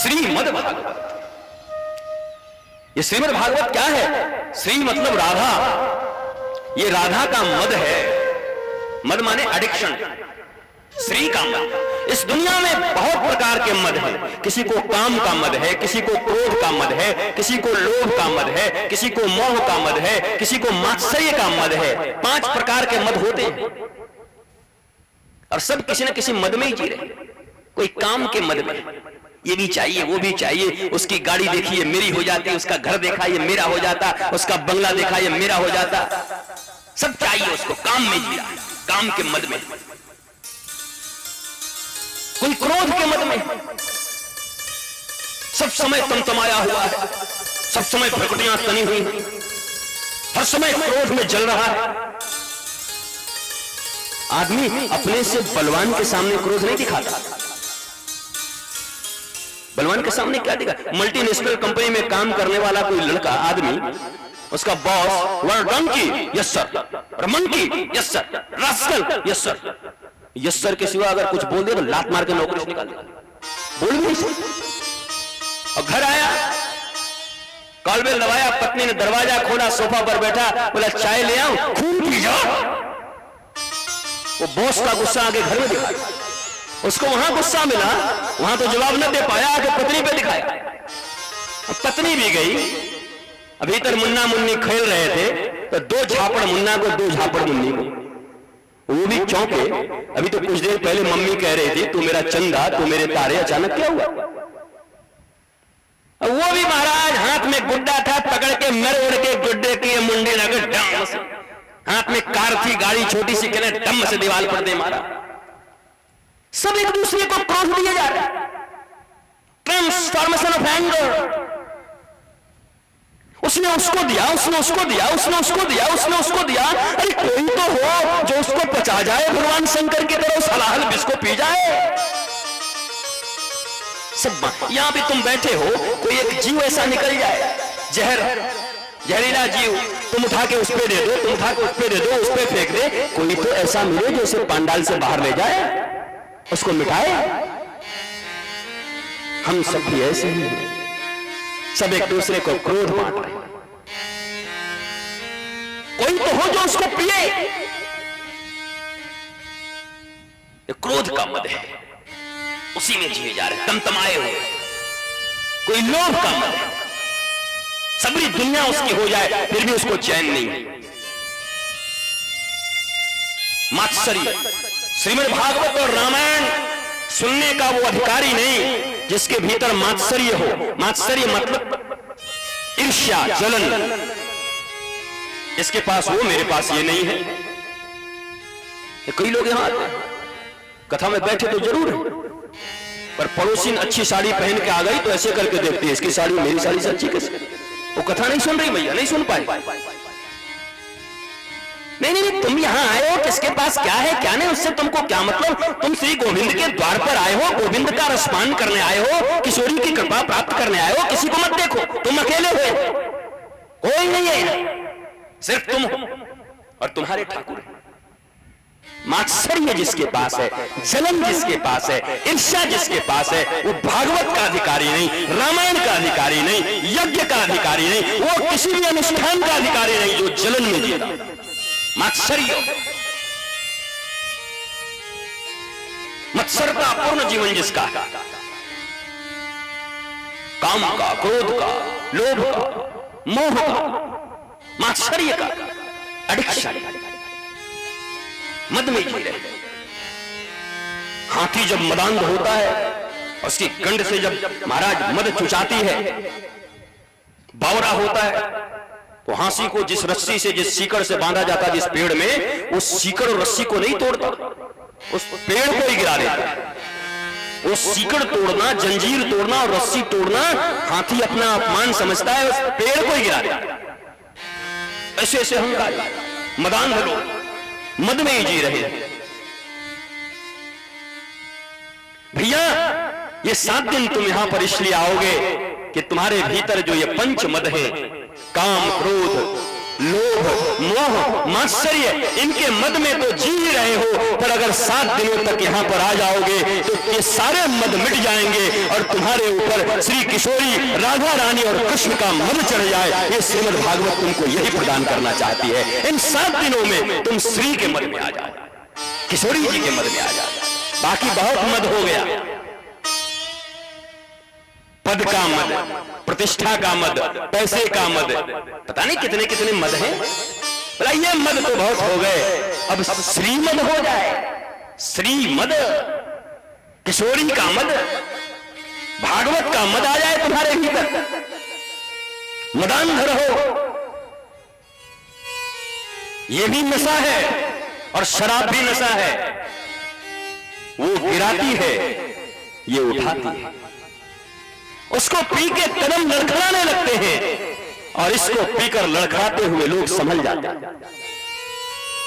श्रीमद् भागवत। ये श्रीमद् भागवत क्या है? श्री मतलब राधा, ये राधा का मद है। मद माने एडिक्शन, श्री का मद। इस दुनिया में बहुत प्रकार के मद हैं। किसी को काम का मद है, किसी को क्रोध का मद है, किसी को लोभ का मद है, किसी को मोह का मद है, किसी को मात्सर्य का मद है। 5 प्रकार के मद होते हैं और सब किसी न किसी मद में ही जी रहे। कोई काम के मद में, ये भी चाहिए वो भी चाहिए, उसकी गाड़ी देखी ये मेरी हो जाती, उसका घर देखा ये मेरा हो जाता, उसका बंगला देखा ये मेरा हो जाता, सब चाहिए उसको, काम में जी रहा है, काम के मद में। कोई क्रोध के मद में, सब समय तमतमाया हुआ है, सब समय भ्रकुटियां तनी हुई हैं, हर समय क्रोध में जल रहा है। आदमी अपने से बलवान के सामने क्रोध नहीं दिखाता। बलवान के सामने क्या दिखा? मल्टीनेशनल कंपनी में काम करने वाला कोई लड़का आदमी, उसका बॉस वर donkey yes sir, monkey yes sir, rascal yes sir, yes sir के सिवा अगर कुछ बोल दे तो लात मार के नौकरी से निकाल दे, बोल भी नहीं सकता। और घर आया, कॉलबेल दबाया, पत्नी ने दरवाजा खोला, सोफा पर बैठा, बोला चाय ले आओ, खून पी जाओ। वो बॉस का गुस्सा आगे घर में दिखाया, उसको वहां गुस्सा मिला, वहां तो जवाब न दे पाया, आगे पत्नी पे दिखाया। अब पत्नी भी गई, अभी तक मुन्ना मुन्नी खेल रहे थे तो 2 झापड़ मुन्ना को 2 झापड़ मुन्नी को, वो भी चौंके। अभी तो कुछ देर पहले मम्मी कह रही थी तू मेरा चंदा, तू मेरे तारे, अचानक क्या हुआ? वो भी महाराज हाथ में गुड्डा था, पकड़ के मर उड़ के गुड्डे की मुंडी लगे डम से, हाथ में कार थी, गाड़ी छोटी सी, कहने डम से दीवार पर दे मारा। सब एक दूसरे को क्रोध दिए जा रहे हैं, ट्रांसफॉर्मेशन ऑफ एंगर। उसने उसको दिया, उसने उसको दिया, उसने उसको दिया, उसने उसको दिया। अरे कोई तो हो जो उसको पचा जाए, भगवान शंकर की तरह उस हलाहल विष को पी जाए। सब यहां भी तुम बैठे हो, कोई एक जीव ऐसा निकल जाए, जहरीला जीव, तुम उठा के उस पे दे दो, तुम उठा के उस पे दे दो, उस पे फेंक दे, कोई तो ऐसा मिले जो उसे पांडाल से बाहर ले जाए, उसको मिटाए। हम सब भी ऐसे ही हैं, सब एक दूसरे को क्रोध बांट रहे हैं। कोई तो हो जो उसको पिए। ये क्रोध का मद है, उसी में जिए जा रहे, तमतमाए हुए। कोई लोभ का मद है, सबरी दुनिया उसकी हो जाए फिर भी उसको चैन नहीं। मात्सर्य, श्रीमद् भागवत और रामायण सुनने का वो अधिकारी नहीं जिसके भीतर मात्सर्य हो। मात्सर्य मतलब ईर्ष्या, जलन। इसके पास वो, मेरे पास ये नहीं है। कई लोग यहां आते हैं, कथा में बैठे तो जरूर है, पर पड़ोसी अच्छी साड़ी पहन के आ गई तो ऐसे करके देखती है, इसकी साड़ी मेरी साड़ी से अच्छी कैसे? वो कथा नहीं सुन रही भैया, नहीं सुन पाई। नहीं नहीं, तुम यहां आए हो, किसके पास क्या है क्या नहीं, उससे तुमको क्या मतलब? तुम श्री गोविंद के द्वार पर आए हो, गोविंद का रसपान करने आए हो, किशोरी की कृपा प्राप्त करने आए हो। किसी को मत देखो, तुम अकेले हो, कोई नहीं है, सिर्फ तुम हो और तुम्हारे ठाकुर। मात्सर्य जिसके पास है, जलन जिसके पास है, ईर्ष्या जिसके पास है, वो भागवत का अधिकारी नहीं, रामायण का अधिकारी नहीं, यज्ञ का अधिकारी नहीं, वो किसी भी अनुष्ठान का अधिकारी नहीं जो जलन में जीता। मात्सर्य, मत्सरता पूर्ण जीवन जिसका, काम का, क्रोध का, लोभ का, मोह का, मात्सर्य का, एडिक्शन, मद में जी रहे। हाथी जब मदांध होता है, उसकी गंड से जब महाराज मद चुचाती है, बावरा होता है, तो हाथी को जिस रस्सी से, जिस सीकड़ से बांधा जाता है जिस पेड़ में, उस सीकड़ और रस्सी को नहीं तोड़ता, उस पेड़ को ही गिरा देता। वो सीकड़ तोड़ना, जंजीर तोड़ना और रस्सी तोड़ना हाथी अपना अपमान समझता है, उस पेड़ को ही गिरा देता। ऐसे ऐसे अहंकार मदांध लोग मद में ही जी रहे हैं। भैया ये 7 दिन तुम यहां पर इसलिए आओगे कि तुम्हारे भीतर जो ये पंच मद है, काम, क्रोध, लोभ, मोह, मात्सर्य, इनके मद में तो जी ही रहे हो, पर अगर 7 दिनों तक यहाँ पर आ जाओगे तो ये सारे मद मिट जाएंगे और तुम्हारे ऊपर श्री किशोरी, राधा रानी और कृष्ण का मद चढ़ जाए। ये श्रीमद् भागवत तुमको यही प्रदान करना चाहती है। इन 7 दिनों में तुम श्री के मद में आ जाओ, किशोरी जी के मद में आ जाओ। बाकी बहुत मद हो गया, पद का मद, प्रतिष्ठा का मद, पैसे का मद, पता नहीं कितने कितने मद हैं। ये मद तो बहुत हो गए, अब श्रीमद हो जाए। श्रीमद, किशोरी का मद, भागवत का मद आ जाए तुम्हारे भीतर, मदांधर हो। ये भी नशा है और शराब भी नशा है। वो गिराती है, ये उठाती है। उसको पी के कदम लड़खड़ाने लगते हैं और इसको पीकर लड़खड़ाते हुए लोग संभल जाते हैं।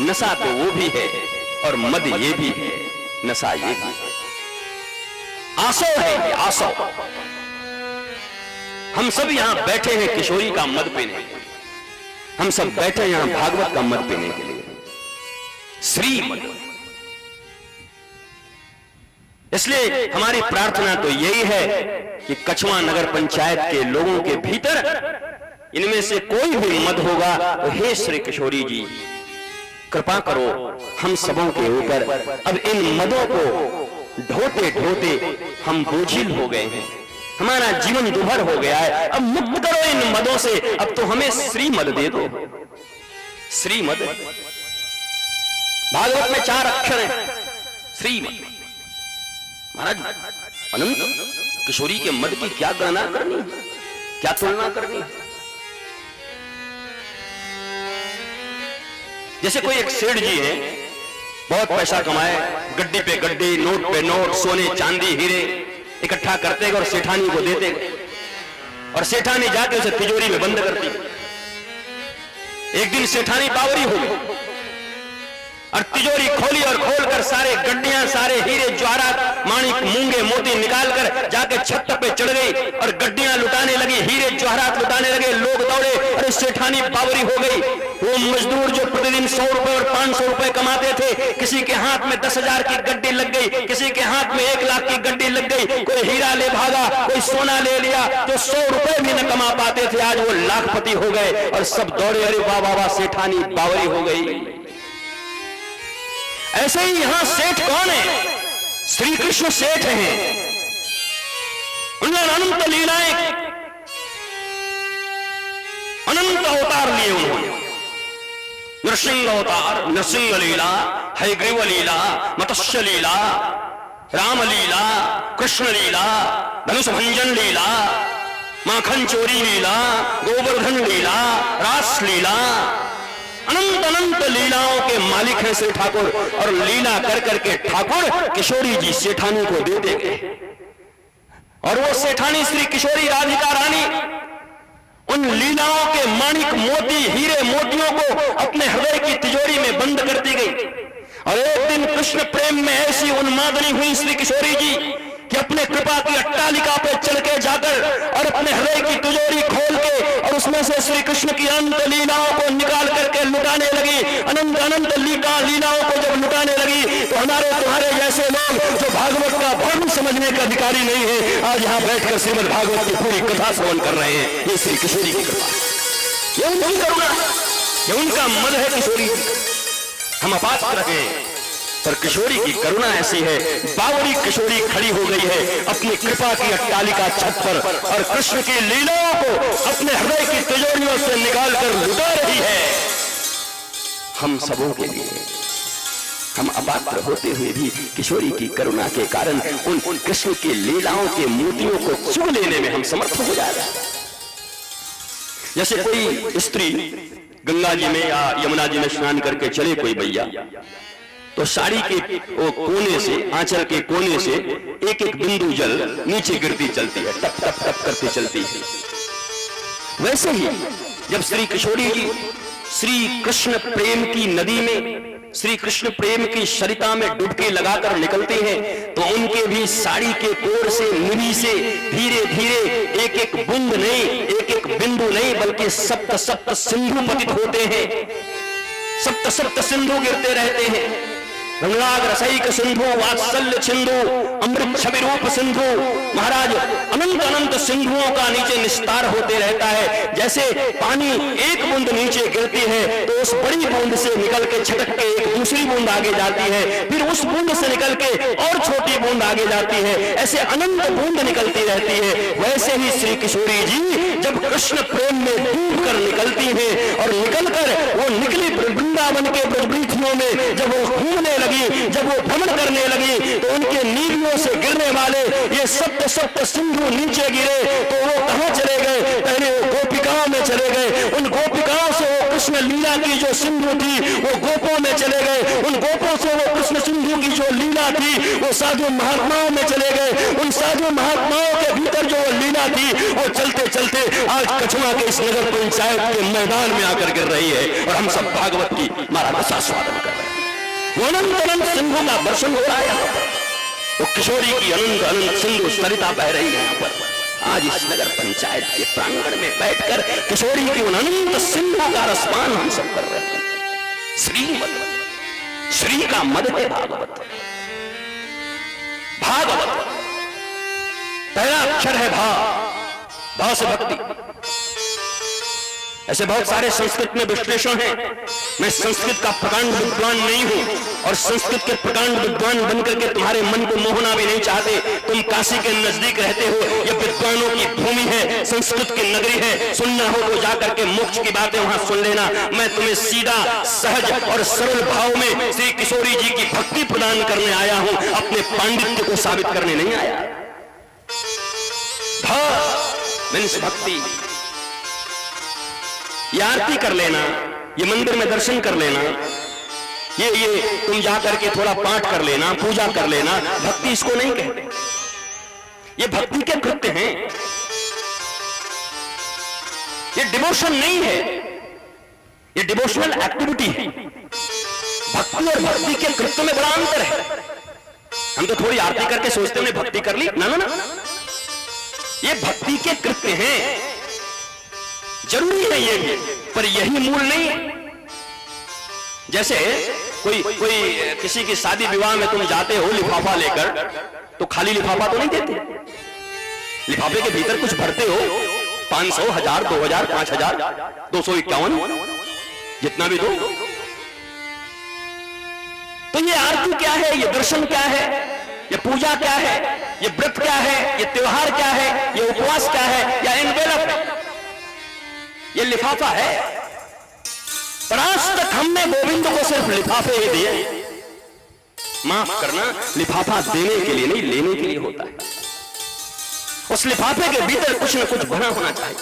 नशा तो वो भी है और मद ये भी है, नशा ये भी है। आसव है, आसव। हम सब यहां बैठे हैं किशोरी का मद पीने के लिए, हम सब बैठे यहां भागवत का मद पीने के लिए, श्री मद। इसलिए हमारी प्रार्थना तो यही है कि कछवा नगर पंचायत के लोगों के भीतर इनमें से कोई भी मद होगा तो हे श्री किशोरी जी कृपा करो हम सबों के ऊपर। अब इन मदों को ढोते ढोते हम बोझिल हो गए हैं, हमारा जीवन दुभर हो गया है। अब मुक्त करो इन मदों से, अब तो हमें श्री मद दे दो। श्री मद, भागवत में 4 अक्षर हैं, श्री मद। महाराज अनंत किशोरी के मद की क्या गणना करनी, क्या तुलना करनी। जैसे कोई एक सेठ जी है, बहुत पैसा कमाए, गड्डी पे गड्डी, नोट पे नोट, सोने चांदी हीरे इकट्ठा करते गए और सेठानी को देते गए और सेठानी जाके उसे तिजोरी में बंद करती। एक दिन सेठानी बावरी हो गई और तिजोरी खोली और खोलकर सारे गड्डियां, सारे हीरे जवाहरात, माणिक, मूंगे, मोती निकालकर जाके छत पे चढ़ गई और गड्डियां लुटाने लगी, हीरे जवाहरात लुटाने लगे। लोग दौड़े और सेठानी बावरी हो गई। वो मजदूर जो प्रतिदिन 100 रुपए और 500 रुपए कमाते थे, किसी के हाथ में 10,000 की गड्डी लग गई, किसी के हाथ में 1 लाख की गड्डी लग गई। कोई हीरा ले भागा, कोई सोना ले लिया। जो 100 रुपए भी न कमा पाते थे आज वो लाखपति हो गए और सब दौड़े, अरे वाह वाह वाह सेठानी बावरी हो गई। ऐसे ही यहां सेठ कौन है? श्री कृष्ण सेठ हैं। उन्होंने अनंत लीलाएं, अनंत अवतार लिए उन्होंने। नृसिंह अवतार, नृसिंह लीला, हयग्रीव लीला, मत्स्य लीला, राम लीला, कृष्ण लीला, धनुष भंजन लीला, माखन चोरी लीला, गोवर्धन लीला, रास लीला, अनंत अनंत लीलाओं के मालिक हैं श्री ठाकुर। और लीला कर करके ठाकुर किशोरी जी सेठानी को दे देंगे और वो सेठानी श्री किशोरी राधिका रानी उन लीलाओं के माणिक, मोती, हीरे, मोतियों को अपने हृदय की तिजोरी में बंद करती गई। और एक दिन कृष्ण प्रेम में ऐसी उन्मादनी हुई श्री किशोरी जी कि अपने कृपा की अट्टालिका पे चढ़ के जाकर और अपने हृदय की तिजोरी खोल के और उसमें से श्री कृष्ण की अनंत लीलाओं को निकाल करके लुटाने लगी। अनंत अनंत लीलाओं को जब लुटाने लगी तो हमारे तुम्हारे जैसे लोग जो भागवत का धर्म समझने का अधिकारी नहीं है, आज यहाँ बैठकर श्रीमद् भागवत की पूरी कथा श्रवण कर रहे हैं। ये श्री किशोरी की कृपा, ये उनकी करुणा, ये उनका मद है किशोरी। हम अपात्र हैं पर किशोरी की करुणा ऐसी है। बावरी किशोरी खड़ी हो गई है अपनी कृपा की अट्टालिका छत पर और कृष्ण की लीलाओं को अपने हृदय की तिजोरियों से निकालकर लुटा रही है हम सबों के लिए। हम अपात्र होते हुए भी किशोरी की करुणा के कारण उन कृष्ण की लीलाओं के मोतियों को चुन लेने में हम समर्थ हो जाएगा। जैसे कोई स्त्री गंगा जी में या यमुना जी में स्नान करके चले कोई भैया, तो साड़ी के वो कोने से, आंचल के कोने से एक एक बिंदु जल नीचे गिरती चलती है, टप टप टप करती चलती है। वैसे ही जब श्री किशोरी जी श्री कृष्ण प्रेम की नदी में श्री कृष्ण प्रेम की सरिता में डुबकी लगाकर निकलती हैं, तो उनके भी साड़ी के कोर से, निरी से धीरे धीरे एक एक बूंद नहीं, एक एक बिंदु नहीं, बल्कि सप्त सप्त सिंधु पतित होते हैं, सप्त सप्त सिंधु गिरते रहते हैं। रंगराग रसैक सिंधु, वात्सल्य सिंधु, अमृत छवि रूप सिंधु। महाराज अनंत अनंत सिंधुओं का नीचे निस्तार होते रहता है। जैसे पानी एक बूंद नीचे गिरती है तो उस बड़ी बूंद से निकल के छटक के एक दूसरी बूंद आगे जाती है, फिर उस बूंद से निकल के और छोटी बूंद आगे जाती है, ऐसे अनंत बूंद निकलती रहती है। वैसे ही श्री किशोरी जी जब कृष्ण प्रेम में डूब कर निकलती है और निकलकर वो निकली वृंदावन के ब्रजबीथियों में, जब वो घूमने लगी, जब वो भ्रमण करने लगी, तो उनके नीवियों से गिरने वाले ये सप्त सप्त सिंधु नीचे गिरे तो वो कहां चले गए? पहले वो गोपिकाओं में चले गए, उन गोपिकाओं से वो कृष्ण लीला की जो सिंधु थी वो गोपों में चले गए, उन गोपों से वो कृष्ण सिंधु की जो लीला थी वो साधु महात्माओं में चले गए, उन साधु महात्माओं के भीतर जो लीला थी वो चलते चलते आज कछुआ के इस नगर पंचायत के मैदान में आकर गिर रही है और हम सब भागवत की महाराज स्वागत कर रहे हैं। अनंत अनंत सिंधु का दर्शन हो रहा है यहाँ पर, वो किशोरी की अनंत अनंत सिंधु सरिता बह रही है यहाँ पर। आज इस नगर पंचायत के प्रांगण में बैठकर किशोरी की उन अनंत सिंधु का रसपान हम सब कर रहे हैं। श्रीमद, श्री का मद है भागवत, भागवत पहला अक्षर है भा, भा से भक्ति। ऐसे बहुत सारे संस्कृत में विश्लेषण हैं। मैं संस्कृत का प्रकांड विद्वान नहीं हूं और संस्कृत के प्रकांड विद्वान बनकर के तुम्हारे मन को मोहना भी नहीं चाहते। तुम काशी के नजदीक रहते हो, यह विद्वानों की भूमि है, संस्कृत की नगरी है। सुनना हो तो जाकर के मोक्ष की बातें वहां सुन लेना। मैं तुम्हें सीधा, सहज और सरल भाव में श्री किशोरी जी की भक्ति प्रदान करने आया हूं, अपने पांडित्य को साबित करने नहीं आया। भक्ति, ये आरती कर लेना, ये मंदिर में दर्शन कर लेना, ये तुम जाकर के थोड़ा पाठ कर लेना, पूजा कर लेना, भक्ति इसको नहीं कहते। ये भक्ति के कृत्य हैं, ये डिवोशन नहीं है, ये डिवोशनल एक्टिविटी है। भक्ति और भक्ति के कृत्य में बड़ा अंतर है। हम तो थोड़ी आरती करके सोचते हैं भक्ति कर ली, ना ना ना, ये भक्ति के कृत्य हैं। जरूरी है ये भी, पर यही मूल नहीं है। जैसे कोई किसी की शादी विवाह में तुम जाते हो लिफाफा लेकर, तो खाली लिफाफा तो नहीं देते, लिफाफे के भीतर कुछ भरते हो, 500, 1000, 2000, 5000, 251, जितना भी दो। तो ये आरती क्या है, ये दर्शन क्या है, ये पूजा क्या है, ये व्रत क्या है, ये त्योहार क्या है, ये उपवास क्या है, या एनवेलप, ये लिफाफा है। पर आज तक हमने गोविंद को सिर्फ लिफाफे ही दिए। माफ करना, लिफाफा देने के लिए नहीं, लेने के लिए होता है। उस लिफाफे के भीतर कुछ न कुछ भरा होना चाहिए।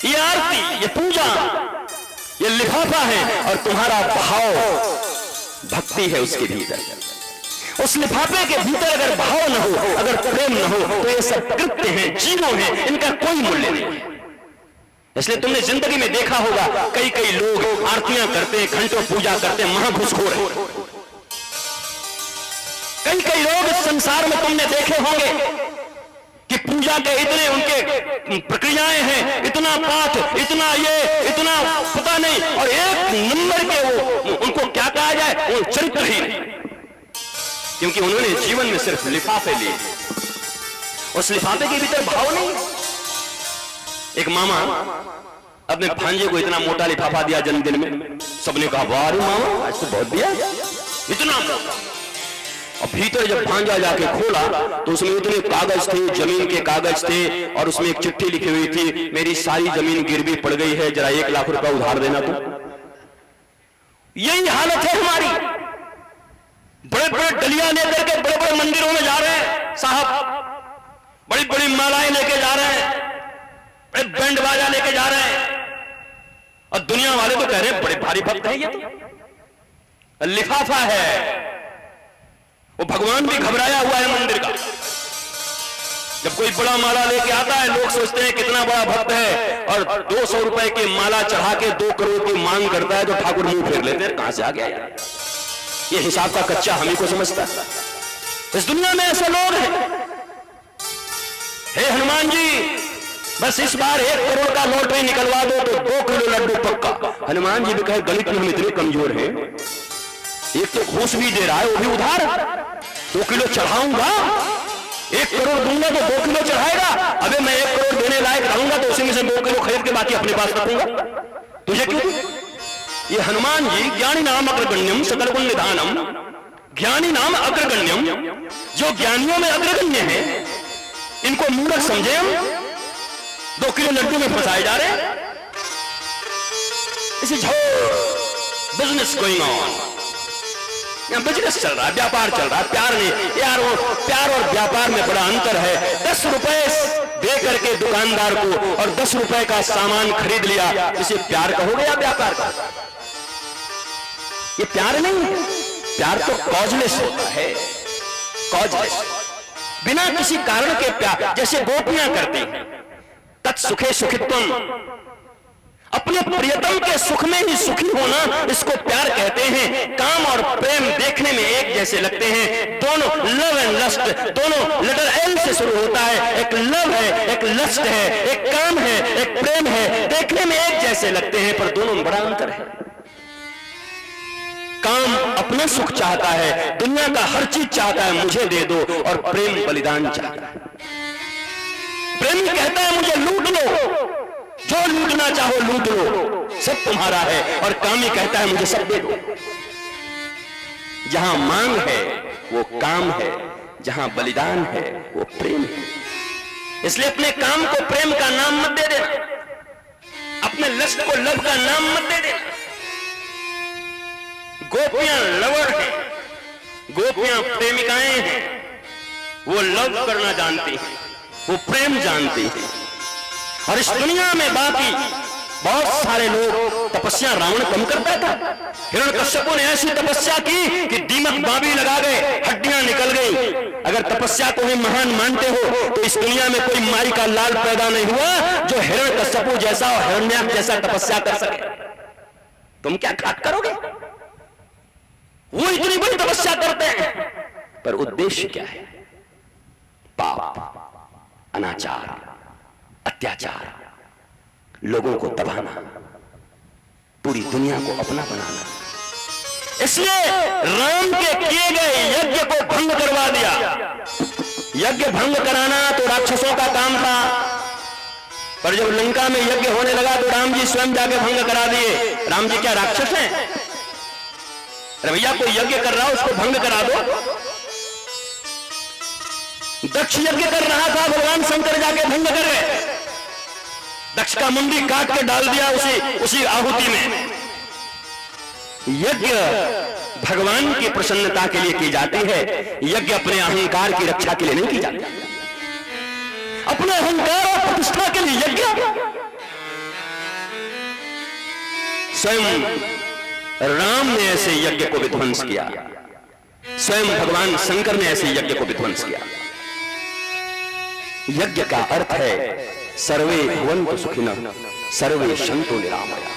ये आरती, ये पूजा, ये लिफाफा है और तुम्हारा भाव भक्ति है उसके भीतर। उस लिफाफे के भीतर अगर भाव न हो, अगर प्रेम न हो, तो ये सब कृत्य हैं, जीवों हैं, इनका कोई मूल्य नहीं है। इसलिए तुमने जिंदगी में देखा होगा कई कई लोग आरतियां करते हैं, घंटों पूजा करते हैं, महाघुसखोर हैं। कई कई लोग इस संसार में तुमने देखे होंगे कि पूजा के इतने उनके प्रक्रियाएं हैं, इतना पाठ, इतना ये, इतना पता नहीं, और एक नंबर के वो उनको क्या कहा जाए, वो चरित्रहीन, क्योंकि उन्होंने जीवन में सिर्फ लिफाफे लिए। उस लिफाफे के भीतर भाव नहीं। एक मामा अपने भांजे को इतना मोटा लिफाफा दिया जन्मदिन में, सबने कहा वाह रे मामा आज तो बहुत दिया, इतना मोटा। और भीतर जब भांजा जाके खोला तो उसमें इतने कागज थे, जमीन के कागज थे, और उसमें एक चिट्ठी लिखी हुई थी, मेरी सारी जमीन गिरवी पड़ गई है, जरा 1 लाख रुपया उधार देना। तो यही हालत है हमारी। बड़े बड़े डलिया लेकर के बड़े बड़े मंदिरों में जा रहे हैं साहब, बड़ी बड़ी मालाएं लेके जा रहे हैं, बड़े बैंड बाजा लेके जा रहे हैं, और दुनिया वाले तो कह रहे हैं बड़े भारी भक्त है, ये तो लिफाफा है। वो भगवान भी घबराया हुआ है मंदिर का। जब कोई बड़ा माला लेके आता है, लोग सोचते हैं कितना बड़ा भक्त है, और 200 रुपए की माला चढ़ा के 2 करोड़ की मांग करता है, तो ठाकुर मुंह फेर लेते हैं, कहां से आ गया यार? ये हिसाब का कच्चा हम ही को समझता है। इस दुनिया में ऐसे लोग हैं। हे हनुमान जी, बस इस बार 1 करोड़ का लॉटरी निकलवा दो तो 2 किलो लड्डू पक्का। हनुमान जी भी कहे गणित में हम इतने कमजोर हैं, एक तो घूस भी दे रहा है, वो भी उधार, 2 किलो चढ़ाऊंगा, 1 करोड़ दूंगा तो 2 किलो चढ़ाएगा। अबे मैं 1 करोड़ देने लायक रहूंगा तो उसी में से 2 किलो खरीद के बाकी अपने पास रखूंगा, तुझे क्यों? ये हनुमान जी ज्ञानी नाम अग्रगण्यम सकल गुण निधानम, ज्ञानी नाम अग्रगण्यम, जो ज्ञानियों में अग्रगण्य है, इनको मूर्ख समझे हम, 2 किलो लड्डू में फंसाए जा रहे। इसी बिजनेस गोइंग ऑन, यहाँ बिजनेस चल रहा है, व्यापार चल रहा है, प्यार नहीं यार। वो प्यार और व्यापार में बड़ा अंतर है। 10 रुपए दे करके दुकानदार को और 10 रुपए का सामान खरीद लिया, इसे प्यार कहोगे या व्यापार का? ये प्यार नहीं है। प्यार तो कॉजलेस होता है, कॉजलेस, बिना किसी कारण के प्यार, जैसे गोपियां करती हैं। तत्सुखे सुखित्वम, अपने प्रियतम के सुख में ही सुखी होना, इसको प्यार कहते हैं। काम और प्रेम देखने में एक जैसे लगते हैं, दोनों लव एंड लस्ट, दोनों लेटर एल से शुरू होता है। एक लव है, एक लस्ट है, एक काम है, एक प्रेम है, देखने में एक जैसे लगते हैं पर दोनों में बड़ा अंतर है। काम अपना सुख चाहता है, दुनिया का हर चीज चाहता है, मुझे दे दो, और प्रेम बलिदान चाहता है। प्रेमी कहता है मुझे लूट लो, जो लूटना चाहो लूट लो, सब तुम्हारा है, और कामी कहता है मुझे सब दे दो। जहां मांग है वो काम है, जहां बलिदान है वो प्रेम है। इसलिए अपने काम को प्रेम का नाम मत दे देना, अपने लस्ट को लव का नाम मत दे देना। गोपियां लवर हैं, गोपियां प्रेमिकाएं हैं, वो लव करना जानती हैं, वो प्रेम जानती हैं। और इस दुनिया में बाकी बहुत सारे लोग, तपस्या रावण कम करता था। हिरण्यकश्यप ने ऐसी तपस्या की कि दीमक बाबी लगा गए, हड्डियां निकल गई। अगर तपस्या को ही महान मानते हो तो इस दुनिया में कोई माई का लाल पैदा नहीं हुआ जो हिरण्यकश्यप जैसा और हिरण्याक्ष जैसा तपस्या कर सके। तुम क्या घात करोगे? वो इतनी बड़ी तपस्या करते हैं, पर उद्देश्य क्या है? पाप, अनाचार, अत्याचार, लोगों को दबाना, पूरी दुनिया को अपना बनाना। इसलिए राम के किए गए यज्ञ को भंग करवा दिया। यज्ञ भंग कराना तो राक्षसों का काम था, पर जब लंका में यज्ञ होने लगा तो राम जी स्वयं जाके भंग करा दिए। राम जी क्या राक्षस हैं? अरे भैया कोई यज्ञ कर रहा हो उसको भंग करा दो। दक्ष यज्ञ कर रहा था, भगवान शंकर जाके भंग कर गए। दक्ष का मुंडी काट के डाल दिया उसी आहुति में। यज्ञ भगवान की प्रसन्नता के लिए की जाती है, यज्ञ अपने अहंकार की रक्षा के लिए नहीं की जाती। अपने अहंकार और प्रतिष्ठा के लिए यज्ञ। स्वयं राम ने ऐसे यज्ञ को विध्वंस किया, स्वयं भगवान शंकर ने ऐसे यज्ञ को विध्वंस किया। यज्ञ का अर्थ है सर्वे भवन्तु सुखिनः सर्वे सन्तु निरामया।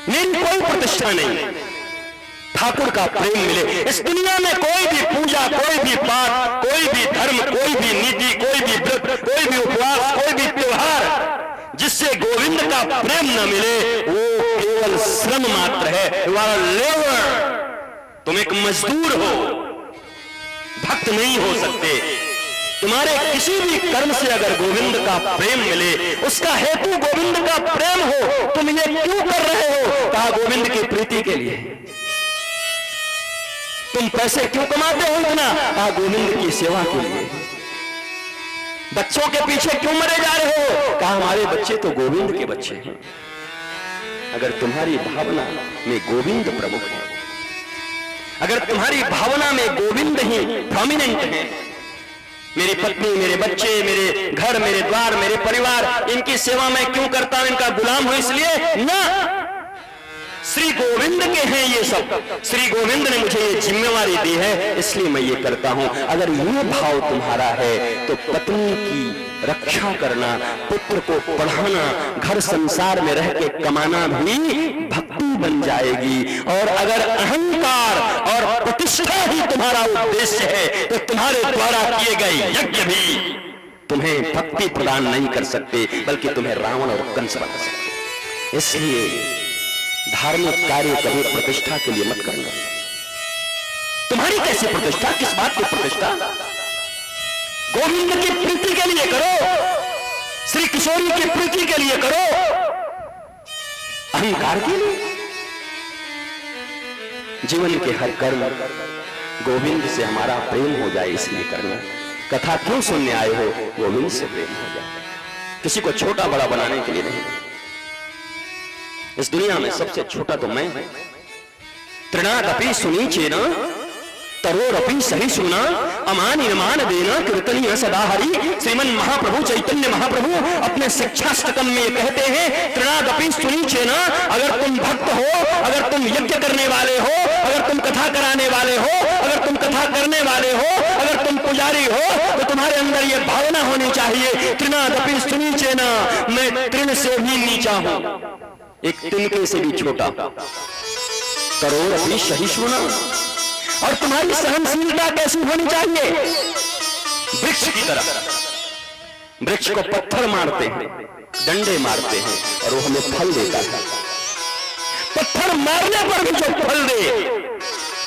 मेरी कोई प्रतिष्ठा नहीं, ठाकुर का प्रेम मिले। इस दुनिया में कोई भी पूजा, कोई भी पाठ, कोई भी धर्म, कोई भी नीति, कोई भी व्रत, कोई भी उपवास, कोई भी त्योहार जिससे गोविंद का प्रेम न मिले वो केवल श्रम मात्र है। तुम्हारा लेबर, तुम एक मजदूर हो, भक्त नहीं हो सकते। तुम्हारे किसी भी कर्म से अगर गोविंद का प्रेम मिले, उसका हेतु गोविंद का प्रेम हो, तुम ये क्यों कर रहे हो? कहा गोविंद की प्रीति के लिए। तुम पैसे क्यों कमाते हो इतना? कहा गोविंद की सेवा के लिए। बच्चों के पीछे क्यों मरे जा रहे हो? कहा हमारे बच्चे तो गोविंद के बच्चे हैं। अगर तुम्हारी भावना में गोविंद प्रमुख है, अगर तुम्हारी भावना में गोविंद ही प्रोमिनेंट है, मेरी पत्नी, मेरे बच्चे, मेरे घर, मेरे द्वार, मेरे परिवार, इनकी सेवा मैं क्यों करता हूं? इनका गुलाम हूं इसलिए ना। श्री गोविंद के हैं ये सब, श्री गोविंद ने मुझे ये जिम्मेवारी दी है, इसलिए मैं ये करता हूं। अगर ये भाव तुम्हारा है तो पत्नी की रक्षा करना, पुत्र को पढ़ाना, घर संसार में रह के कमाना भी भक्ति बन जाएगी। और अगर अहंकार और प्रतिष्ठा ही तुम्हारा उद्देश्य है तो तुम्हारे द्वारा किए गए यज्ञ भी तुम्हें भक्ति प्रदान नहीं कर सकते, बल्कि तुम्हें रावण और कंस बना सकते। इसलिए धार्मिक कार्य कभी प्रतिष्ठा के लिए मत करना। तुम्हारी कैसी प्रतिष्ठा, किस बात की प्रतिष्ठा? गोविंद की प्रीति के लिए करो, श्री किशोरी की प्रीति के लिए करो, अहंकार के लिए? जीवन के हर कर्म गोविंद से हमारा प्रेम हो जाए इसलिए करना। कथा क्यों सुनने आए हो? गोविंद से प्रेम हो जाए, किसी को छोटा बड़ा बनाने के लिए नहीं। इस दुनिया में सबसे छोटा तो मैं हूं। तृणादपि सुनीचेन तरोरपि सहिष्णुना अमानिमान देना कीर्तनीय सदा हरि। श्रीमन महाप्रभु चैतन्य महाप्रभु अपने शिक्षाष्टकम में कहते हैं, तृणादपि सुनीचेन, अगर तुम भक्त हो, अगर तुम यज्ञ करने वाले हो, अगर तुम कथा कराने वाले हो, अगर तुम कथा करने वाले हो, अगर तुम पुजारी हो, तो तुम्हारे अंदर ये भावना होनी चाहिए, तृणादपि सुनीचेन, मैं तृण से भी नीचा हूं, एक तिनके से भी छोटा, करोड़पि सहिष्णुना। और तुम्हारी सहनशीलता कैसी होनी चाहिए? वृक्ष की तरह। वृक्ष को पत्थर मारते हैं, डंडे मारते हैं और वो हमें फल देता है। पत्थर मारने पर भी जो फल दे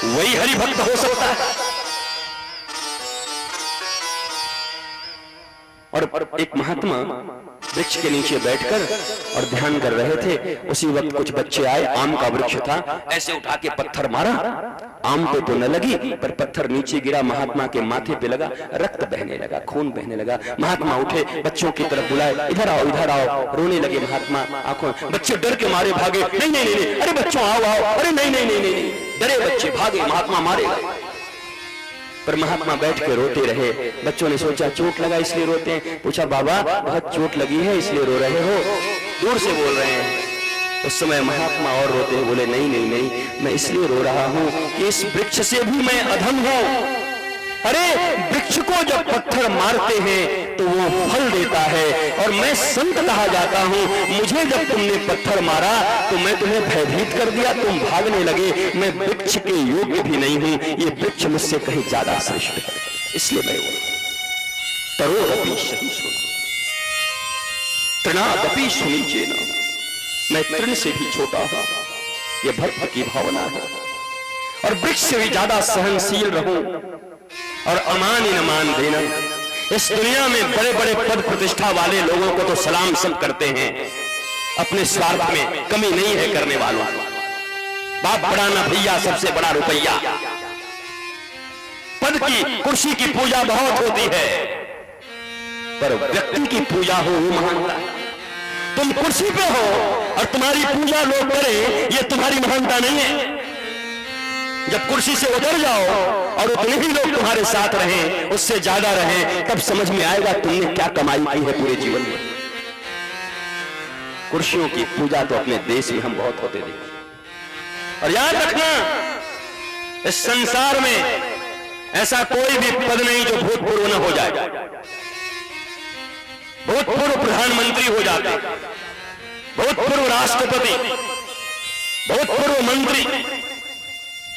वही हरिभक्त हो सकता है। और एक महात्मा वृक्ष के नीचे बैठकर और ध्यान कर रहे थे। उसी वक्त कुछ बच्चे आए, आम का वृक्ष था, ऐसे उठा के पत्थर मारा, आम पे तो न लगी पर पत्थर नीचे गिरा, महात्मा के माथे पे लगा, रक्त बहने लगा, खून बहने लगा। महात्मा उठे, बच्चों की तरफ बुलाए, इधर आओ इधर आओ। रोने लगे महात्मा, आंखों, बच्चे डर के मारे भागे, नहीं नहीं नहीं, अरे बच्चों आओ आओ, अरे नहीं नहीं नहीं नहीं, डरे बच्चे भागे, महात्मा मारेगा। पर महात्मा बैठ के रोते रहे। बच्चों ने सोचा चोट लगा इसलिए रोते हैं। पूछा बाबा बहुत चोट लगी है इसलिए रो रहे हो? दूर से बोल रहे हैं। उस समय महात्मा और रोते हैं, बोले नहीं नहीं नहीं, मैं इसलिए रो रहा हूं कि इस वृक्ष से भी मैं अधम हूं। अरे वृक्ष को जब पत्थर मारते हैं तो वो फल देता है, और मैं संत कहा जाता हूं। मुझे जब तुमने पत्थर मारा तो मैं तुम्हें भयभीत कर दिया, तुम भागने लगे। मैं वृक्ष के योग्य भी नहीं हूं, ये वृक्ष मुझसे कहीं ज्यादा श्रेष्ठ है, इसलिए मैं तरोरपि सहिष्णुना तृणादपि सुनीचेन, मैं तृण से भी छोटा हूं, यह भक्त की भावना है। और वृक्ष से भी ज्यादा सहनशील रहूं और अमानी न मान देना। इस दुनिया में बड़े बड़े पद प्रतिष्ठा वाले लोगों को तो सलाम सब करते हैं, अपने स्वार्थ में कमी नहीं है करने वालों। बाप बड़ा ना भैया, सबसे बड़ा रुपया। पद की कुर्सी की पूजा बहुत होती है, पर व्यक्ति की पूजा हो वो महानता है। तुम कुर्सी पे हो और तुम्हारी पूजा लोग करें, ये तुम्हारी महानता नहीं है। जब कुर्सी से उतर जाओ और उतने ही लोग तुम्हारे साथ रहें, उससे ज्यादा रहें, तब समझ में आएगा तुमने क्या कमाई की है पूरे जीवन में। कुर्सियों की पूजा तो अपने देश में हम बहुत होते देखे। और याद रखना, इस संसार में ऐसा कोई भी पद नहीं जो भूतपूर्व न हो जाए। भूतपूर्व प्रधानमंत्री हो जाते, भूतपूर्व राष्ट्रपति, भूतपूर्व मंत्री,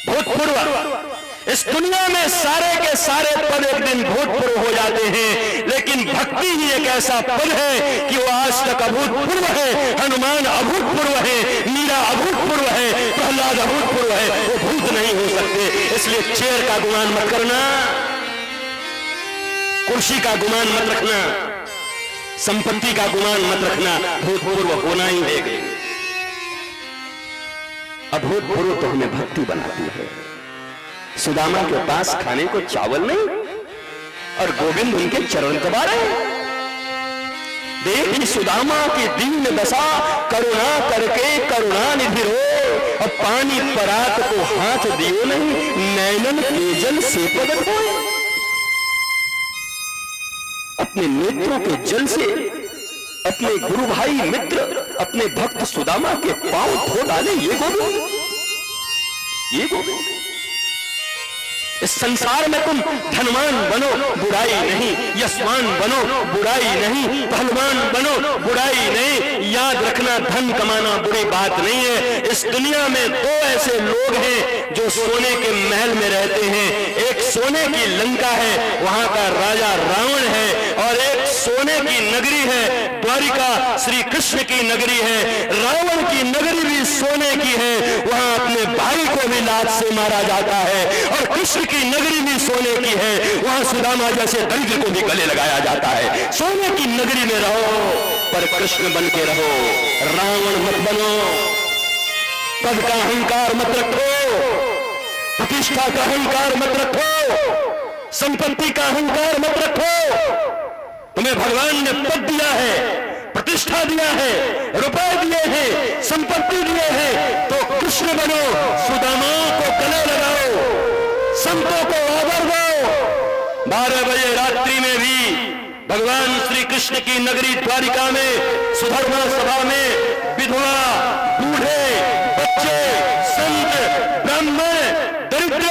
भूतपूर्व। इस दुनिया में सारे के सारे पद एक दिन भूतपूर्व हो जाते हैं, लेकिन भक्ति ही एक ऐसा पद है कि वो आज तक अभूतपूर्व है। हनुमान अभूतपूर्व है, मीरा अभूतपूर्व है, प्रहलाद अभूतपूर्व है, वो भूत नहीं हो सकते। इसलिए चेयर का गुमान मत करना, कुर्सी का गुमान मत रखना, संपत्ति का गुमान मत रखना। भूतपूर्व होना ही है। अभूतपूर्व तो हमें भक्ति बनाती है। सुदामा के पास खाने को चावल नहीं और गोविंद उनके चरण दबा रहे। देखी सुदामा की दीन दशा, करुणा करके करुणा निधि रो। और पानी परात को हाथ दियो नहीं, नैनन के जल से पगत होए। अपने नेत्रों के जल से अपने गुरु भाई मित्र अपने भक्त सुदामा के पांव धो डाले ये गोविंद, ये गोविंद। इस संसार में तुम धनवान बनो बुराई नहीं, यशवान बनो बुराई नहीं, पहलवान बनो बुराई नहीं। याद रखना धन कमाना बुरी बात नहीं है। इस दुनिया में दो ऐसे लोग हैं जो सोने के महल में रहते हैं। एक सोने की लंका है, वहां का राजा रावण है, और एक सोने की नगरी है द्वारिका, श्री कृष्ण की नगरी है। रावण की नगरी भी सोने की है, वहां अपने भाई को भी लात से मारा जाता है, और कृष्ण की नगरी भी सोने की है, वहां सुदामा जैसे दरिद्र को भी गले लगाया जाता है। सोने की नगरी में रहो पर कृष्ण बन के रहो, रावण मत बनो। पद का अहंकार मत रखो, प्रतिष्ठा का अहंकार मत रखो, संपत्ति का अहंकार मत रखो। तुम्हें भगवान ने पद दिया है, प्रतिष्ठा दिया है, रुपए दिए हैं, संपत्ति दिए हैं, तो कृष्ण बनो, सुदामाओं को गले लगाओ, संतों को आदर दो। 12 बजे रात्रि में भी भगवान श्री कृष्ण की नगरी द्वारिका में सुधर्मा सभा में विधवा, बूढ़े, बच्चे, संत, ब्राह्मण, दरिद्र,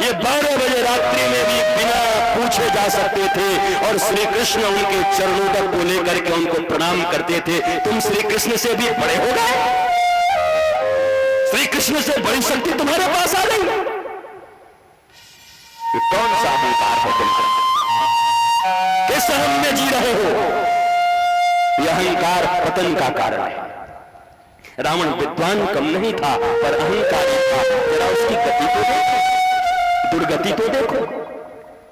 ये 12 बजे रात्रि में भी बिना पूछे जा सकते थे, और श्री कृष्ण उनके चरणों तक को लेकर के उनको प्रणाम करते थे। तुम श्री कृष्ण से भी बड़े हो गए, श्री कृष्ण से बड़ी शक्ति तुम्हारे पास आ गई। कौन सा अहंकार है तुम्हारा? किस अहम में जी रहे हो? यह अहंकार पतन का कारण है। रावण विद्वान कम नहीं था पर अहंकारी था। जरा उसकी गति तो देखो, दुर्गति तो देखो,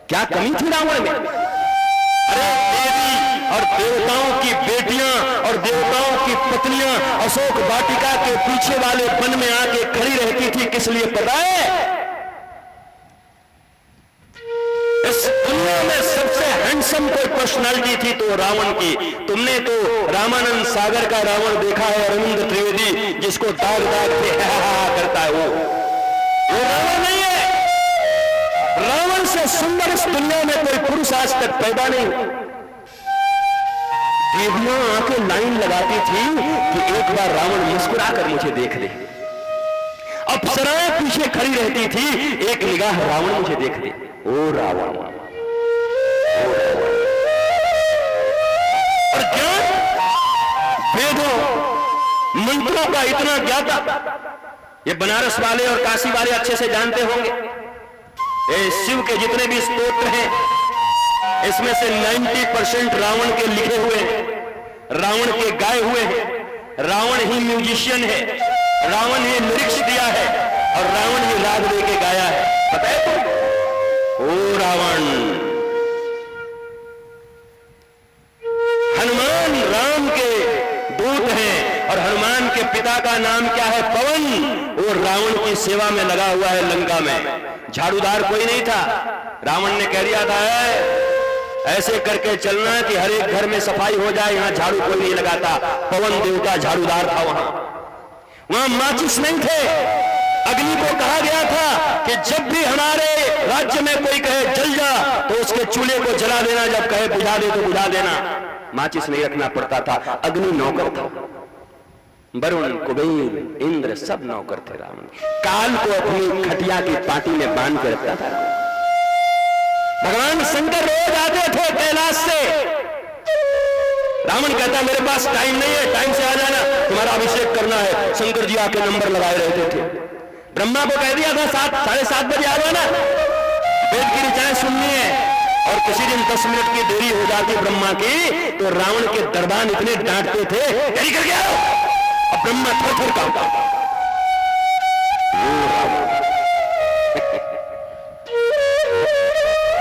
क्या कमी थी रावण में? अरे देवी और देवताओं की बेटियां और देवताओं की पत्नियां अशोक वाटिका के पीछे वाले वन में आके खड़ी रहती थी, किस लिए पता है? इस दुनिया में सबसे हैंडसम कोई पर्सनालिटी थी तो रावण की। तुमने तो रामानंद सागर का रावण देखा है, अरविंद त्रिवेदी, जिसको दाग दाग पे करता है, वो रावण नहीं है। रावण से सुंदर इस दुनिया में कोई पुरुष आज तक पैदा नहीं। देवियां आके लाइन लगाती थी कि एक बार रावण मुस्कुरा कर मुझे देख ले। अप्सराएं पीछे खड़ी रहती थी, एक निगाह रावण मुझे देख ले। ओ रावण, और ज्ञान वेदों मंत्रों का इतना ज्ञाता, ये बनारस वाले और काशी वाले अच्छे से जानते होंगे। ये शिव के जितने भी स्तोत्र हैं, इसमें से 90% रावण के लिखे हुए हैं, रावण के गाए हुए हैं। रावण ही म्यूजिशियन है, रावण ही लिरिक्स दिया है, और रावण ही राग दे के गाया है। पता है तुमको? ओ रावण, हनुमान राम के दूत हैं, और हनुमान के पिता का नाम क्या है? पवन। वो रावण की सेवा में लगा हुआ है लंका में। झाड़ूदार कोई नहीं था, रावण ने कह दिया था ऐसे करके चलना है कि हर एक घर में सफाई हो जाए, यहां झाड़ू कोई नहीं लगाता। पवन देवता झाड़ूदार था। वहां माचिस नहीं थे। अग्नि को कहा गया था कि जब भी हमारे राज्य में कोई कहे जल जा तो उसके चूल्हे को जला देना, जब कहे बुझा दे तो बुझा देना। माचिस नहीं रखना पड़ता था। अग्नि नौकर था, वरुण, कुबेर, इंद्र सब नौकर थे रावण। काल को अपनी खटिया की पाटी में बांध कर रखता था। भगवान शंकर रोज आते थे कैलाश से। रावण कहता मेरे पास टाइम नहीं है, टाइम से आ जाना, तुम्हारा अभिषेक करना है। शंकर जी आके नंबर लगाए रहते थे। ब्रह्मा को कह दिया था 7, 7:30 बजे आ जाना, वेद की ऋचाएं सुननी है। और किसी दिन 10 मिनट की देरी हो जाती ब्रह्मा की तो रावण के दरबान इतने डांटते थे, देरी करके आओ। अब ब्रह्मा थर-थर कांपता।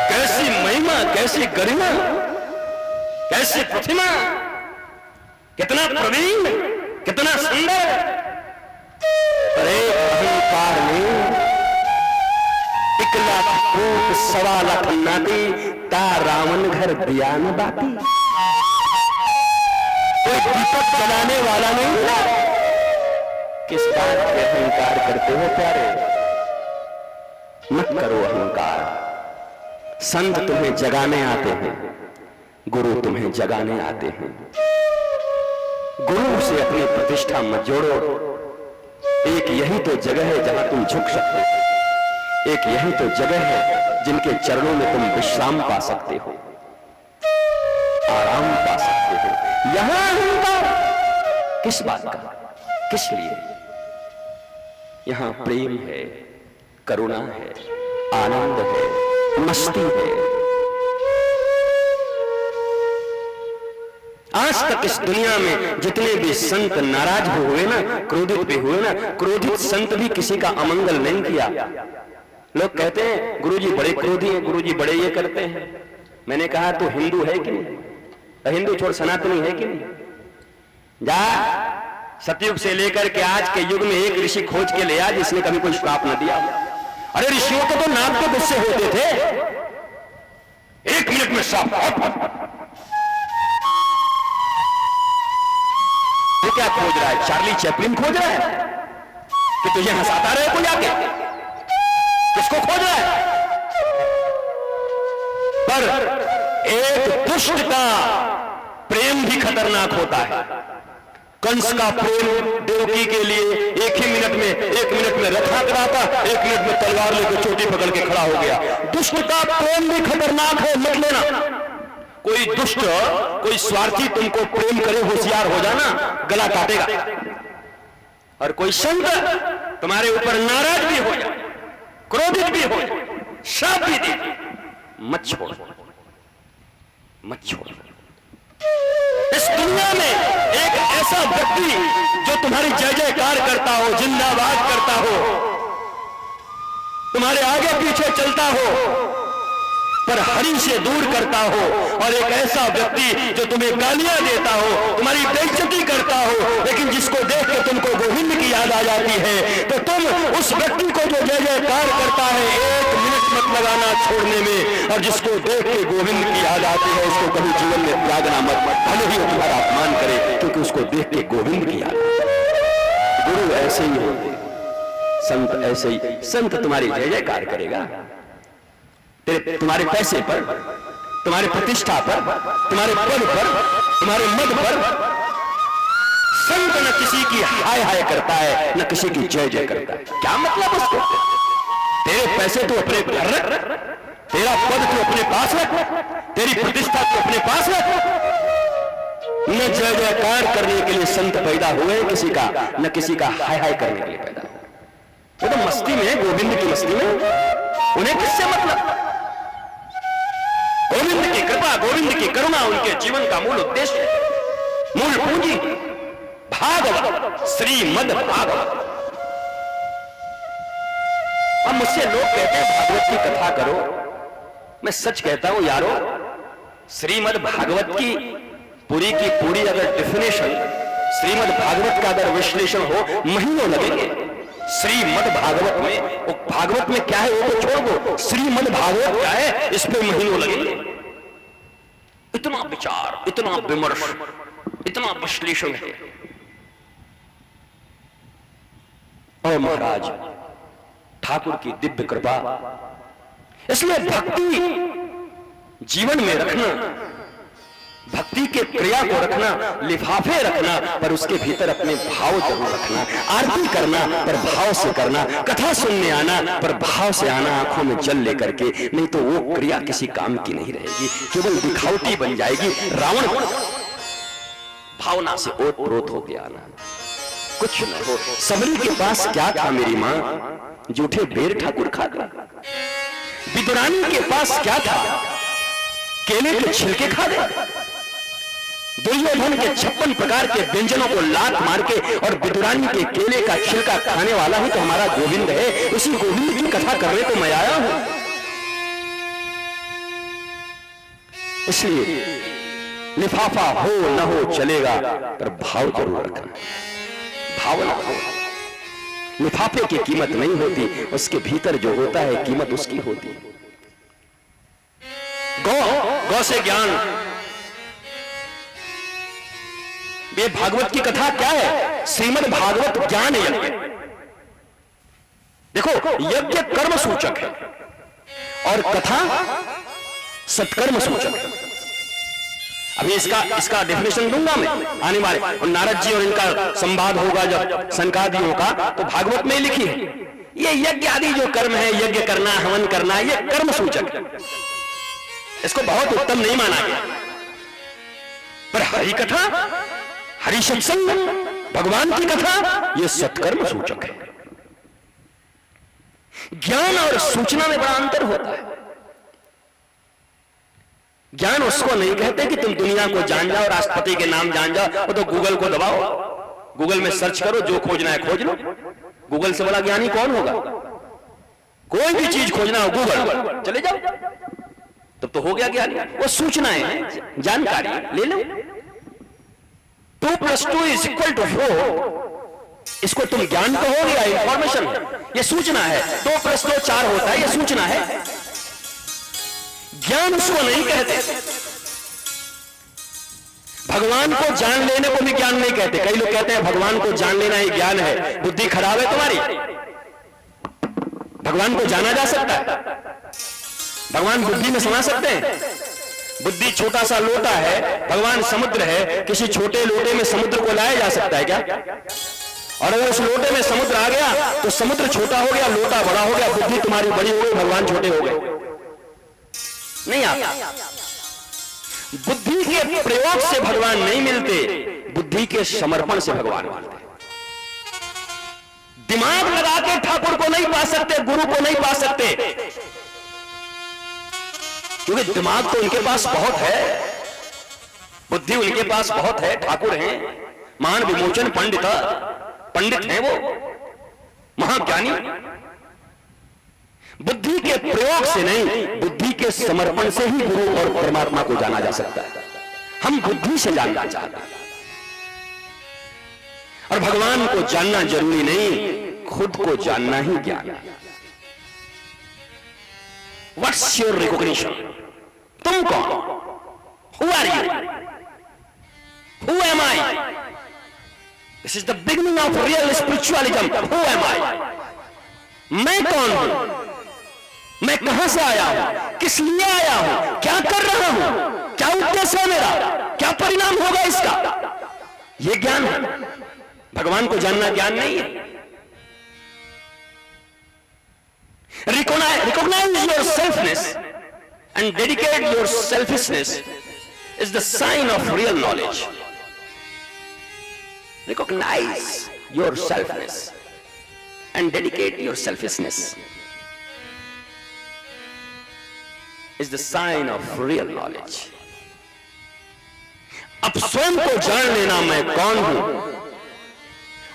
कैसी महिमा, कैसी गरिमा, कैसी प्रतिमा, कितना प्रवीण, कितना सुंदर। अरे अहंकार में 1 लाख कोट 1.25 लाख नाती ता रावण घर दिया न बाती। कोई दीपक जलाने वाला नहीं था। किस बात के अहंकार करते हो प्यारे? मत करो अहंकार। संत तुम्हें जगाने आते हैं, गुरु तुम्हें जगाने आते हैं। गुरु से अपनी प्रतिष्ठा मत जोड़ो। एक यही तो जगह है जहां तुम झुक सकते हो, एक यही तो जगह है जिनके चरणों में तुम विश्राम पा सकते हो, आराम पा सकते हो। यहां अहंकार किस बात का, किस लिए? यहां प्रेम है, करुणा है, आनंद है, मस्ती है। आज तक इस दुनिया में जितने भी संत नाराज हुए ना, क्रोधित भी हुए ना, क्रोधित संत भी किसी का अमंगल नहीं किया। लोग कहते हैं गुरुजी बड़े क्रोधी हैं, गुरुजी बड़े ये करते हैं। मैंने कहा तो हिंदू है कि नहीं? हिंदू छोड़ सनातनी है कि नहीं? जा सतयुग से लेकर के आज के युग में एक ऋषि खोज के ले आ जिसने कभी कोई श्राप न दिया। अरे ऋषियों को तो नाक पे गुस्से होते थे, 1 मिनट में श्राप। ये क्या खोज रहा है? चार्ली चैपलिन खोज रहा है कि तुझे हंसाता रहे कोई आके? किसको खोज रहा है? पर एक दुष्ट का प्रेम भी खतरनाक होता है। कंस का प्रेम देवकी के लिए 1 मिनट में रथा कराता, 1 मिनट में तलवार लेकर चोटी पकड़ के खड़ा हो गया। दुष्ट का प्रेम भी खतरनाक है, मत लेना। कोई दुष्ट, कोई स्वार्थी तुमको प्रेम करे, होशियार हो जाना, गला काटेगा। और कोई संत तुम्हारे ऊपर नाराज भी हो जाए, क्रोधित भी हो जाए, श्राप भी दे, मत छोड़, मत छोड़। इस दुनिया में एक ऐसा व्यक्ति जो तुम्हारी जय जयकार करता हो, जिंदाबाद करता हो, तुम्हारे आगे पीछे चलता हो, पर हरि से दूर करता हो, और एक ऐसा व्यक्ति जो तुम्हें गालियां देता हो, तुम्हारी बेइज्जती करता हो, लेकिन जिसको देख के तुमको गोविंद की याद आ जाती है, तो तुम उस व्यक्ति को जो जय जयकार करता है 1 मिनट मत लगाना छोड़ने में, और जिसको देख के गोविंद की याद आती है उसको कभी जीवन में त्यागना मत, भले ही वो तुम्हारा अपमान करे, क्योंकि उसको देख के गोविंद की याद। गुरु ऐसे ही होते, संत ऐसे ही। संत तुम्हारी जय जयकार करेगा, तुम्हारे पैसे पर, तुम्हारे प्रतिष्ठा पर, तुम्हारे पद पर, तुम्हारे मद पर। संत न किसी की हाय हाय करता है, न किसी की जय जय करता है। क्या मतलब उसको? तेरे पैसे तो अपने घर रख, तेरा पद तो अपने पास रख, तेरी प्रतिष्ठा तो अपने पास रख। न जय जयकार करने के लिए संत पैदा हुए किसी का, न किसी का हाय हाय करने के लिए पैदा हुए। वो तो मस्ती में, गोविंद की मस्ती में, उन्हें किससे मतलब? गोविंद की कृपा, गोविंद की करुणा उनके जीवन का मूल उद्देश्य है, मूल पूंजी। भागवत, श्रीमद् भागवत। अब मुझसे लोग कहते हैं भागवत की कथा करो। मैं सच कहता हूं यारो, श्रीमद् भागवत की पूरी अगर डेफिनेशन, श्रीमद् भागवत का अगर विश्लेषण हो, महीनों लगेंगे। श्रीमद् भागवत में, भागवत में क्या है वो तो छोड़ दो, श्रीमद् भागवत क्या है इस पे महीनों लगेंगे। इतना विचार, इतना विमर्श, इतना विश्लेषण है। और महाराज ठाकुर की दिव्य कृपा, इसलिए भक्ति जीवन में रखना, भक्ति के क्रिया को रखना, लिफाफे रखना, पर उसके भीतर अपने भाव जरूर रखना। आरती करना पर भाव से करना, कथा सुनने आना पर भाव से आना, आंखों में जल लेकर के, नहीं तो वो क्रिया किसी काम की नहीं रहेगी, केवल दिखावटी बन जाएगी। रावण भावना से ओत-प्रोत होके आना, कुछ न हो। सबरी के पास क्या था मेरी मां? जूठे बेर ठाकुर खा गया। विदुरानी के पास क्या था? केले के छिलके खा गए। दुर्योधन के 56 प्रकार के व्यंजनों को लात मार के और विदुरानी के केले का छिलका खाने वाला ही तो हमारा गोविंद है। उसी गोविंद की कथा करने को मैं आया हूं। इसलिए लिफाफा हो न हो चलेगा, पर भाव जरूर रखना, भावना हो। लिफाफे की कीमत नहीं होती, उसके भीतर जो होता है कीमत उसकी होती है। गौ से ज्ञान, ये भागवत की कथा क्या है? श्रीमद् भागवत ज्ञान यज्ञ। देखो, यज्ञ कर्म सूचक है और कथा सत्कर्म सूचक है। अभी इसका डेफिनेशन दूंगा मैं आने वाले, और नारद जी और इनका संवाद होगा जब सनकादियों का, तो भागवत में लिखी है ये यज्ञ आदि जो कर्म है, यज्ञ करना, हवन करना, ये कर्म सूचक है, इसको बहुत उत्तम नहीं माना गया। पर हरि कथा, हरि सत्संग, भगवान की कथा, ये सत्कर्म सूचक है। ज्ञान और सूचना में बड़ा अंतर होता है। ज्ञान उसको नहीं कहते कि तुम दुनिया को जान जाओ, राष्ट्रपति के नाम जान जाओ, वो तो गूगल को दबाओ, गूगल में सर्च करो, जो खोजना है खोज लो। गूगल से बड़ा ज्ञानी कौन होगा? कोई भी चीज खोजना हो गूगल चले जाओ, तब तो हो गया ज्ञानी। वो सूचनाएं हैं, जानकारी ले लो। 2 + 2 = 4, इसको तुम ज्ञान कहोगे या इंफॉर्मेशन? ये सूचना है। 2 + 2 4 होता है, ये सूचना है, ज्ञान उसको नहीं कहते। भगवान को जान लेने को भी ज्ञान नहीं कहते। कई लोग कहते हैं भगवान को जान लेना ही ज्ञान है। बुद्धि खराब है तुम्हारी। भगवान को जाना जा सकता है, भगवान बुद्धि में समा सकते हैं। बुद्धि छोटा सा लोटा है, भगवान समुद्र है। किसी छोटे लोटे में समुद्र को लाया जा सकता है क्या? और अगर उस लोटे में समुद्र आ गया तो समुद्र छोटा हो गया, लोटा बड़ा हो गया, बुद्धि तुम्हारी बड़ी हो गई, भगवान छोटे हो गए। नहीं आता। बुद्धि के प्रयोग से भगवान नहीं मिलते, बुद्धि के समर्पण से भगवान मिलते। दिमाग लगा के ठाकुर को नहीं पा सकते, गुरु को नहीं पा सकते, क्योंकि दिमाग तो उनके पास बहुत है, बुद्धि उनके पास बहुत है। ठाकुर हैं, महान विमोचन पंडित हैं, वो महाज्ञानी। बुद्धि के प्रयोग से नहीं, बुद्धि के समर्पण से ही गुरु और परमात्मा को जाना जा सकता है। हम बुद्धि से जानना चाहते हैं, और भगवान को जानना जरूरी नहीं, खुद को जानना ही ज्ञान है। What's your recognition? तुम कौन? Who are you? Who am I? This is the beginning of real spiritualism. Who am I? मैं कौन हूं? मैं कहां से आया हूं? किस लिए आया हूं? क्या कर रहा हूं? क्या उद्देश्य है मेरा? क्या परिणाम होगा इसका? यह ज्ञान है। भगवान को जानना ज्ञान नहीं है। Recognize your selfness and dedicate your selfishness is the sign of real knowledge. Recognize your selfness and dedicate your selfishness is the sign of real knowledge. अब स्वयं को जान लेना, मैं कौन हूं,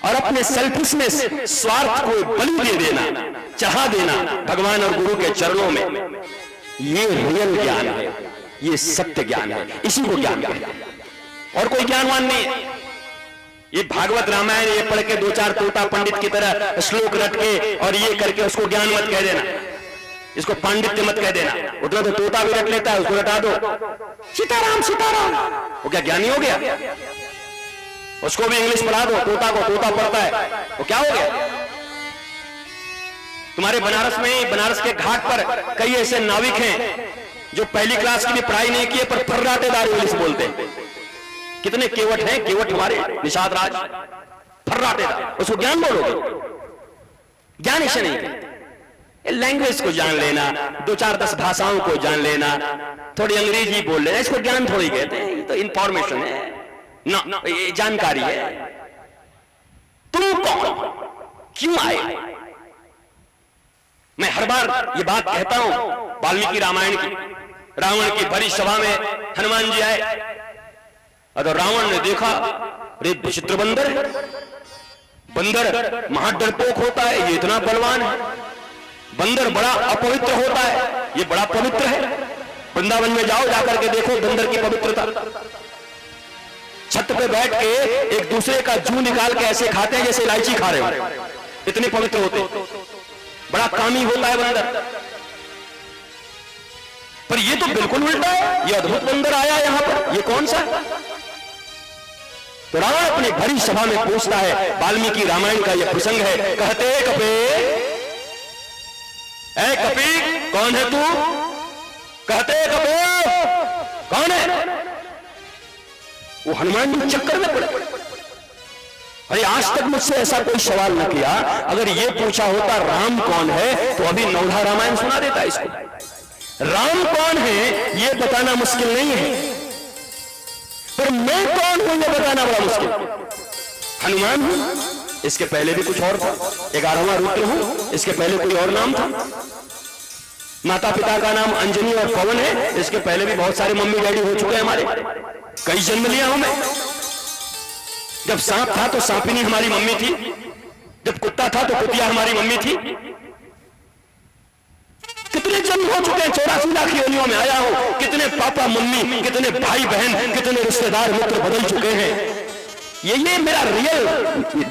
और अपने सेल्फिशनेस, स्वार्थ को बलि दे देना, चढ़ा देना भगवान और गुरु के चरणों में, ये रियल ज्ञान है, ये सत्य ज्ञान है। इसी को ज्ञान कहते हैं, और कोई ज्ञानवान नहीं है। ये भागवत रामायण ये पढ़ के 2-4 तोता पंडित की तरह श्लोक रट के और ये करके उसको ज्ञान मत कह देना, इसको पांडित्य मत कह देना। उतना तो तोता भी रट लेता है, उसको रटा दो सीताराम सीताराम, वो क्या ज्ञानी हो गया? उसको भी इंग्लिश पढ़ा दो, तोता को तोता पढ़ता है, वो क्या हो गया? तुम्हारे बनारस में, बनारस के घाट पर कई ऐसे नाविक हैं जो पहली क्लास की भी पढ़ाई नहीं किए पर फर्राटेदार इंग्लिश बोलते हैं। कितने केवट हैं, केवट हमारे निषाद राज, फर्राटेदार, उसको ज्ञान बोलोगे? ज्ञान इसे नहीं कहते। लैंग्वेज को जान लेना, 2-4-10 भाषाओं को जान लेना, थोड़ी अंग्रेजी बोल लेना, इसको ज्ञान थोड़ी कहते हैं। ये तो इंफॉर्मेशन है ना, ये जानकारी है। तुम कौन, क्यों आए? मैं हर बार ये बात कहता हूं, वाल्मीकि रामायण की, रावण की भरी सभा में हनुमान जी आए, अगर रावण ने देखा रे विचित्र बंदर है, बंदर महाडरपोक होता है, ये इतना बलवान है, बंदर बड़ा अपवित्र होता है, ये बड़ा पवित्र है। वृंदावन में जाओ, जाकर के देखो बंदर की पवित्रता। छत पे बैठ के एक दूसरे का जू निकाल के ऐसे खाते हैं जैसे इलायची खा रहे हो, इतने पवित्र होते। बड़ा कामी होता है बंदर। पर ये तो बिल्कुल उल्टा है, ये अद्भुत बंदर आया यहां पर, ये कौन सा? तो रावण अपनी भरी सभा में पूछता है, वाल्मीकि रामायण का यह प्रसंग है, कहते कपे, ऐ कपी कौन है तू? कहते कपे कौन है? वो हनुमान जी चक्कर में पड़े। अरे आज तक मुझसे ऐसा कोई सवाल न किया। अगर ये पूछा होता राम कौन है तो अभी नौधा रामायण सुना देता इसको। राम कौन है ये बताना मुश्किल नहीं है, पर मैं कौन हूं ये बताना बड़ा मुश्किल। हनुमान हूं, इसके पहले भी कुछ और था। 11वां रुद्र हूं, इसके पहले कोई और नाम था। माता पिता का नाम अंजनी और पवन है, इसके पहले भी बहुत सारे मम्मी डैडी हो चुके हैं हमारे। कई जन्म लिया हूं मैं। जब सांप था तो सांपिनी हमारी मम्मी थी, जब कुत्ता था तो कुतिया हमारी मम्मी थी। कितने जन्म हो चुके हैं, 84 लाख योनियों में आया हूं। कितने पापा मम्मी, कितने भाई बहन, कितने रिश्तेदार मित्र बदल चुके हैं। ये मेरा रियल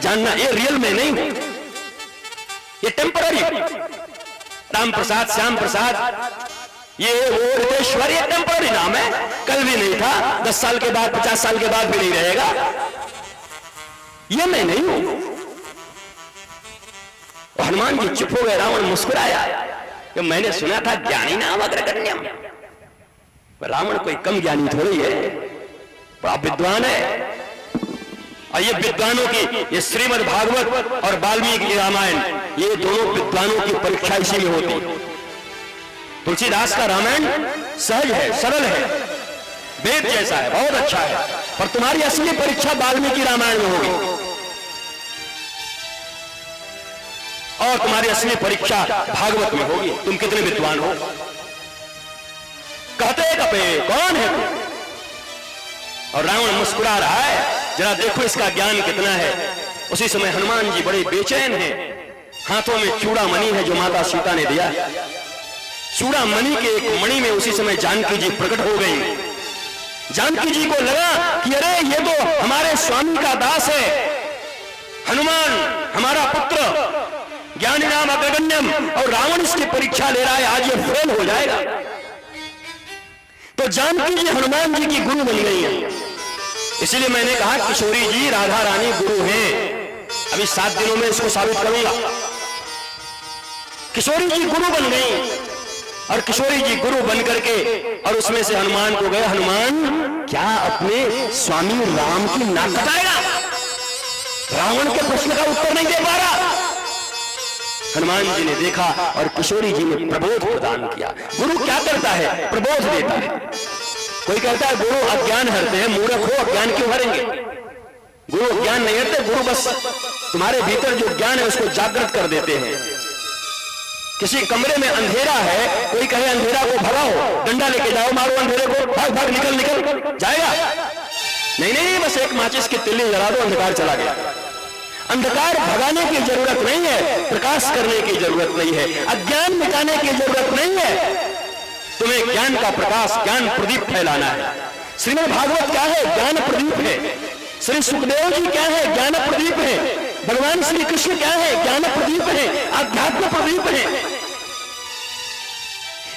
जानना, ये रियल में नहीं हूं, ये टेम्पररी। राम प्रसाद, श्याम प्रसाद, ये वो रितेश्वर, ये टेम्पररी नाम है। कल भी नहीं था, 10 साल के बाद, 50 साल के बाद भी नहीं रहेगा। ये मैं नहीं हूं। हनुमान जी चुप हो गए। रावण मुस्कुराया। तो मैंने सुना था ज्ञानी नाम अग्रगण्यम। रावण कोई कम ज्ञानी थोड़ी है, बड़ा विद्वान है। और ये विद्वानों की, ये श्रीमद् भागवत और वाल्मीकि रामायण, ये दोनों विद्वानों की परीक्षा इसी में होती। तुलसीदास का रामायण सहज है, सरल है, वेद जैसा है, बहुत अच्छा है। पर तुम्हारी असली परीक्षा वाल्मीकि रामायण में होगी, और तुम्हारी असली परीक्षा भागवत में होगी। तुम कितने विद्वान हो। कहते कपे कौन है तू? और रावण मुस्कुरा रहा है। जरा देखो इसका ज्ञान कितना है। उसी समय हनुमान जी बड़े बेचैन हैं। हाथों में चूड़ामणि है जो माता सीता ने दिया। चूड़ामणि के एक मणि में उसी समय जानकी जी प्रकट हो गई। जानकी जी को लगा कि अरे ये तो हमारे स्वामी का दास है, हनुमान हमारा पुत्र, ज्ञानी नाम अग्रगण्यम, और रावण इसकी परीक्षा ले रहा है, आज ये फेल हो जाएगा। तो जानकी जी हनुमान जी की गुरु बन गई है। इसीलिए मैंने कहा किशोरी जी राधा रानी गुरु हैं। अभी 7 दिनों में इसको साबित करूंगा। किशोरी जी गुरु बन गई, और किशोरी जी गुरु बन करके और उसमें से हनुमान को गए, हनुमान क्या अपने स्वामी राम की नाक कटाएगा? रावण के प्रश्न का उत्तर नहीं दे पा रहा। हनुमान जी ने देखा और किशोरी जी ने प्रबोध प्रदान किया। गुरु क्या करता है? प्रबोध देता है। कोई कहता है गुरु अज्ञान हरते हैं, मूर्ख हो, अज्ञान क्यों हरेंगे? गुरु अज्ञान नहीं हरते, गुरु बस तुम्हारे भीतर जो ज्ञान है उसको जागृत कर देते हैं। किसी कमरे में अंधेरा है, कोई कहे अंधेरा को भगाओ, डंडा लेके जाओ, मारो अंधेरे को, भाग भाग निकल निकल जाएगा? नहीं नहीं, बस एक माचिस की तिल्ली जला दो, अंधकार चला गया। अंधकार भगाने की जरूरत नहीं है, प्रकाश करने की जरूरत नहीं है, अज्ञान मिटाने की जरूरत नहीं है। तुम्हें ज्ञान का प्रकाश, ज्ञान प्रदीप फैलाना है। श्रीमद् भागवत क्या है? ज्ञान प्रदीप है। श्री सुखदेव जी क्या है? ज्ञान प्रदीप है। भगवान श्री कृष्ण क्या है? ज्ञान प्रदीप है, अध्यात्म प्रदीप है।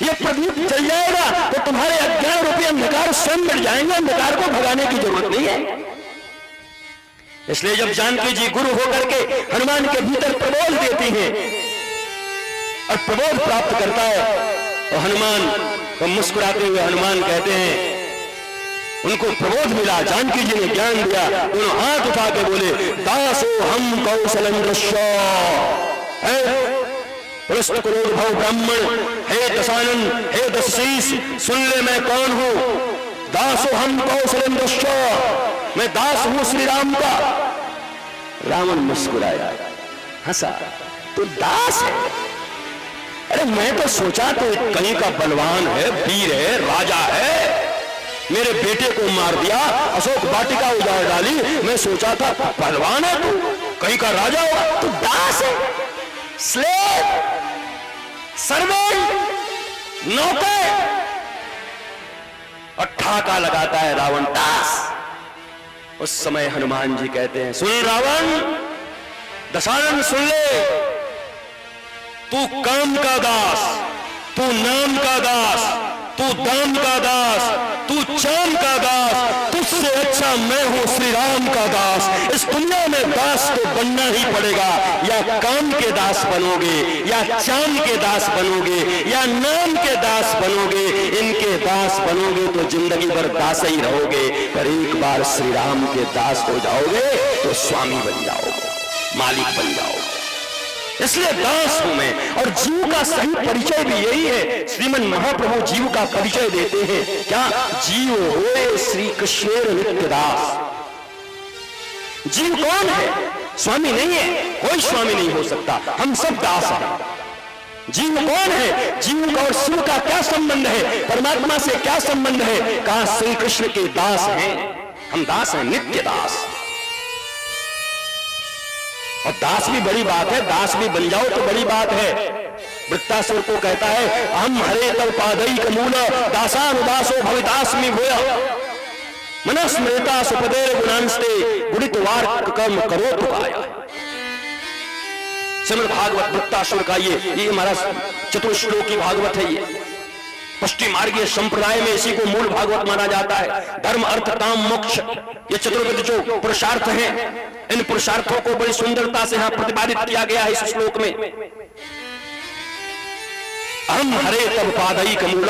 ये प्रदीप जल जाएगा तो तुम्हारे अज्ञान रूपी अंधकार स्वयं मिट जाएंगे। अंधकार को भगाने की जरूरत नहीं है। इसलिए जब जानकी जी गुरु होकर के हनुमान के भीतर प्रबोध देती हैं और प्रबोध प्राप्त करता है, तो हनुमान को मुस्कुराते हुए हनुमान कहते हैं, उनको प्रबोध मिला, जानकी जी ने ज्ञान दिया। दोनों हाथ उठा के बोले, दासो हम कौशलेन्द्रश्य, कुलोद्भव ब्राह्मण, हे दशानन, हे दशशीष, सुन ले मैं कौन हूं। दासो हम कौशलेन्द्रश्य, मैं दास हूं श्री राम का। रावण मुस्कुराया, हंसा, तो दास है? अरे मैं तो सोचा तो कहीं का बलवान है, वीर है, राजा है। मेरे बेटे को मार दिया, अशोक वाटिका उजाड़ डाली, मैं सोचा था पहलवान है तू, कहीं का राजा होगा। तू दास है, स्लेव, सर्वेंट, नौकर। और ठाका लगाता है रावण, दास। उस समय हनुमान जी कहते हैं, सुन रावण, दशानन सुन ले, तू काम का दास, तू नाम का दास, तू दाम का दास, तू चाम का दास, तुझसे अच्छा मैं हूं श्री राम का दास। इस दुनिया में दास तो बनना ही पड़ेगा, या काम के दास बनोगे या चांद के दास बनोगे या नाम के दास बनोगे, इनके दास बनोगे तो जिंदगी भर दास ही रहोगे, पर एक बार श्री राम के दास हो जाओगे तो स्वामी बन जाओगे, मालिक बन जाओगे। इसलिए दास हूं मैं। और जीव का सही परिचय भी यही है। श्रीमन महाप्रभु जीव का परिचय देते हैं क्या? जीव होए श्री कृष्ण नित्य दास। जीव कौन है? स्वामी नहीं है, कोई स्वामी नहीं हो सकता, हम सब दास हैं। जीव कौन है? जीव का और शिव का क्या संबंध है? परमात्मा से क्या संबंध है? कहा श्री कृष्ण के दास हैं, हम दास हैं, नित्य दास। और दास भी बड़ी बात है, दास भी बन जाओ तो बड़ी बात है। वृत्तासुर को कहता है हम हरे तव पादैक मूल दासानुदासो भवितास्मि भूय मनस्मृता सुपदेर गुणांस्ते गुणित वार्क कर्म करो तो आया। श्रीमद् भागवत वृत्तासुर का ये हमारा चतुश्लोकी भागवत है। ये पश्चिम मार्गीय संप्रदाय में इसी को मूल भागवत माना जाता है। धर्म अर्थ काम मोक्ष, ये चतुर्विध जो पुरुषार्थ हैं, इन पुरुषार्थों को बड़ी सुंदरता से यहां प्रतिपादित किया गया है इस श्लोक में। हम हरे तब पादैक मूल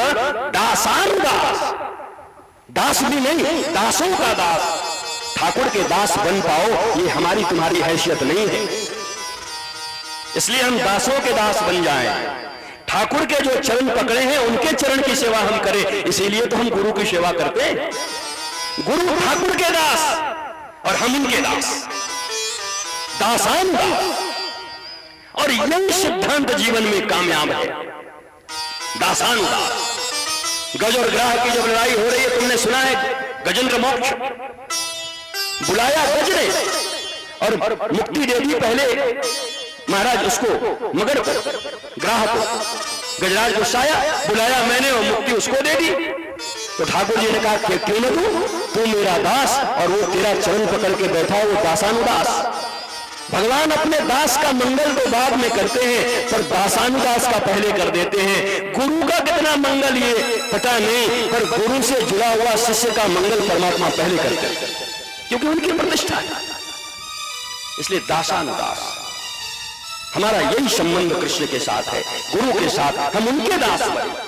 दासानुदास, दास भी नहीं, दासों का दास। ठाकुर के दास बन पाओ, ये हमारी तुम्हारी हैसियत नहीं है, इसलिए हम दासों के दास बन जाएं। ठाकुर के जो चरण पकड़े हैं उनके चरण की सेवा हम करें, इसीलिए तो हम गुरु की सेवा करते हैं। गुरु ठाकुर के दास और हम उनके दास, दासानुदास। और यही सिद्धांत जीवन में कामयाब है, दासानुदास। गज और ग्राह की जब लड़ाई हो रही है, तुमने सुना है गजेंद्र मोक्ष बुलाया गज ने और मुक्ति दे दी पहले महाराज उसको, मगर ग्राह को गजराज गुस्साया, बुलाया मैंने और मुक्ति उसको दे दी। तो ठाकुर जी ने कहा कि क्यों न तू मेरा दास, और वो तेरा चरण पकड़ के बैठा, वो दासानुदास। भगवान अपने दास का मंगल तो बाद में करते हैं, पर दासानुदास का पहले कर देते हैं। गुरु का कितना मंगल ये पता नहीं, पर गुरु से जुड़ा हुआ शिष्य का मंगल परमात्मा पहले करते हैं, क्योंकि उनकी प्रतिष्ठा है। इसलिए दासानुदास हमारा यही संबंध कृष्ण के साथ है, गुरु के साथ, हम उनके दास बने।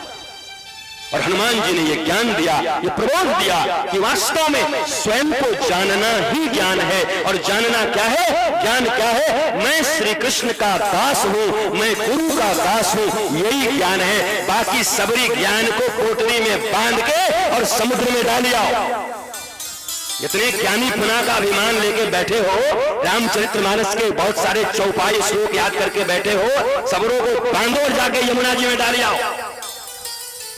और हनुमान जी ने यह ज्ञान दिया, ये प्रबोध दिया कि वास्तव में स्वयं को जानना ही ज्ञान है। और जानना क्या है? ज्ञान क्या है? मैं श्री कृष्ण का दास हूं, मैं गुरु का दास हूं, यही ज्ञान है। बाकी सबरी ज्ञान को कोटरी में बांध के और समुद्र में डाल आओ। इतने ज्ञानी पुना का अभिमान लेके बैठे हो, रामचरितमानस के बहुत सारे चौपाई श्लोक याद करके बैठे हो, सबरों को बांधो और जाके यमुना जी में डाल आओ।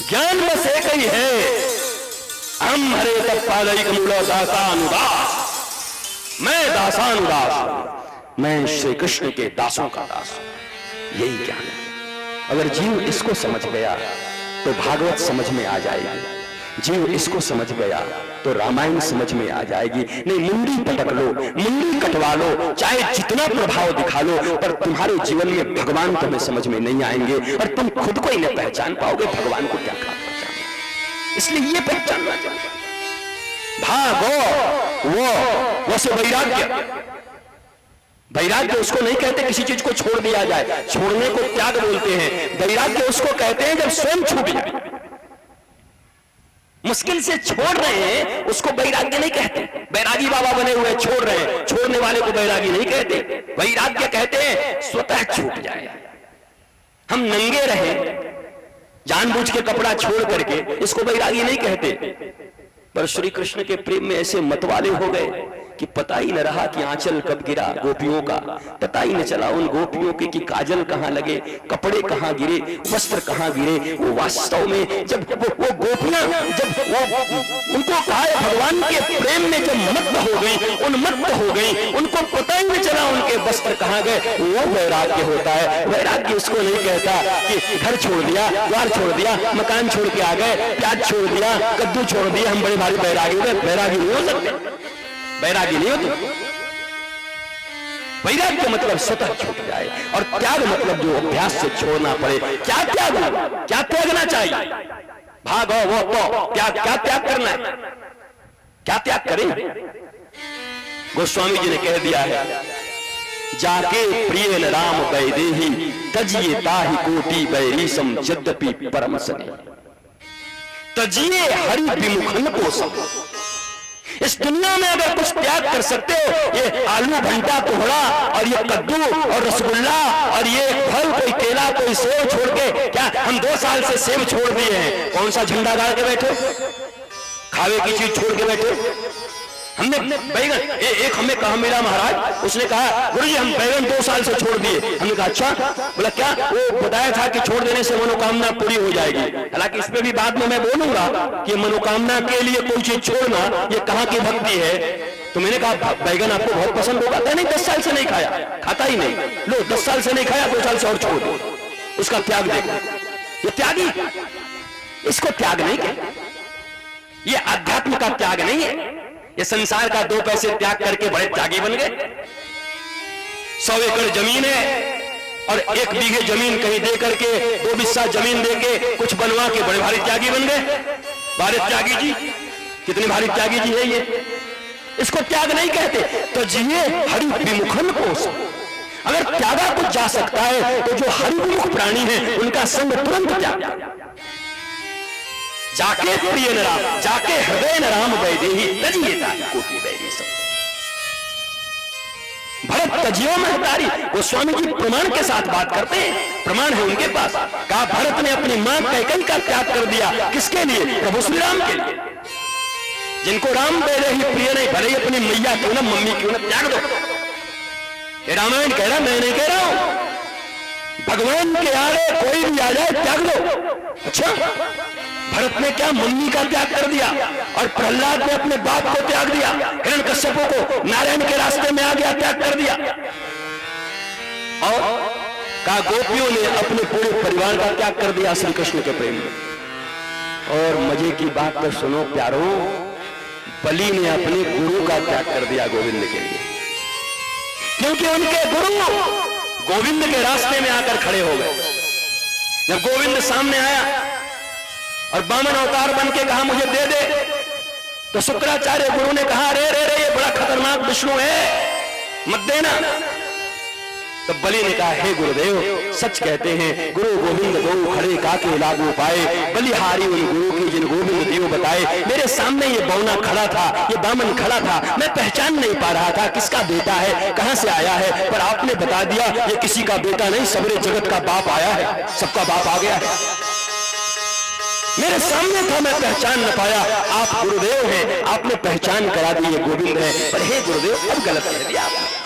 ज्ञान बस एक ही है, हम हरे तब पादैक मूल दासानुदास। मैं दासानुदास, मैं श्री कृष्ण के दासों का दास, यही ज्ञान है। अगर जीव इसको समझ गया तो भागवत समझ में आ जाएगी, जीव इसको समझ गया तो रामायण समझ में आ जाएगी। नहीं मुंडी पटक लो, मुंडी कटवा लो, चाहे जितना प्रभाव दिखा लो, पर तुम्हारे जीवन में भगवान तुम्हें समझ में नहीं आएंगे और तुम खुद को ही नहीं पहचान पाओगे भगवान को क्या खा पहचान। इसलिए ये पहचानना चाहिए, भागो वो से वैराग्य। वैराग्य उसको नहीं कहते किसी चीज को छोड़ दिया जाए, छोड़ने को त्याग बोलते हैं। वैराग्य उसको कहते हैं जब स्वयं छूट जाए। मुश्किल से छोड़ रहे हैं उसको वैराग्य नहीं कहते। बैरागी बाबा बने हुए छोड़ रहे हैं, छोड़ने वाले को बैरागी नहीं कहते। वैराग्य कहते हैं स्वतः छूट जाए। हम नंगे रहे जानबूझ के कपड़ा छोड़ करके, इसको वैरागी नहीं कहते। पर श्री कृष्ण के प्रेम में ऐसे मतवाले हो गए कि पता ही न रहा कि आंचल कब गिरा गोपियों का, पता ही न चला उन गोपियों के कि काजल कहां लगे, कपड़े कहां गिरे, वस्त्र कहां गिरे। वो वास्तव में जब वो गोपियां जब वो उनको कहा भगवान के प्रेम में जब मग्न हो गई, उन्मत्त हो गई, उनको पता ही न चला उनके वस्त्र कहां गए। वो वैराग्य होता है। वैराग्य उसको नहीं कहता कि घर छोड़ दिया, द्वार छोड़ दिया, मकान छोड़ के आ गए, प्याज छोड़ दिया, कद्दू छोड़ दिया, हम बड़े भारी बैरागी हो गए। बैरागी नहीं हो सकते, बैरागी नहीं हो तुम। वैराग्य मतलब स्वतः छूट जाए, और त्याग मतलब जो अभ्यास से छोड़ना पड़े। क्या त्याग, क्या त्यागना चाहिए? भागो वो तो त्याग, क्या त्याग करना है, क्या त्याग करें? गोस्वामी जी ने कह दिया है जाके प्रिय राम वैदेही तजिए ताहि कोटि बैरीसम यद्यपि परम सने। तजिए हरि विमुखन पोषम। इस दुनिया में अगर कुछ त्याग कर सकते हो, ये आलू भंटा कोहड़ा और ये कद्दू और रसगुल्ला और ये फल, कोई केला कोई सेब छोड़ के, क्या हम 2 साल से सेब छोड़ दिए हैं? कौन सा झंडा गाड़ के बैठे? खावे की चीज छोड़ के बैठे? हमने बैगन, एक हमें कहा मिला महाराज, उसने कहा गुरुजी हम बैगन 2 साल से छोड़ दिए। हमने कहा अच्छा, बोला क्या? वो बताया था कि छोड़ देने से मनोकामना पूरी हो जाएगी। हालांकि इस पे भी बाद में मैं बोलूंगा कि मनोकामना के लिए कोई चीज छोड़ना ये कहाँ की भक्ति है। तो मैंने कहा बैगन आपको बहुत पसंद होगा। नहीं 10 साल से नहीं खाया, खाता ही नहीं। लो 10 साल से नहीं खाया, 2 साल से और छोड़ दो, उसका त्याग देखो। ये त्यागी, इसको त्याग नहीं कहते। ये अध्यात्म का त्याग नहीं है। ये संसार का 2 पैसे त्याग करके बड़े त्यागी बन गए। 100 एकड़ जमीन है और 1 बीघे जमीन कहीं दे करके 2 बिस्सा जमीन देके कुछ बनवा के बड़े भारी त्यागी बन गए। भारी त्यागी जी, कितने भारी त्यागी जी है ये। इसको त्याग नहीं कहते। तो जिये हरि विमुखन कोष। अगर त्यागा कुछ जा सकता है तो जो हरि विमुख प्राणी है उनका संग तुरंत त्याग। जाके प्रिय न राम, जाके हृदय न राम वैदेही तजिए ताहि कोटि बैरीसम। भरत तजियो में तारी। गोस्वामी जी प्रमाण के साथ बात करते हैं, प्रमाण है उनके पास। कहा भरत ने अपनी मां कैकेयी का त्याग कर दिया। किसके लिए? प्रभु श्री राम के लिए। जिनको राम वैदेही प्रिय नहीं, भले ही अपनी मैया क्यों ना, मम्मी क्यों ना, त्याग दो। ये रामायण कह रहा, मैं नहीं कह रहा हूं। भगवान के आड़े कोई भी आ जाए त्याग दो। अच्छा, भरत ने क्या मम्मी का त्याग कर दिया और प्रहलाद ने अपने बाप को त्याग दिया। हिरण्यकश्यप को नारायण के रास्ते में आ गया, त्याग कर दिया। और कहा गोपियों ने अपने पूरे परिवार का त्याग कर दिया श्री कृष्ण के प्रेम में। और मजे की बात तो सुनो प्यारों, बलि ने अपने गुरु का त्याग कर दिया गोविंद के लिए, क्योंकि उनके गुरु गोविंद के रास्ते में आकर खड़े हो गए। जब गोविंद सामने आया और वामन अवतार बन के कहा मुझे दे दे, तो शुक्राचार्य गुरु ने कहा रे रे रे ये बड़ा खतरनाक विष्णु है, मत देना। तो बलि ने कहा हे गुरुदेव, सच कहते हैं गुरु गोविंद गौ खड़े काके लागू पाए, बलिहारी उन गुरु की जिन गोविंद देव बताए। मेरे सामने ये बौना खड़ा था, ये बामन खड़ा था, मैं पहचान नहीं पा रहा था किसका बेटा है, कहां से आया है, पर आपने बता दिया ये किसी का बेटा नहीं, सबरे जगत का बाप आया है, सबका बाप आ गया है। मेरे सामने था, मैं पहचान न पाया, आप गुरुदेव हैं, आपने पहचान करा दी ये गोविंद है। पर हे गुरुदेव अब गलत कह दिया आपने।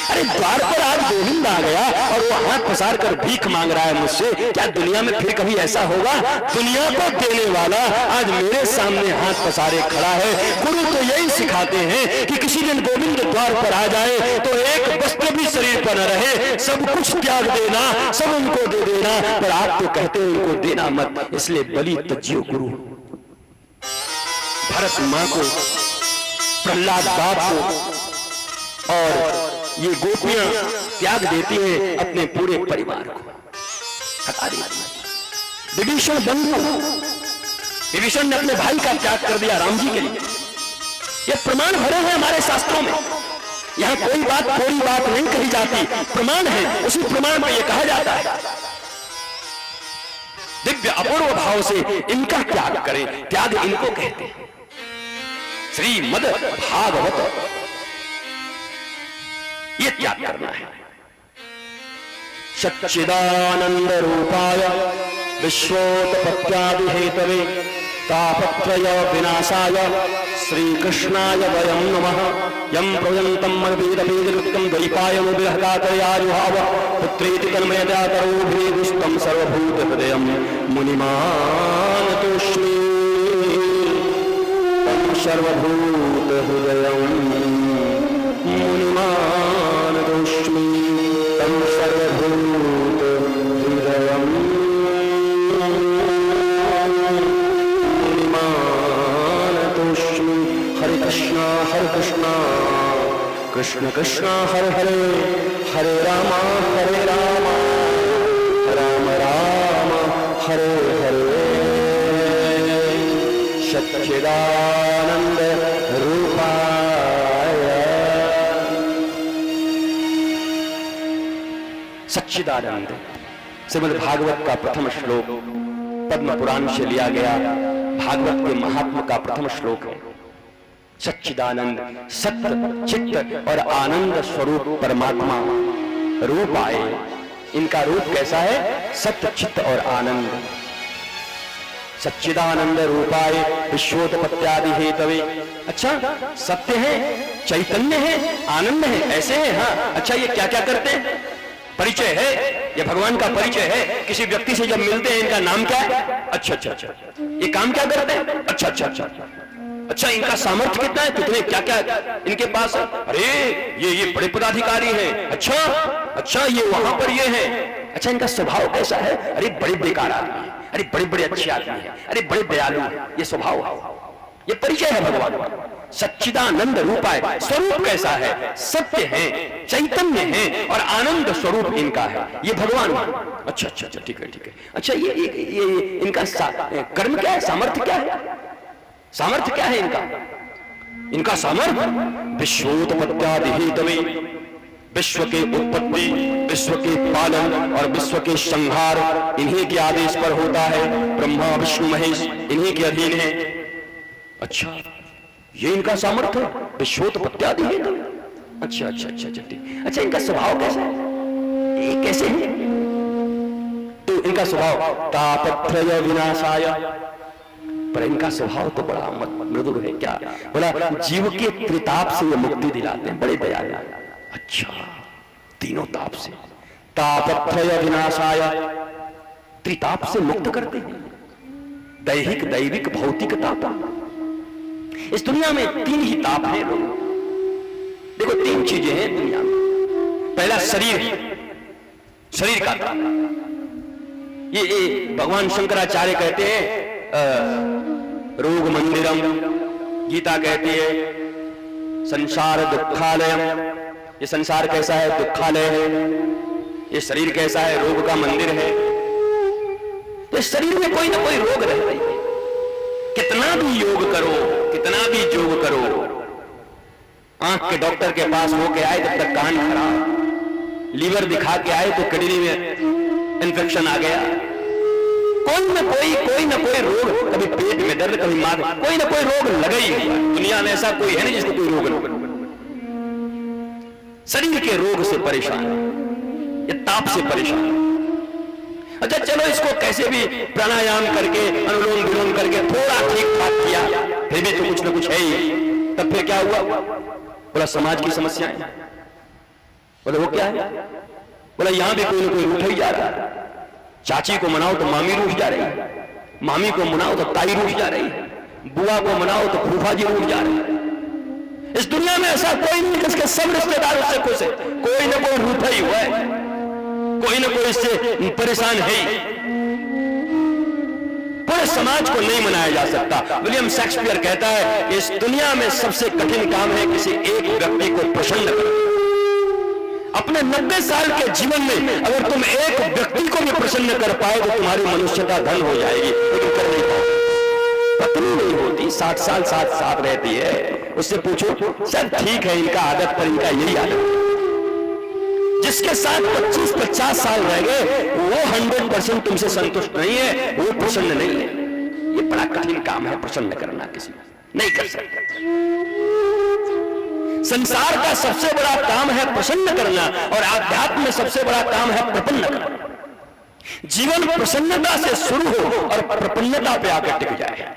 अरे द्वार पर आज गोविंद आ गया और वो हाथ पसार कर भीख मांग रहा है मुझसे। क्या दुनिया में फिर कभी ऐसा होगा? दुनिया को देने वाला आज मेरे सामने हाथ पसारे खड़ा है। गुरु तो यही सिखाते हैं कि किसी दिन गोविंद द्वार पर आ जाए तो एक वस्त्र भी शरीर पर न रहे, सब कुछ त्याग देना, सब उनको दे देना। पर आप तो कहते हो उनको देना मत, इसलिए बलि तजियो गुरु। भरत मां को, प्रहलाद बाप को और ये गोपियां त्याग देती हैं अपने पूरे परिवार को, हटा देती। विभीषण बंधु, विभीषण ने अपने भाई का त्याग कर दिया राम जी के लिए। ये प्रमाण भरे हैं हमारे शास्त्रों में। यहां कोई बात कोई बात नहीं कही जाती, प्रमाण है, उसी प्रमाण पर यह कहा जाता है। दिव्य अपूर्व भाव से इनका त्याग करें, त्याग इनको कहते हैं। श्रीमद् भागवत ये त्याग करना है। सच्चिदानंद रूपाय विश्वोत्पत्त्यादि हेतवे तापत्रय विनाशाय श्री कृष्णाय वयं नमः। यं प्रयन्तं मनवेदवेदकृत्यं द्वैपायनो विहगातयाजुहाव पुत्रेति तन्मयतया तरोभिरुस्तं सर्वभूतहृदयं मुनिमानतोऽस्मि तं सर्वभूतहृदयं मुनिमानतोऽस्मि तं सर्वभूतहृदयं मुनिमानतोऽस्मि। हरे कृष्णा कृष्ण कृष्ण हरे हरे, हरे राम राम राम हरे हरे। सच्चिदानंद रूपाय सच्चिदानंद श्रीमद् भागवत का प्रथम श्लोक पद्म पुराण से लिया गया भागवत के महात्म का प्रथम श्लोक है। सच्चिदानंद सत्य चित्त और आनंद स्वरूप परमात्मा रूप आए। इनका रूप कैसा है? सत्य चित्त और आनंद। सच्चिदानंद रूपाय विश्वोत्पत्त्यादि हेतवे। अच्छा, सत्य है, चैतन्य है, आनंद है, ऐसे है। हाँ, अच्छा, ये क्या क्या करते हैं? परिचय है, ये भगवान का परिचय है। किसी व्यक्ति से जब मिलते हैं, इनका नाम क्या है? अच्छा अच्छा अच्छा। ये काम क्या करते हैं? अच्छा अच्छा अच्छा। अच्छा, इनका सामर्थ्य कितना है? कितने क्या क्या इनके पास है? अरे ये बड़े पदाधिकारी हैं। अच्छा अच्छा, ये वहां पर ये है। अच्छा, इनका स्वभाव कैसा है? अरे बड़े बेकार आदमी है, अरे बड़े बड़े अच्छे आदमी है, अरे बड़े दयालु है। ये स्वभाव है, ये परिचय है भगवान का। सच्चिदानंद रूपाय, स्वरूप कैसा है? सत्य है, चैतन्य है और आनंद स्वरूप इनका है। ये भगवान है। अच्छा अच्छा अच्छा, ठीक है ठीक है। अच्छा, ये इनका कर्म क्या है? सामर्थ्य क्या है? सामर्थ्य क्या है इनका? इनका सामर्थ्य विश्वोत्पत्त्यादि हेतवे, विश्व के उत्पत्ति, विश्व के पालन और विश्व के संहार इन्हीं के आदेश पर होता है। ब्रह्मा विष्णु महेश इन्हीं के अधीन है। अच्छा, ये इनका सामर्थ्य है, विश्वोत्पत्त्यादि हेतवे। अच्छा अच्छा अच्छा अच्छा, ठीक। अच्छा, इनका स्वभाव कैसा है? ये कैसे है? तो इनका स्वभाव तापत्रय विनाशाय, पर इनका स्वभाव तो बड़ा मृदुल है। क्या बोला? जीव के त्रिताप से ये मुक्ति दिलाते हैं, बड़े दयालु। अच्छा, तीनों ताप से, तापत्रय विनाशाय, त्रिताप से मुक्त करते हैं। दैहिक, दैविक, भौतिक ताप। इस दुनिया में तीन ही ताप है। देखो, तीन चीजें हैं दुनिया में। पहला शरीर, शरीर का ताप। ये भगवान शंकराचार्य कहते हैं रोग मंदिरम, गीता कहती है संसार दुखालयम। ये संसार कैसा है? दुखालय है। ये शरीर कैसा है? रोग का मंदिर है। तो शरीर में कोई ना कोई रोग रह रही है। कितना भी योग करो, कितना भी योग करो, आंख के डॉक्टर के पास होके आए तब तक कान खराब, लीवर दिखा के आए तो किडनी में इंफेक्शन आ गया। कोई ना कोई रोग, कभी पेट में दर्द, कभी माथा, कोई ना कोई रोग लगा ही हुआ। दुनिया में ऐसा कोई है नहीं जिसको कोई रोग न हो। शरीर के रोग से परेशान, ये ताप से परेशान। अच्छा, चलो इसको कैसे भी प्राणायाम करके, अनुलोम विलोम करके थोड़ा ठीक ठाक किया, फिर भी तो कुछ ना कुछ है ही। तब फिर क्या हुआ? बोला समाज की समस्याएं। बोले वो क्या है? बोला यहां भी कोई ना कोई रूठ ही जा रहा है। चाची को मनाओ तो मामी रूठ जा रही है, मामी को मनाओ तो ताई रूठ जा रही है, बुआ को मनाओ तो फूफा जी रूठ जा रहे हैं। इस दुनिया में ऐसा कोई नहीं जिसके सब रिश्तेदार उससे खुश है। कोई ना कोई रूठा ही हुआ है, कोई ना कोई इससे परेशान है ही। पूरे समाज को नहीं मनाया जा सकता। विलियम शेक्सपियर कहता है इस दुनिया में सबसे कठिन काम है किसी एक व्यक्ति को प्रसन्न करना। अपने 90 साल के जीवन में अगर तुम एक व्यक्ति को भी प्रसन्न कर पाए तो तुम्हारी मनुष्यता धन हो जाएगी, लेकिन कर नहीं पाओ। पत्नी नहीं होती, 60 साल साथ रहती है, उससे पूछो सर ठीक है इनका आदत, पर इनका यही आदत। जिसके साथ 25-50 साल रह गए वो 100% तुमसे संतुष्ट नहीं है, वो प्रसन्न नहीं है। ये बड़ा कठिन काम है प्रसन्न करना, किसी नहीं कर सकते। संसार का सबसे बड़ा काम है प्रसन्न करना और आध्यात्म में सबसे बड़ा काम है प्रपन्न करना। जीवन प्रसन्नता से शुरू हो और प्रपन्नता पे आकर टिक जाए।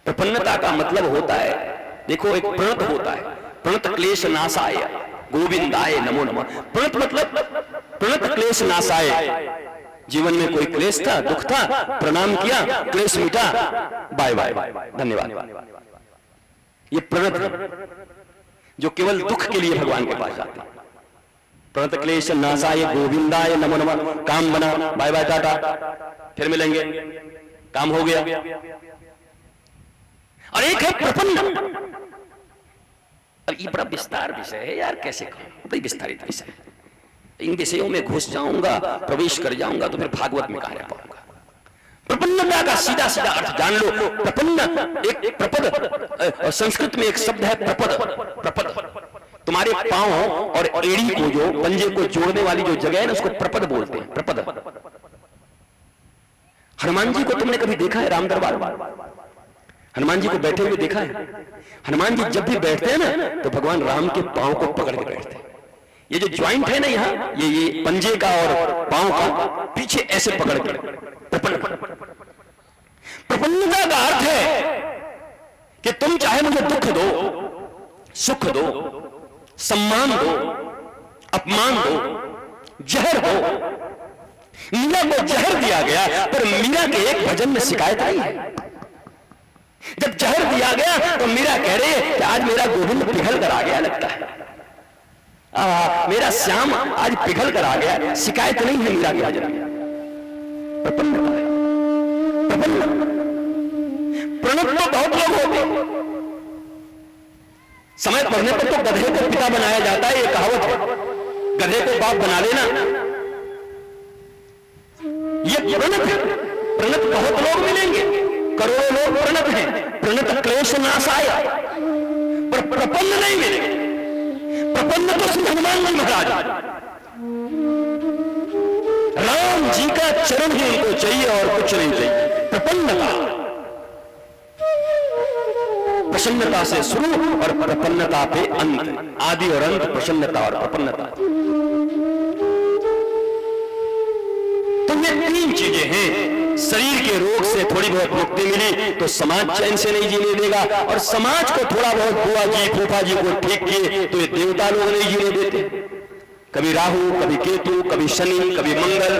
प्रपन्नता का मतलब होता है, देखो एक प्रणत होता है, प्रणत क्लेश नाशाय गोविंदाय नमो नमः। प्रणत मतलब प्रणत क्लेश नाशाय। जीवन में कोई क्लेश था, दुख था, प्रणाम किया, क्लेश मिटा, बाय बाय, धन्यवाद। ये प्रणत जो केवल दुख के लिए भगवान के पास जाते हैं। प्रणत क्लेश नाशाय गोविंदाय नमो नमः। काम बना, बाय बाय टाटा, फिर मिलेंगे, काम हो गया। और एक है प्रपन्न। अब ये बड़ा विस्तार विषय है यार, कैसे कहूं, बड़ी विस्तारित विषय है। इन विषयों में घुस जाऊंगा, प्रवेश कर जाऊंगा तो फिर भागवत में कहां रह पाऊंगा। प्रपन्नता का सीधा सीधा अर्थ जान लो। प्रपन्न एक प्रपद, संस्कृत में एक शब्द है प्रपद। प्रपद, तुम्हारे पांव और एड़ी को, जो पंजे को जोड़ने वाली जो जगह है ना, उसको प्रपद बोलते हैं, प्रपद। हनुमान जी को तुमने कभी देखा है राम दरबार में? हनुमान जी को बैठे हुए देखा है? हनुमान जी जब भी बैठते हैं ना, तो भगवान राम के पांव को पकड़ के बैठते हैं। ये जो ज्वाइंट है ना यहाँ, ये पंजे का और पांव का पीछे ऐसे पकड़ के प्रपन्न। प्रपन्नता का अर्थ है कि तुम चाहे मुझे दुख दो, सुख दो, सम्मान दो, अपमान दो, जहर हो। मीरा को जहर दिया गया, पर मीरा के एक भजन में शिकायत आई है। जब जहर दिया गया तो मीरा कह रही है कि आज मेरा गोविंद पिघल कर आ गया, लगता है मेरा श्याम आज पिघल कर आ गया। शिकायत नहीं है मीरा के भजन में, प्रपन्नता है, प्रपन्न। प्रणत तो बहुत लोग होते, समय पढ़ने पर तो गधे को पिता बनाया जाता है, ये कहावत है, गधे को बाप बना लेना, ये प्रणत है। प्रणत बहुत लोग मिलेंगे, करोड़ों लोग प्रणत हैं, प्रणत क्लेश नाशाय, पर प्रपन्न नहीं मिलेंगे। प्रपन्न तो श्री हनुमान जी महाराज, राम जी का चरण ही उनको चाहिए और कुछ नहीं चाहिए। प्रपन्नता, प्रसन्नता से शुरू और प्रपन्नता पे अंत, आदि और अंत प्रसन्नता और प्रपन्नता। तो ये तीन चीजें हैं। शरीर के रोग से थोड़ी बहुत मुक्ति मिली तो समाज चैन से नहीं जीने देगा, और समाज को थोड़ा बहुत बुआ जी फूफा जी को ठीक किए तो ये देवता लोग नहीं जीने देते। कभी राहु, कभी केतु, कभी शनि, कभी मंगल,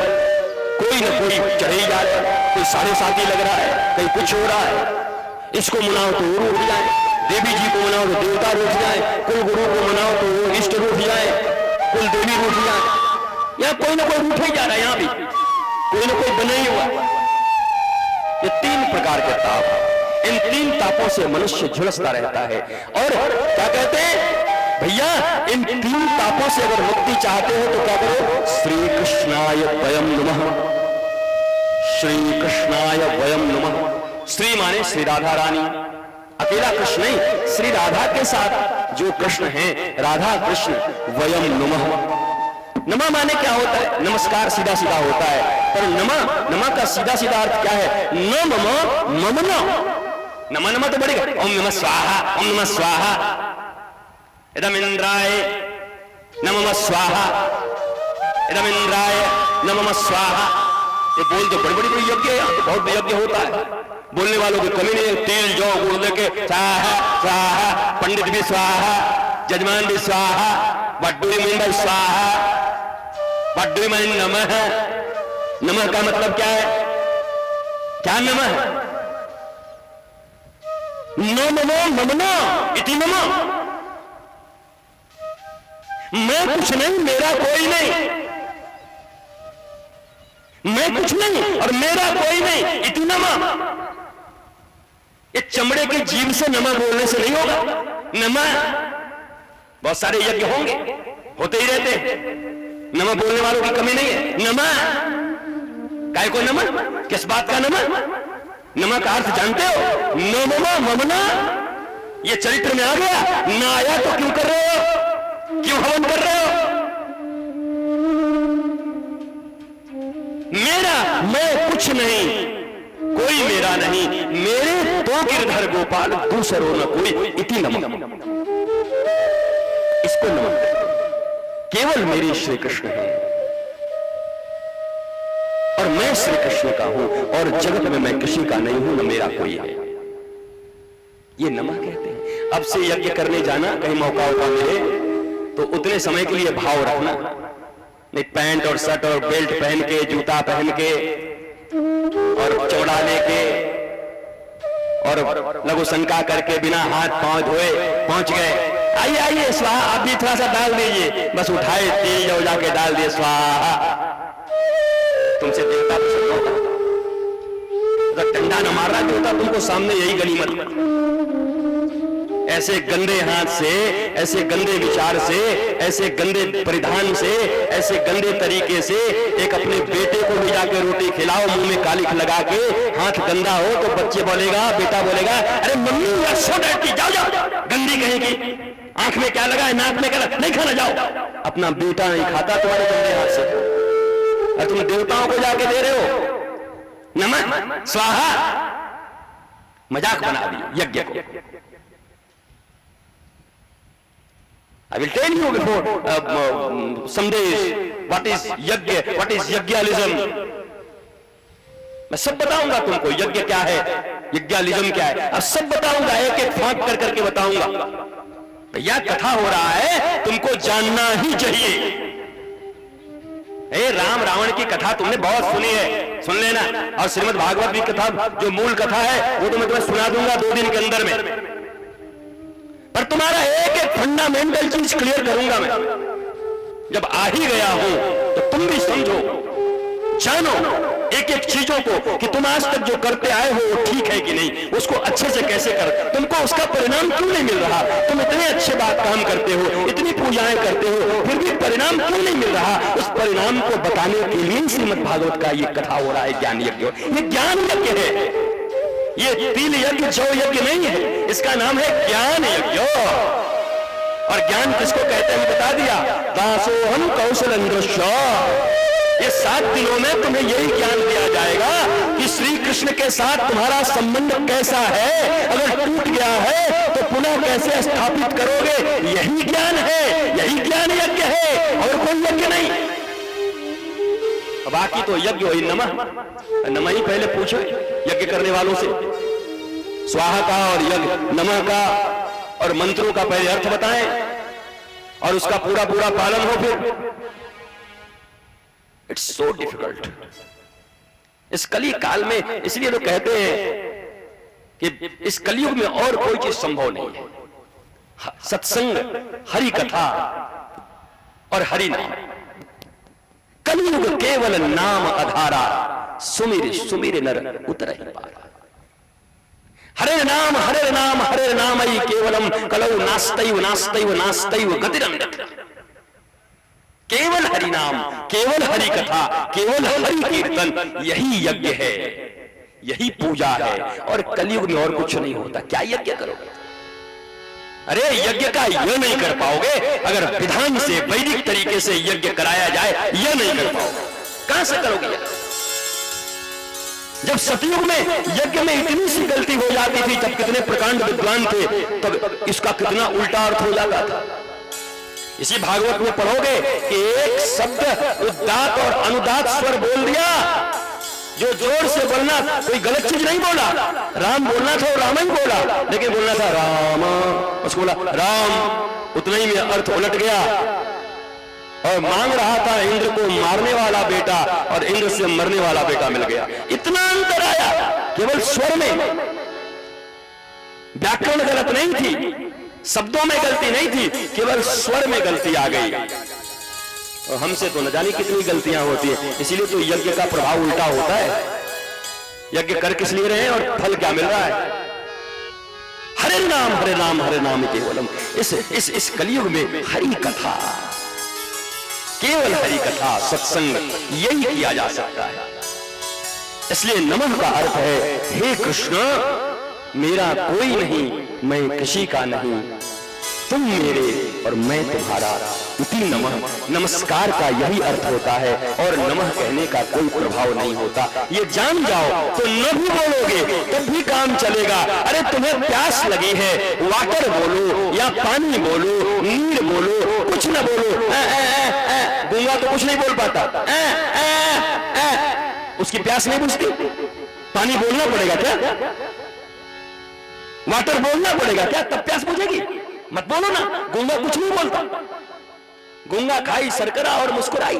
कोई न कोई चढ़े जा रहा है, कोई 7.5 लग रहा है, कहीं कुछ हो रहा है। इसको मनाओ तो वो रूठ जाए, देवी जी को मनाओ तो देवता रूठ जाए, कुल गुरु को मनाओ तो वो इष्ट रूठ जाए, कुल देवी रूठ जाए। यहाँ कोई ना कोई रूठ ही जा रहा है, यहाँ भी कोई ना कोई बना ही हुआ। ये 3 प्रकार के ताप, इन 3 तापों से मनुष्य झुलसता रहता है। और क्या कहते हैं भैया, इन 3 तापों से अगर मुक्ति चाहते हो तो क्या करो? श्री कृष्णाय वयम नमः, श्री कृष्णाय वयम नमः। श्री माने श्री राधा रानी, अकेला कृष्ण नहीं, श्री राधा के साथ जो कृष्ण हैं, राधा कृष्ण, वयम नमः। नमा माने क्या होता है? नमस्कार सीधा सीधा होता है, पर नमा का सीधा सीधा अर्थ क्या है? न मम मम न, नमा तो बढ़ेगा, ओम नमः स्वाहा, ओम नमः स्वाहा, इदम इंद्राय नमः स्वाहा, इदम इंद्राय नमः स्वाहा। ये बोल तो बड़ी यज्ञ है, बहुत यज्ञ होता है, बोलने वालों की कमी नहीं। तेल जौ गुड़ लेके स्वाहा स्वाहा, पंडित भी स्वाहा, जजमान भी स्वाहा, बड्डू मीन स्वाहा, बड्डू मीन नमः। नमः का मतलब क्या है? क्या नमः? नो नमो ममनो इति नमः। मैं कुछ नहीं, मेरा कोई नहीं, मैं कुछ नहीं और मेरा कोई नहीं, इति नमः। ये चमड़े के जीव से नमा बोलने से नहीं होगा। नमा, बहुत सारे यज्ञ होंगे, होते ही रहते हैं, नमा बोलने वालों की कमी नहीं है। नमा काय को नमा? किस बात का नमा? नमा का अर्थ जानते हो? नमः ममना, ये चरित्र में आ गया। ना आया तो क्यों कर रहे हो? क्यों हवन कर रहे हो? मेरा, मैं कुछ नहीं, कोई मेरा नहीं, मेरे तो गिरधर गोपाल, दूसरो न कोई, इति नमः। इसको नमः, केवल मेरे श्री कृष्ण है और मैं श्री कृष्ण का हूं, और जगत में मैं किसी का नहीं हूं, न मेरा कोई है। ये नमः कहते हैं। अब से यज्ञ करने जाना, कहीं मौका मिले तो उतने समय के लिए भाव रखना, नहीं पैंट और शर्ट और बेल्ट पहन के, जूता पहन के और चौड़ा लेके और लघु शंका करके बिना हाथ पांव धोए पहुंच गए। आइए आइए स्वाहा, आप भी थोड़ा सा डाल दीजिए, बस उठाए तेल जो जाके डाल दिए स्वाहा। तुमसे देवता प्रसन्न होगा। अगर डंडा न मार रहा देवता तुमको, सामने यही गनीमत। ऐसे गंदे हाथ से, ऐसे गंदे विचार से, ऐसे गंदे परिधान से, ऐसे गंदे तरीके से एक अपने बेटे को भी जाके रोटी खिलाओ, मुंह में कालिख लगा के, हाथ गंदा हो तो बच्चे बोलेगा, बेटा बोलेगा, अरे mummy you are so dirty, जाओ जाओ, गंदी कहेगी। आंख में क्या लगा है, नाक में क्या लगा, नहीं खाना, जाओ। अपना बेटा नहीं खाता तुम्हारे गंदे हाथ से, और तुम देवताओं को जाके दे रहे हो नमः स्वाहा। मजाक बना दी यज्ञ को। I will tell you before some days what is यज्ञ, what is यज्ञालिज्म। मैं सब बताऊंगा तुमको, यज्ञ क्या है, यज्ञालिज्म क्या है, अब सब बताऊंगा, एक एक फांक कर करके बताऊंगा। भैया कथा हो रहा है, तुमको जानना ही चाहिए। राम रावण की कथा तुमने बहुत सुनी है, सुन लेना। और श्रीमद् भागवत की कथा जो मूल कथा है वो तो मैं तुम्हें सुना दूंगा 2 दिन के अंदर में। पर तुम्हारा एक एक फंडामेंटल चीज क्लियर करूंगा मैं। जब आ ही गया हूं तो तुम भी समझो, जानो एक एक चीजों को कि तुम आज तक जो करते आए हो वो ठीक है कि नहीं, उसको अच्छे से कैसे कर, तुमको उसका परिणाम क्यों नहीं मिल रहा। तुम इतने अच्छे बात काम करते हो, इतनी पूजाएं करते हो, फिर भी परिणाम क्यों नहीं मिल रहा। उस परिणाम को बताने के लिए श्रीमद् भागवत का ये कथा हो रहा है, ज्ञान यज्ञ। ये ज्ञान यज्ञ है, ये तिल यज्ञ जौ यज्ञ नहीं है, इसका नाम है ज्ञान यज्ञ। और ज्ञान किसको कहते हैं बता दिया, दासोहम कौशलेन्द्रश्च। ये 7 दिनों में तुम्हें यही ज्ञान दिया जाएगा कि श्री कृष्ण के साथ तुम्हारा संबंध कैसा है, अगर टूट गया है तो पुनः कैसे स्थापित करोगे। यही ज्ञान है, यही ज्ञान यज्ञ है, और कोई यज्ञ नहीं। बाकी तो यज्ञ वही नमः, नमः ही पहले पूछो यज्ञ करने वालों से, स्वाहा का और यज्ञ नमः का, और मंत्रों का पहले अर्थ बताएं और उसका पूरा पूरा पालन हो। फिर इट्स सो डिफिकल्ट इस कली काल में। इसलिए तो कहते हैं कि इस कलयुग में और कोई चीज संभव नहीं है। सत्संग, हरि कथा और हरि नाम। कलयुग केवल नाम आधारा, सुमिर सुमिर नर उतर ही पारा। हरे नाम हरे नाम हरे नामई केवलम कलौ नास्तैव नास्तैव नास्तैव गतिरन्यत्र। केवल हरि नाम, केवल हरि कथा, केवल हरि कीर्तन, यही यज्ञ है, यही पूजा है। और कलयुग में और कुछ नहीं होता। क्या यज्ञ करोगे? अरे यज्ञ का यह नहीं कर पाओगे अगर विधान से, वैदिक तरीके से यज्ञ कराया जाए, यह नहीं कर पाओगे। कहां से करोगे यज्ञ? जब सतयुग में यज्ञ में इतनी सी गलती हो जाती थी, जब कितने प्रकांड विद्वान थे, तब इसका कितना उल्टा अर्थ हो जाता था। इसी भागवत में पढ़ोगे कि एक शब्द उदात और अनुदात स्वर बोल दिया, जो जोर से बोलना, कोई गलत चीज नहीं बोला। राम बोलना था, राम ही बोला, लेकिन बोलना था राम, उसको बोला राम, उतना ही में अर्थ उलट गया। और मांग रहा था इंद्र को मारने वाला बेटा, और इंद्र से मरने वाला बेटा मिल गया। इतना अंतर आया केवल स्वर में। व्याकरण गलत नहीं थी, शब्दों में गलती नहीं थी, केवल स्वर में गलती आ गई। और हमसे तो न जाने कितनी गलतियां होती है। इसीलिए तो यज्ञ का प्रभाव उल्टा होता है। यज्ञ कर किस लिए रहे हैं और फल क्या मिल रहा है? हरे नाम हरे नाम हरे नाम केवलम। इस कलयुग में हरि कथा, केवल हरि कथा, सत्संग, यही किया जा सकता है। इसलिए नमः का अर्थ है, हे कृष्ण मेरा कोई नहीं, मैं किसी का नहीं, तुम मेरे और मैं तुम्हारा। इति नमः, नमस्कार का यही अर्थ होता है, और नमः कहने का कोई प्रभाव नहीं होता। ये जान जाओ तो न भी बोलोगे तब भी काम चलेगा। अरे तुम्हें प्यास लगी है, वाटर बोलो या पानी बोलो, नीर बोलो, कुछ न बोलो। गूंगा तो कुछ नहीं बोल पाता, उसकी प्यास नहीं बुझती। पानी बोलना पड़ेगा क्या? वाटर बोलना पड़ेगा क्या? तब प्यास बुझेगी। मत बोलो ना, गूंगा कुछ नहीं बोलता। गूंगा खाई शर्करा और मुस्कुराई।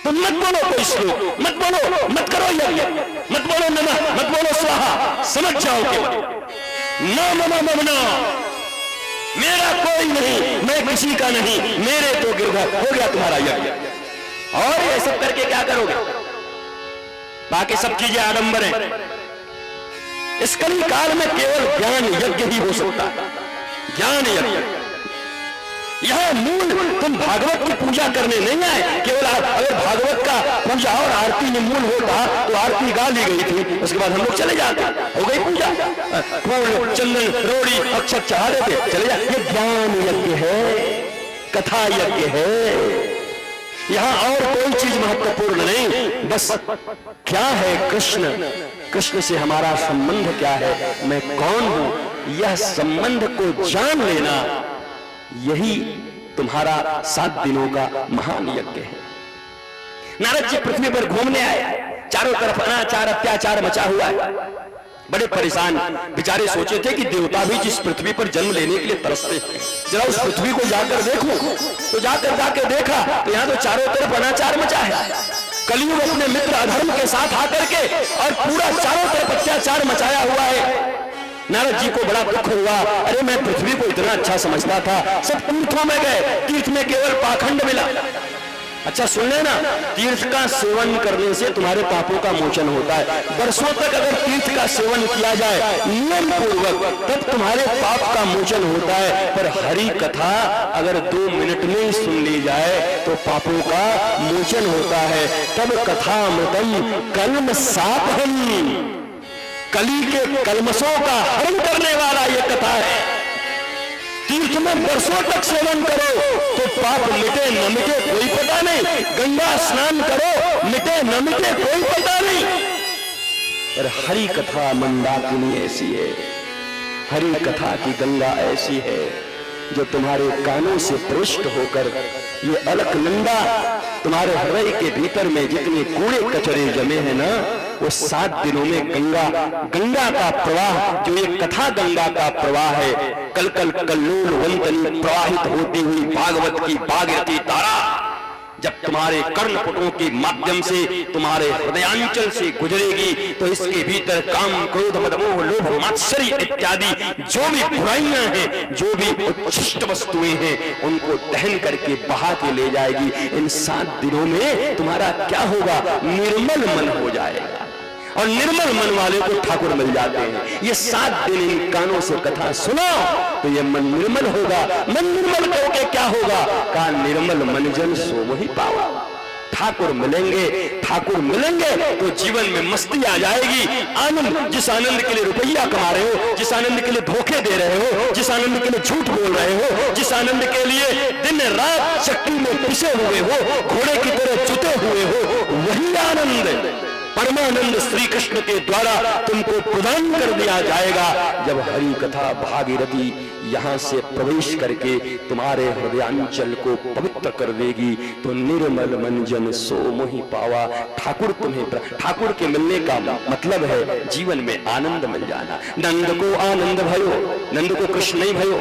तुम मत बोलो कोई श्लोक, मत बोलो, मत करो यज्ञ, मत बोलो नमः, मत बोलो स्वाहा। समझ जाओ कि ना मम ममना, मेरा कोई नहीं, मैं किसी का नहीं, मेरे तो गिरधर। हो गया तुम्हारा यज्ञ। और ये सब करके क्या करोगे? बाकी सब चीजें आडंबर हैं। इस कली काल में केवल ज्ञान यज्ञ ही हो सकता है। ज्ञान यज्ञ, यह मूल। तुम भागवत की पूजा करने नहीं आए। केवल अगर भागवत का पूजा और आरती में मूल होता तो आरती गा ली गई थी, उसके बाद हम लोग चले जाते, हो गई पूजा। फूल चंदन रोड़ी अक्षत चढ़ा देते चले जा। ये ज्ञान यज्ञ है, कथा यज्ञ है, यहां और कोई चीज महत्वपूर्ण नहीं। बस क्या है कृष्ण, कृष्ण से हमारा संबंध क्या है, मैं कौन हूं, यह संबंध को जान लेना, यही तुम्हारा 7 दिनों का महान यज्ञ है। नारद जी पृथ्वी पर घूमने आए, चारों तरफ अनाचार अत्याचार मचा हुआ है, बड़े परेशान बेचारे सोचे थे कि देवता भी जिस पृथ्वी पर जन्म लेने के लिए तरसते हैं, जरा उस पृथ्वी को जाकर देखूं। तो जाकर देखा तो यहाँ तो चारों तरफ अनाचार मचा है। कलयुग अपने मित्र अधर्म के साथ आकर के और पूरा चारों तरफ अत्याचार मचाया हुआ है। नारद जी को बड़ा दुख हुआ, अरे मैं पृथ्वी को इतना अच्छा समझता था, सब तीर्थों में गए, तीर्थ में केवल पाखंड मिला। अच्छा सुन लेना, तीर्थ का सेवन करने से तुम्हारे पापों का मोचन होता है। वर्षों तक अगर तीर्थ का सेवन किया जाए नियम पूर्वक तब तुम्हारे पाप का मोचन होता है, पर हरि कथा अगर 2 मिनट में ही सुन ली जाए तो पापों का मोचन होता है। तब कथा मृतम कलम सापहम, कली के कलमसों का हरण करने वाला ये कथा है। तीर्थ में वर्षों तक सेवन करो तो पाप मिटे न मिटे कोई पता नहीं, गंगा स्नान करो मिटे न मिटे कोई पता नहीं। पर हरि कथा मंदाकिनी ऐसी है, हरि कथा की गंगा ऐसी है जो तुम्हारे कानों से प्रविष्ट होकर ये अलकनंदा तुम्हारे हृदय के भीतर में जितने कूड़े कचरे जमे हैं ना, वो 7 दिनों में गंगा का प्रवाह, जो ये कथा गंगा का प्रवाह है, कल कल कल्लोल वंतनी प्रवाहित होती हुई भागवत की भागीरथी धारा जब तुम्हारे कर्णपुटों के माध्यम से तुम्हारे हृदयांचल से गुजरेगी तो इसके भीतर काम क्रोध मद मोह लोभ मात्सर्य इत्यादि जो भी बुराइयां हैं, जो भी उच्छिष्ट वस्तुएं हैं, उनको दहन करके बहा के ले जाएगी। इन 7 दिनों में तुम्हारा क्या होगा, निर्मल मन हो जाएगा, और निर्मल मन वाले को ठाकुर मिल जाते हैं। ये 7 दिन इन कानों से कथा सुनो तो ये मन निर्मल होगा। मन निर्मल होके क्या होगा, का निर्मल मन जन सो वही पावा। ठाकुर मिलेंगे तो जीवन में मस्ती आ जाएगी, आनंद, जिस आनंद के लिए रुपया कमा रहे हो, जिस आनंद के लिए धोखे दे रहे हो, जिस आनंद के लिए झूठ बोल रहे हो, जिस आनंद के लिए दिन रात चक्की में पिसे हुए हो, घोड़े की तरह जुते हुए हो, वही आनंद परमानंद श्री कृष्ण के द्वारा तुमको प्रदान कर दिया जाएगा जब हरि कथा भागीरथी यहाँ से प्रवेश करके तुम्हारे हृदयांचल को पवित्र कर देगी। तो निर्मल मन जन सो मोहि पावा। ठाकुर के मिलने का मतलब है जीवन में आनंद मिल जाना। नंद को आनंद भयो, नंद को कृष्ण नहीं भयो,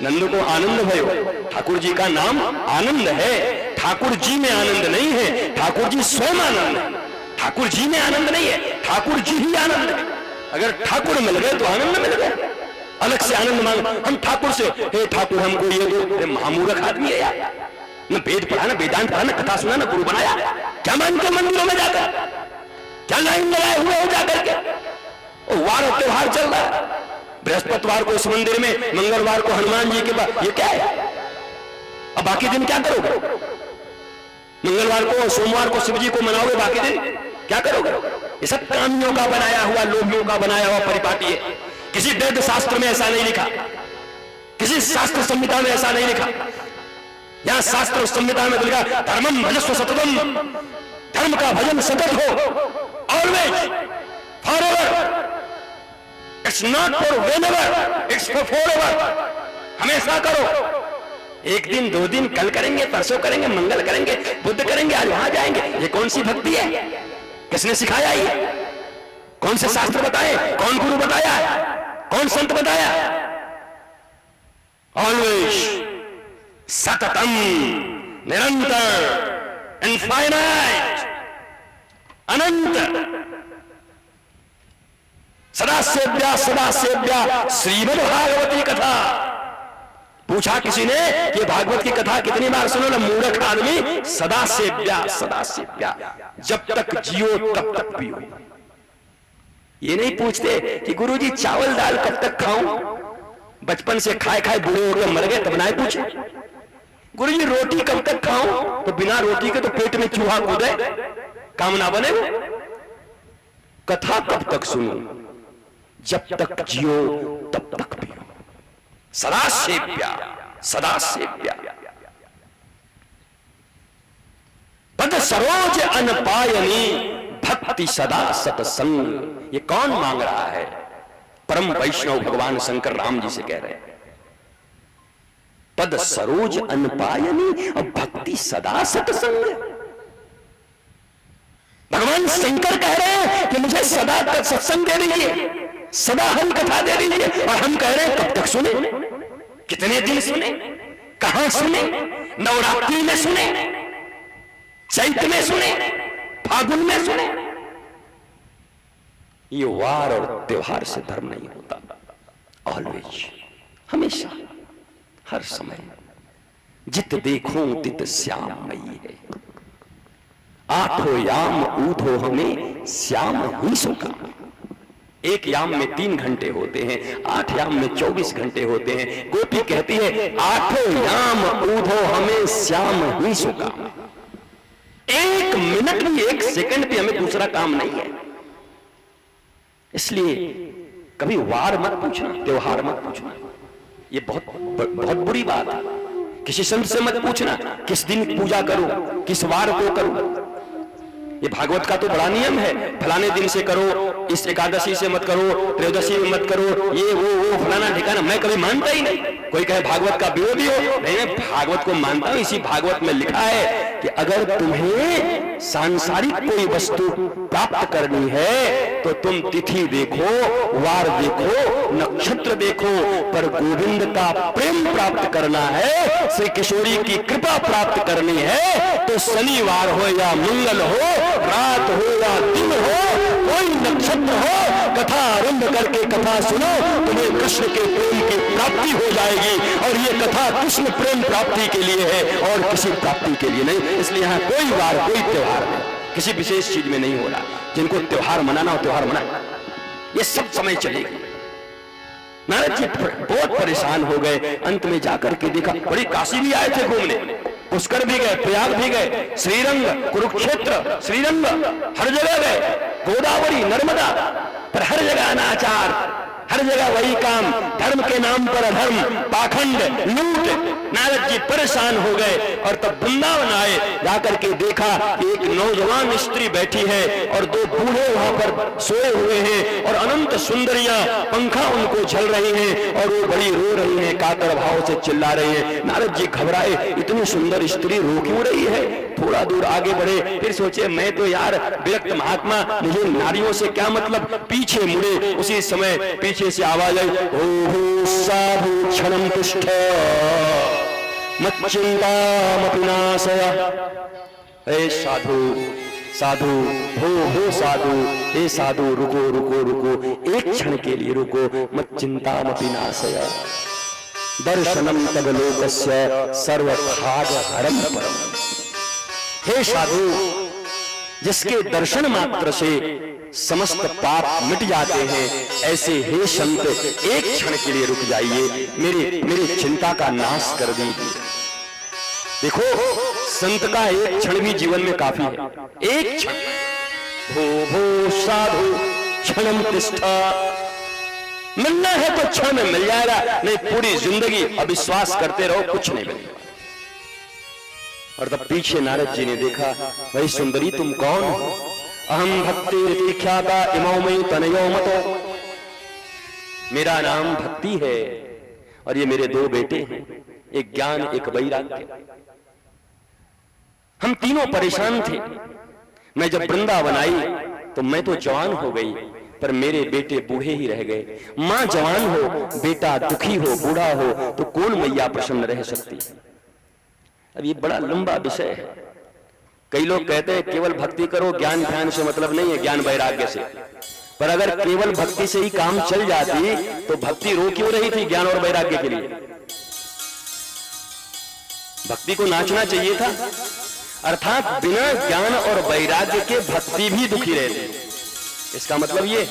नंद को आनंद भयो। ठाकुर जी का नाम आनंद है, ठाकुर जी में आनंद नहीं है, ठाकुर जी स्वयं आनंद है। ठाकुर जी में आनंद नहीं है, ठाकुर जी ही आनंद है। अगर ठाकुर मिल गए तो आनंद मिल गया, अलग से आनंद मांग। हम ठाकुर से, हे ठाकुर हमको ये दो, महामूर्ख आदमी है यार, न वेद पढ़ा, न वेदांत पढ़ा, न कथा सुना, न गुरु बनाया, क्या मानते मंदिरों में जाकर, क्या लाइन लगाए हुए हो जाकर के। वार त्योहार चल रहा है, बृहस्पतिवार को इस मंदिर में, मंगलवार को हनुमान जी के पास, ये क्या है। अब बाकी दिन क्या करोगे, मंगलवार को सोमवार को शिव जी को मनाओगे, बाकी दिन क्या करोगे। ये सब कामियों का बनाया हुआ, लोभियों का बनाया हुआ परिपाटी है। किसी वेद शास्त्र में ऐसा नहीं लिखा, किसी शास्त्र संहिता में ऐसा नहीं लिखा। यहां शास्त्र संहिता में लिखा धर्मम भजस्व सततम, धर्म का भजन सतत हो, always, forever. It's not for whenever, it's for forever. हमेशा करो। एक दिन, 2 दिन, कल करेंगे, परसों करेंगे, मंगल करेंगे, बुद्ध करेंगे, आज वहां जाएंगे, ये कौन सी भक्ति है। किसने सिखाया ये, कौन से शास्त्र बताए, कौन गुरु बताया, कौन संत बताया। ऑलवेज, सततम, निरंतर, इनफाइनाइट, अनंत, सदा सेव्या श्रीमद् भागवती कथा। पूछा किसी ने कि भागवत की कथा कितनी बार सुनो ना, मूर्ख आदमी, सदा सेव्या, जब तक जियो तब तक पियो। ये नहीं पूछते कि गुरुजी चावल दाल कब तक खाऊं, बचपन से खाए खाए बूढ़े हो गए मर गए, तब ना पूछे। गुरुजी रोटी कब तक खाऊं, तो बिना रोटी के तो पेट में चूहा कूदे, काम ना बने। कथा कब तक सुनूं, जब तक जियो तब तक पियो, सदा सेव्या सदा सेव्या। पद सरोज अनपायनी भक्ति सदा सतसंग। ये कौन मांग रहा है? परम वैष्णव भगवान शंकर राम जी से कह रहे हैं, पद सरोज अनपायनी और भक्ति सदा सतसंग। भगवान शंकर कह रहे हैं कि मुझे सदा तक सत्संग दे दीजिए, सदा हम कथा दे दीजिए, और हम कह रहे हैं कब तक सुने, कितने दिन सुने, कहां सुने? नवरात्रि में सुने, चैत्र में सुने, फागुन में सुने। ये वार और त्योहार से धर्म नहीं होता। ऑलवेज, हमेशा, हर समय, जित देखूं तित श्याममयी है। आठों याम ऊधो हमें श्याम ही सुखा। एक याम में 3 घंटे होते हैं, 8 याम में 24 घंटे होते हैं। गोपी कहती है आठों याम ऊधो हमें श्याम ही सुखा। 1 मिनट भी, 1 सेकंड भी हमें दूसरा काम नहीं है। इसलिए कभी वार मत पूछना, त्योहार मत पूछना। ये बहुत बुरी बात है। किसी संत से मत पूछना किस दिन पूजा करूं, किस वार को करूं। ये भागवत का तो बड़ा नियम है, फलाने दिन से करो, इस एकादशी से मत करो, त्रयोदशी में मत करो, ये वो फलाना ठिकाना। मैं कभी मानता ही नहीं। कोई कहे भागवत का विरोधी हो, नहीं, भागवत को मानता हूं। इसी भागवत में लिखा है कि अगर तुम्हें सांसारिक कोई वस्तु प्राप्त करनी है तो तुम तिथि देखो, वार देखो, नक्षत्र देखो, पर गोविंद का प्रेम प्राप्त करना है, श्री किशोरी की कृपा प्राप्त करनी है तो शनिवार हो या मंगल हो, रात हो या दिन हो, कोई नक्षत्र हो, कथा आरंभ करके कथा सुनो, तुम्हें कृष्ण के प्रेम की प्राप्ति हो जाएगी। और ये कथा कृष्ण प्रेम प्राप्ति के लिए है और किसी प्राप्ति के लिए नहीं। इसलिए यहाँ कोई वार, कोई त्योहार नहीं, किसी विशेष चीज में नहीं हो रहा। जिनको त्योहार मनाना हो त्योहार मना, ये सब समय चलेगी। नारद जी बहुत परेशान हो गए। अंत में जाकर के देखा, बड़ी काशी भी आए थे घूमने, पुष्कर भी गए, प्रयाग भी गए, श्रीरंग, कुरुक्षेत्र, श्रीरंग, हर जगह गए, गोदावरी, नर्मदा, पर हर जगह अनाचार, हर जगह वही काम, धर्म के नाम पर अधर्म, पाखंड, लूट। नारद जी परेशान हो गए और तब वृंदावन आए। जाकर के देखा एक नौजवान स्त्री बैठी है और 2 बूढ़े वहां पर सोए हुए हैं और अनंत सुंदरियां पंखा उनको झल रही हैं और वो बड़ी रो रही हैं, कातर भाव से चिल्ला रही हैं। नारद जी घबराए, इतनी सुंदर स्त्री रो क्यों रही है? थोड़ा दूर आगे बढ़े, फिर सोचे मैं तो यार विरक्त महात्मा, मुझे नारियों से क्या मतलब। पीछे मुड़े, उसी समय पीछे से आवाज आई, ओहो साधु क्षणम तिष्ठ मच्चिंतामपि नाशय। हे साधु, साधु, हो साधु, हे साधु, रुको रुको रुको, एक क्षण के लिए रुको, मच्चिंतामपि नाशय। दर्शनम तद लोकस्य सर्वभाग हरम परम। हे साधु, जिसके दर्शन मात्र से समस्त पाप मिट जाते हैं, ऐसे हे संत एक क्षण के लिए रुक जाइए, मेरी चिंता का नाश कर दीजिए। देखो, संत का एक क्षण भी जीवन में काफी है। एक क्षण, भो साधु क्षणम तिष्ठा। मिलना है तो क्षण में मिल जाएगा, नहीं पूरी जिंदगी अविश्वास करते रहो, कुछ नहीं मिलेगा। और तब पीछे नारद जी ने देखा, वही सुंदरी तुम कौन हो? अहम भक्ति ख्याता इमौ मयि तनयो मतो। मेरा नाम भक्ति है और ये मेरे 2 बेटे हैं, एक ज्ञान एक वैराग्य। हम तीनों परेशान थे। मैं जब वृंदावन आई तो मैं तो जवान हो गई, पर मेरे बेटे बूढ़े ही रह गए। मां जवान हो, बेटा दुखी हो, बूढ़ा हो, तो कौन मैया प्रसन्न रह सकती? अब ये बड़ा लंबा विषय है। कई लोग कहते हैं केवल भक्ति करो, ज्ञान ध्यान से मतलब नहीं है, ज्ञान वैराग्य से। पर अगर केवल भक्ति से ही काम चल जाती तो भक्ति रो क्यों रही थी ज्ञान और वैराग्य के लिए? भक्ति को नाचना चाहिए था। अर्थात बिना ज्ञान और वैराग्य के भक्ति भी दुखी रहती। इसका मतलब ये,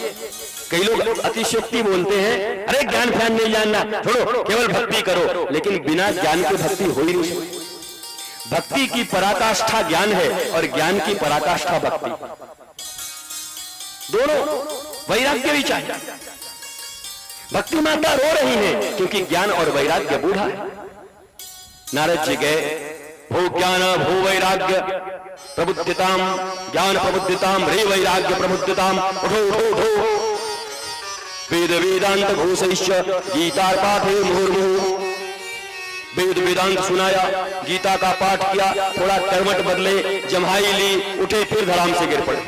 कई लोग अतिशयोक्ति बोलते हैं, अरे ज्ञान ध्यान नहीं जानना, छोड़ो केवल भक्ति करो, लेकिन बिना ज्ञान के भक्ति हो ही नहीं सकती। भक्ति की पराकाष्ठा ज्ञान है और ज्ञान की पराकाष्ठा भक्ति। दोनों, वैराग्य भी चाहिए। भक्ति माता रो रही है क्योंकि ज्ञान और वैराग्य बूढ़ा है। नारद जी गए, भो ज्ञान भो वैराग्य प्रबुद्धिताम, ज्ञान प्रबुद्धिताम रे वैराग्य प्रबुद्धिताम, उठो उठो उठो, वेद वेदांत घोषयिष्य गीता पाठे मुहुर्मुहु। वेद वेदांत सुनाया, गीता का पाठ किया, थोड़ा करवट बदले, जम्हाई ली, उठे, फिर धड़ाम से गिर पड़े।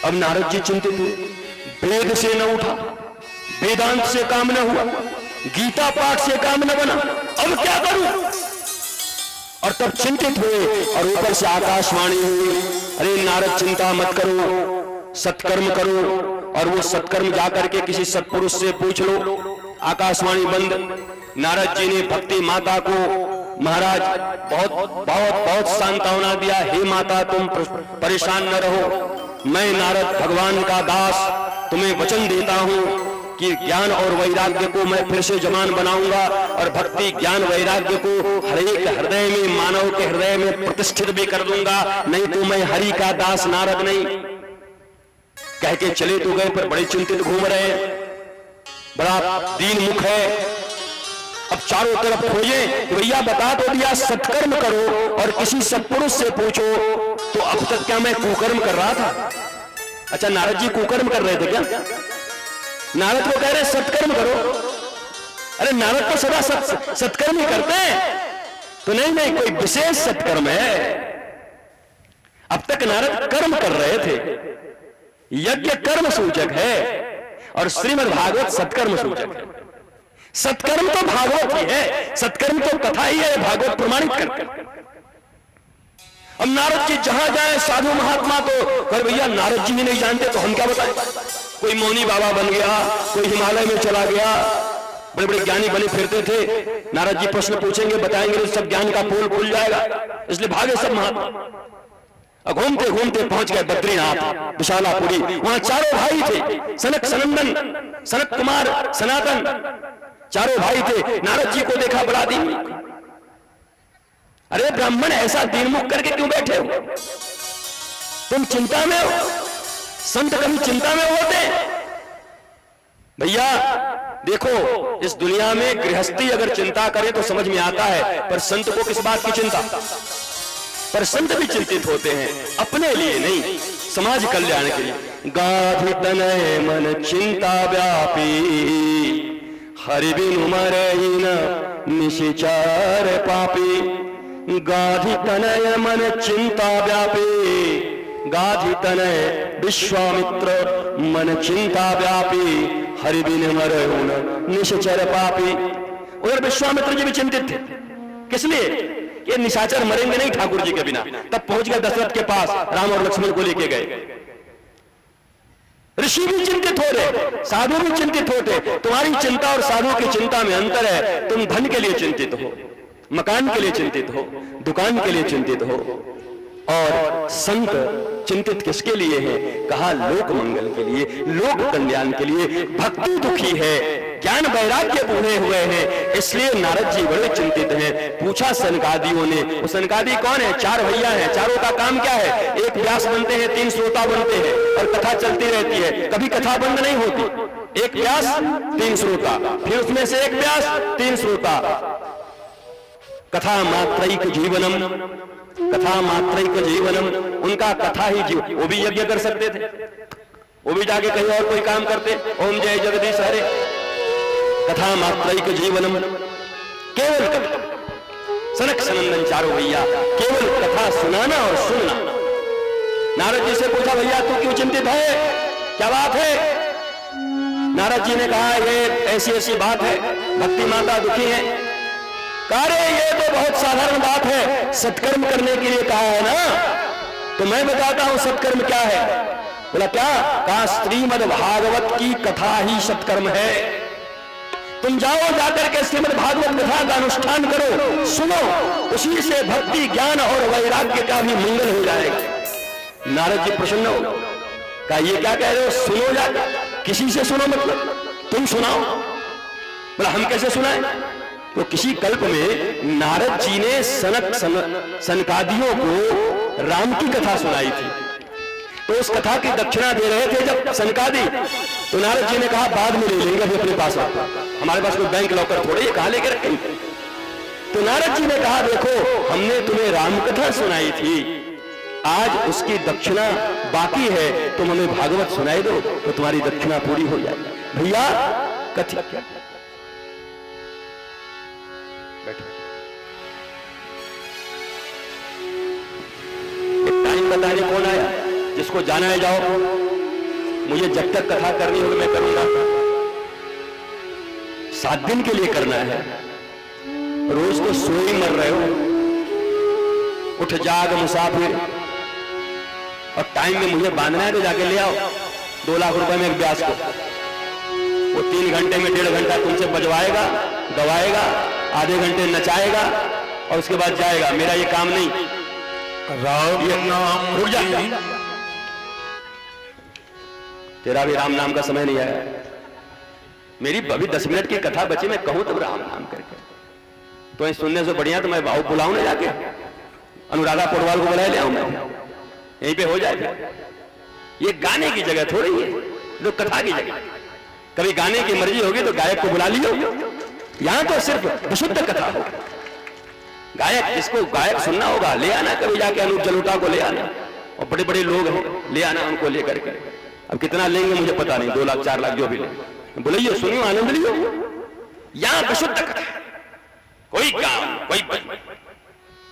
अब नारद जी चिंतित हुए, वेद से न उठा, वेदांत से काम न हुआ, गीता पाठ से काम न बना, अब क्या करूं? और तब चिंतित हुए और ऊपर से आकाशवाणी हुई, अरे नारद चिंता मत करो, सत्कर्म करो। और वो सत्कर्म जाकर के किसी सत्पुरुष से पूछ लो। आकाशवाणी बंद। नारद जी ने भक्ति माता को, महाराज बहुत बहुत बहुत सांत्वना दिया, हे माता तुम परेशान न रहो, मैं नारद भगवान का दास तुम्हें वचन देता हूं कि ज्ञान और वैराग्य को मैं फिर से जवान बनाऊंगा और भक्ति ज्ञान वैराग्य को हर एक हृदय में, मानव के हृदय में प्रतिष्ठित भी कर दूंगा, नहीं तो मैं हरि का दास नारद नहीं। कह के चले तो गए, पर बड़े चिंतित घूम रहे हैं, बड़ा दीन मुख है। अब चारों तरफ खोजे तो भैया बता तो दिया सत्कर्म करो और किसी सत्पुरुष से पूछो, तो अब तक क्या मैं कुकर्म कर रहा था? अच्छा, नारद जी कुकर्म कर रहे थे क्या? नारद को कह रहे सत्कर्म करो। अरे नारद तो सदा सत्कर्म ही करते हैं। तो नहीं नहीं, कोई विशेष सत्कर्म है। अब तक नारद कर्म कर रहे थे, यज्ञ कर्म सूचक है और श्रीमद् भागवत सत्कर्म सूचक है। सत्कर्म तो भागवत ही है, सत्कर्म तो कथा ही है, भागवत प्रमाणित करते। अब नारद जी जहां जाए साधु महात्मा तो कर भैया नारद जी ही नहीं जानते तो हम क्या बताएं? कोई मौनी बाबा बन गया, कोई हिमालय में चला गया, बड़े बड़े ज्ञानी बने फिरते थे। नारद जी प्रश्न पूछेंगे, बताएंगे तो सब ज्ञान का पोल खुल जाएगा, इसलिए भागे सब महात्मा। घूमते घूमते पहुंच गए बद्रीनाथ, विशालापुरी। वहां चारों भाई थे, सनक सनंदन, सनत कुमार, सनातन, चारों भाई थे। नारद जी को देखा, बड़ा दीन। अरे ब्राह्मण ऐसा दीनमुख करके क्यों बैठे हो? तुम चिंता में हो? संत कभी चिंता में होते? भैया देखो, इस दुनिया में गृहस्थी अगर चिंता करे तो समझ में आता है, पर संत को किस बात की चिंता? पर संत भी चिंतित होते हैं, अपने लिए नहीं, समाज कल्याण के लिए। गाधि तनय मन चिंता व्यापी, हरि बिनु मरहि न निशिचर पापी। गाधि तनय मन चिंता व्यापी, गाधि तनय विश्वामित्र मन चिंता व्यापी, हरि बिनु मरहि न निशिचर पापी। उधर विश्वामित्र जी भी चिंतित थे, किस लिए? ये निशाचर मरेंगे नहीं ठाकुर जी के बिना। तब पहुंच गए दशरथ के पास, राम और लक्ष्मण को लेके गए। ऋषि भी चिंतित हो रहे, साधु भी चिंतित होते। तुम्हारी चिंता और साधु की चिंता में अंतर है। तुम धन के लिए चिंतित हो, मकान के लिए चिंतित हो, दुकान के लिए चिंतित हो, और संत चिंतित किसके लिए है? कहा लोक मंगल के लिए, लोक कल्याण के लिए। भक्ति दुखी है, ज्ञान वैराग्य बूढ़े हुए हैं, इसलिए नारद जी बड़े चिंतित हैं। पूछा सनकादियों ने, वो सनकादि कौन है? चार भैया हैं। चारों का काम क्या है? एक व्यास बनते हैं, 3 श्रोता बनते हैं और कथा चलती रहती है, कभी कथा बंद नहीं होती। एक व्यास 3 श्रोता, फिर उसमें से एक व्यास 3 श्रोता। कथा मात्रैक जीवनम, कथा मात्रैक जीवनम, उनका कथा ही जीवन। वो भी यज्ञ कर सकते थे, वो भी जाके कहीं और कोई काम करते। ओम जय जगदीश हरे, कथा मात्रैक जीवनम, केवल कथा। सनक सनंदन चारों भैया केवल कथा सुनाना और सुनना। नारद जी से पूछा, भैया तू क्यों चिंतित है, क्या बात है? नारद जी ने कहा, ये ऐसी ऐसी बात है, भक्ति माता दुखी है। अरे ये तो बहुत साधारण बात है, सत्कर्म करने के लिए कहा है ना, तो मैं बताता हूं सत्कर्म क्या है। बोला क्या? कहा श्रीमद् भागवत की कथा ही सत्कर्म है। तुम जाओ, जाकर के श्रीमद् भागवत कथा का अनुष्ठान करो, सुनो, उसी से भक्ति ज्ञान और वैराग्य का भी मंगल हो जाएगा। नारद जी प्रसन्न हो, कहा ये क्या कह रहे हो? सुनो जाकर, किसी से सुनो मतलब तुम सुनाओ। बोला हम कैसे सुनाएं? तो किसी कल्प में नारद जी ने सनकादियों को राम की कथा सुनाई थी। तो उस कथा की दक्षिणा दे रहे थे जब सनकादि, तो नारद जी ने कहा बाद में ले लेंगे, अभी अपने पास हमारे पास कोई बैंक लॉकर थोड़े ये कहां लेके रखेंगे। तो नारद जी ने कहा देखो हमने तुम्हें रामकथा सुनाई थी, आज उसकी दक्षिणा बाकी है, तुम हमें भागवत सुनाई दो तो तुम्हारी दक्षिणा पूरी हो जाएगी। भैया कथी टाइम बताने कौन आया, जिसको जाना है जाओ, मुझे जब तक कथा करनी होगी मैं करूंगा। 7 दिन के लिए करना है, रोज तो सो ही मर रहे हो, उठ जाग मुसाफिर, और टाइम में मुझे बांधना है तो जाके ले आओ 2 लाख रुपए में एक ब्याज को, वो 3 घंटे में 1.5 घंटा तुमसे बजवाएगा, गवाएगा, आधे घंटे नचाएगा और उसके बाद जाएगा। मेरा ये काम नहीं। राम नाम रुक जा, तेरा भी राम नाम का समय नहीं आया। मेरी अभी 10 मिनट की कथा बची, मैं कहूं तब राम नाम करके, तो सुनने से बढ़िया तो मैं भाव बुलाऊं ना, जाके अनुराधा पोडवाल को बुलाए ले आऊं, मैं यहीं पे हो जाएगा। ये गाने की जगह थोड़ी है, जो कथा की जगह। कभी गाने की मर्जी होगी तो गायक को बुला लियो, यहां तो सिर्फ विशुद्ध कथा हो। गायक जिसको गायक सुनना होगा ले आना, कभी जाके अनूप जलोटा को ले आना, और बड़े बड़े लोग हैं ले आना, उनको लेकर के। अब कितना लेंगे मुझे पता नहीं, 2 लाख 4 लाख जो भी ले, बुलाइए, सुनियो, आनंद लियो। यहां विशुद्ध कथा, कोई काम, कोई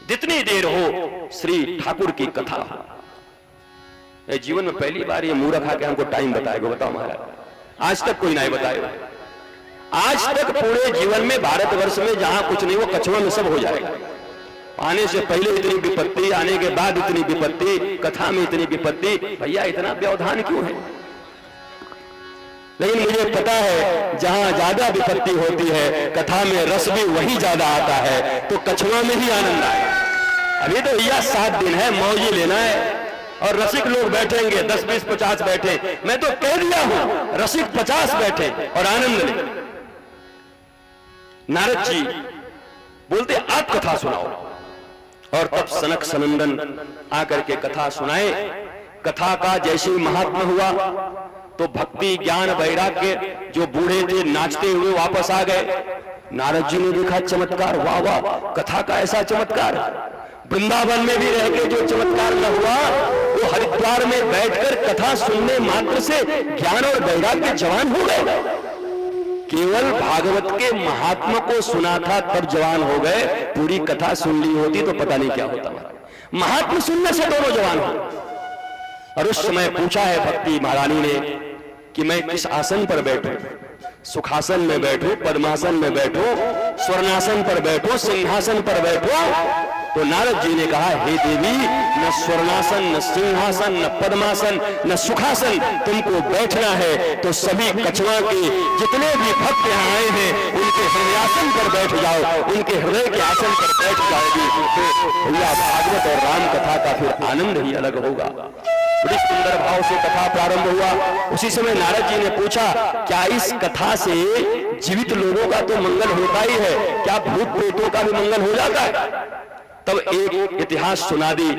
जितनी देर हो श्री ठाकुर की कथा हो। जीवन में पहली बार ये मूर्ख आके हमको टाइम बताएगा, बताओ महाराज, आज तक कोई नहीं बताएगा। आज तक पूरे जीवन में भारतवर्ष में जहां कुछ नहीं वो कछुआ में सब हो जाएगा। आने से पहले इतनी विपत्ति, आने के बाद इतनी विपत्ति, कथा में इतनी विपत्ति, भैया इतना व्यवधान क्यों है? लेकिन मुझे पता है जहां ज्यादा विपत्ति होती है कथा में रस भी वही ज्यादा आता है, तो कछुआ में ही आनंद आए। अभी तो भैया 7 दिन है, मौज ही लेना है, और रसिक लोग बैठेंगे 10, 20, 50 बैठे, मैं तो कह दिया हूं रसिक 50 बैठे और आनंद ले। नारद जी बोलते आप कथा सुनाओ, और तब सनक सनंदन आकर के कथा सुनाए। कथा का जैसे महात्मा हुआ तो भक्ति ज्ञान वैराग्य, जो बूढ़े थे नाचते हुए वापस आ गए। नारद जी ने देखा चमत्कार, वाह वाह, कथा का ऐसा चमत्कार। वृंदावन में भी रह के जो चमत्कार न हुआ, वो हरिद्वार में बैठकर कथा सुनने मात्र से ज्ञान और वैराग्य जवान हो गए। केवल भागवत के महात्मा को सुना था तब जवान हो गए, पूरी कथा सुन ली होती तो पता नहीं क्या होता। महात्मा सुनने से दोनों जवान हो। और उस समय पूछा है भक्ति महारानी ने कि मैं किस आसन पर बैठूं, सुखासन में बैठूं, पद्मासन में बैठूं, स्वर्णासन पर बैठूं, सिंहासन पर बैठूं? तो नारद जी ने कहा हे देवी, न स्वर्णासन, न सिंहासन, न पद्मासन, न सुखासन, तुमको बैठना है तो सभी कछुआ के जितने भी भक्त यहाँ आए हैं उनके हृदयासन पर बैठ जाओ, उनके हृदय के आसन पर बैठ जाएगी। तो भैया भागवत और राम कथा का फिर आनंद ही अलग होगा। बड़ी सुंदर भाव से कथा प्रारंभ हुआ। उसी समय नारद जी ने पूछा क्या इस कथा से जीवित लोगों का तो मंगल होता ही है, क्या भूत प्रेतों का भी मंगल हो जाता है? तब एक इतिहास सुना दी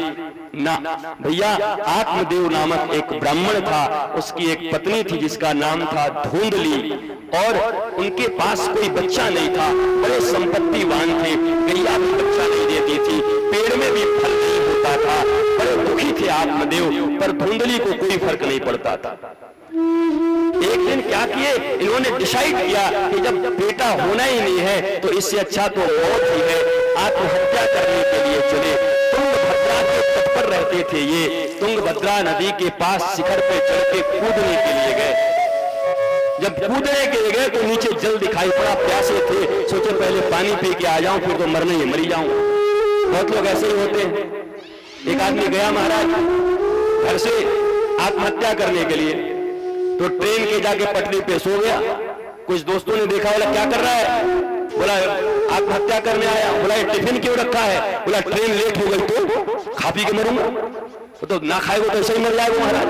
ना भैया। आत्मदेव नामक एक ब्राह्मण था, उसकी एक पत्नी थी जिसका नाम था धुंधली, और उनके पास कोई बच्चा नहीं था, बड़े संपत्तिवान थे, गैया भी बच्चा नहीं देती थी, पेड़ में भी फल नहीं होता था, बड़े दुखी थे आत्मदेव, पर धुंधली को कोई फर्क नहीं पड़ता था। एक दिन क्या किए, इन्होंने डिसाइड किया कि जब बेटा होना ही नहीं है तो इससे अच्छा तो मौत ही है। आत्महत्या करने के लिए चले। तुंगभद्रा के तट पर रहते थे ये, तुंगभद्रा नदी के पास शिखर पे चढ़ के कूदने के लिए गए। जब कूदने के लिए गए तो नीचे जल दिखाई पड़ा, प्यासे थे, सोचे पहले पानी पी के आ जाऊं, फिर तो मरना ही मरी जाऊं। बहुत लोग ऐसे ही होते हैं। एक आदमी गया महाराज घर से आत्महत्या करने के लिए, तो ट्रेन के जाके पटरी पे सो गया। कुछ दोस्तों ने देखा, बोला क्या कर रहा है? बोला आत्महत्या करने आया। बोला टिफिन क्यों रखा है? बोला ट्रेन लेट हो गई तो खा पी के मरूंगा। तो ना खाएगा तो ऐसे ही मर जाएगा महाराज।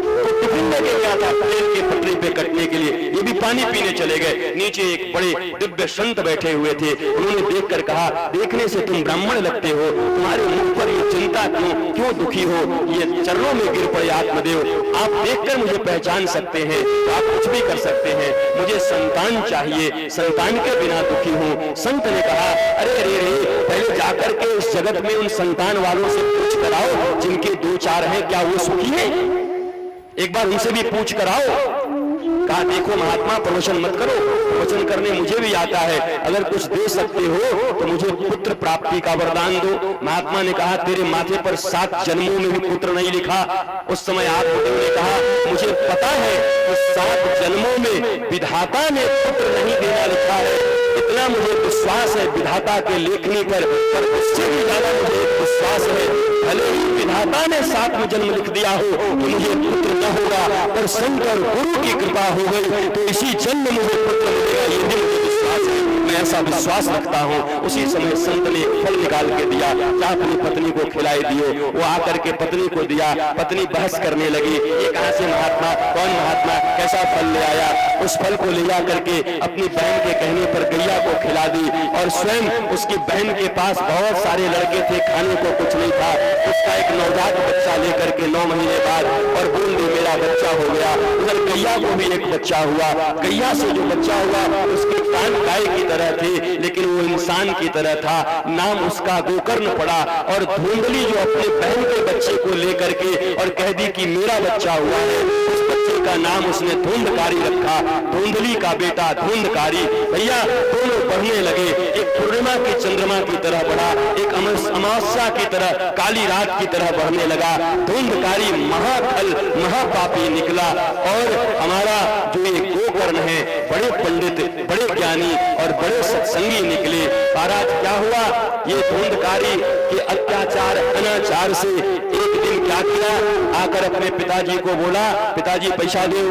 तो टिफिन ढूंढने के गया था ट्रेन की पटरी पे कटने के लिए, ये भी पानी पीने चले गए। नीचे एक बड़े दिव्य संत बैठे हुए थे, उन्होंने देखकर कहा, देखने से तुम ब्राह्मण लगते हो, तुम्हारे मुख पर ये चिंता क्यों दुखी हो? ये चरणों में गिर पड़े आत्मदेव, आप देखकर मुझे पहचान सकते हैं, आप कुछ भी कर सकते हैं, मुझे संतान चाहिए, संतान के बिना दुखी हूं। संत ने कहा, अरे रे रे, पहले जाकर के इस जगत में उन संतान वालों से पूछ कराओ जिनके 2-4 हैं, क्या वो सुखी हैं? एक बार उनसे भी पूछ कराओ। कहा, देखो महात्मा, प्रवचन मत करो, प्रवचन करने मुझे भी आता है, अगर कुछ दे सकते हो तो मुझे पुत्र प्राप्ति का वरदान दो। महात्मा ने कहा, तेरे माथे पर 7 जन्मों में भी पुत्र नहीं लिखा। उस समय आत्मदेव ने कहा, मुझे पता है कि 7 जन्मों में विधाता ने पुत्र नहीं देना लिखा है, इतना मुझे विश्वास है विधाता के लेखनी पर उससे भी ज्यादा मुझे विश्वास है, भले ही विधाता ने 7 में जन्म लिख दिया हो तो मुझे पुत्र न होगा, पर शंकर गुरु की कृपा हो गई तो इसी जन्म मुझे पुत्र मिलेगा, ये भी मुझे विश्वास है, मैं ऐसा विश्वास रखता हूँ। उसी समय संत ने फल निकाल के दिया, क्या अपनी पत्नी को खिलाई दियो। वो आकर के पत्नी को दिया, पत्नी बहस करने लगी, ये कहां से महात्मा, कौन महात्मा, कैसा फल ले आया? उस फल को ले जा करके अपनी बहन के कहने पर गैया को खिला दी, और स्वयं उसकी बहन के पास बहुत सारे लड़के थे, खाने को कुछ नहीं था, उसका एक नवजात बच्चा लेकर के 9 महीने बाद, और बोल दे मेरा बच्चा हो गया। उधर गैया को भी एक बच्चा हुआ, गैया से जो बच्चा हुआ उसके कान गाय की तरह थे, लेकिन वो इंसान की तरह था, नाम उसका गोकर्ण पड़ा। और धुंधली जो अपने बहन के बच्चे को लेकर के और कह दी कि मेरा बच्चा हुआ है, उस बच्चे का नाम उसने धुंधकारी रखा, धुंधली का बेटा धुंधकारी। भैया दोनों बढ़ने लगे, एक पूर्णिमा की चंद्रमा की तरह बढ़ा, एक अमावस्या की तरह, काली रात की तरह बढ़ने लगा। धुंधकारी महाखल महापापी निकला, और हमारा जो ये गोकर्ण है, बड़े पंडित, बड़े ज्ञानी और बड़े सत्संगी निकले। महाराज क्या हुआ? ये धुंधकारी के अत्याचार अनाचार से एक दिन क्या किया, आकर अपने पिताजी को बोला, पिताजी पैसा दो,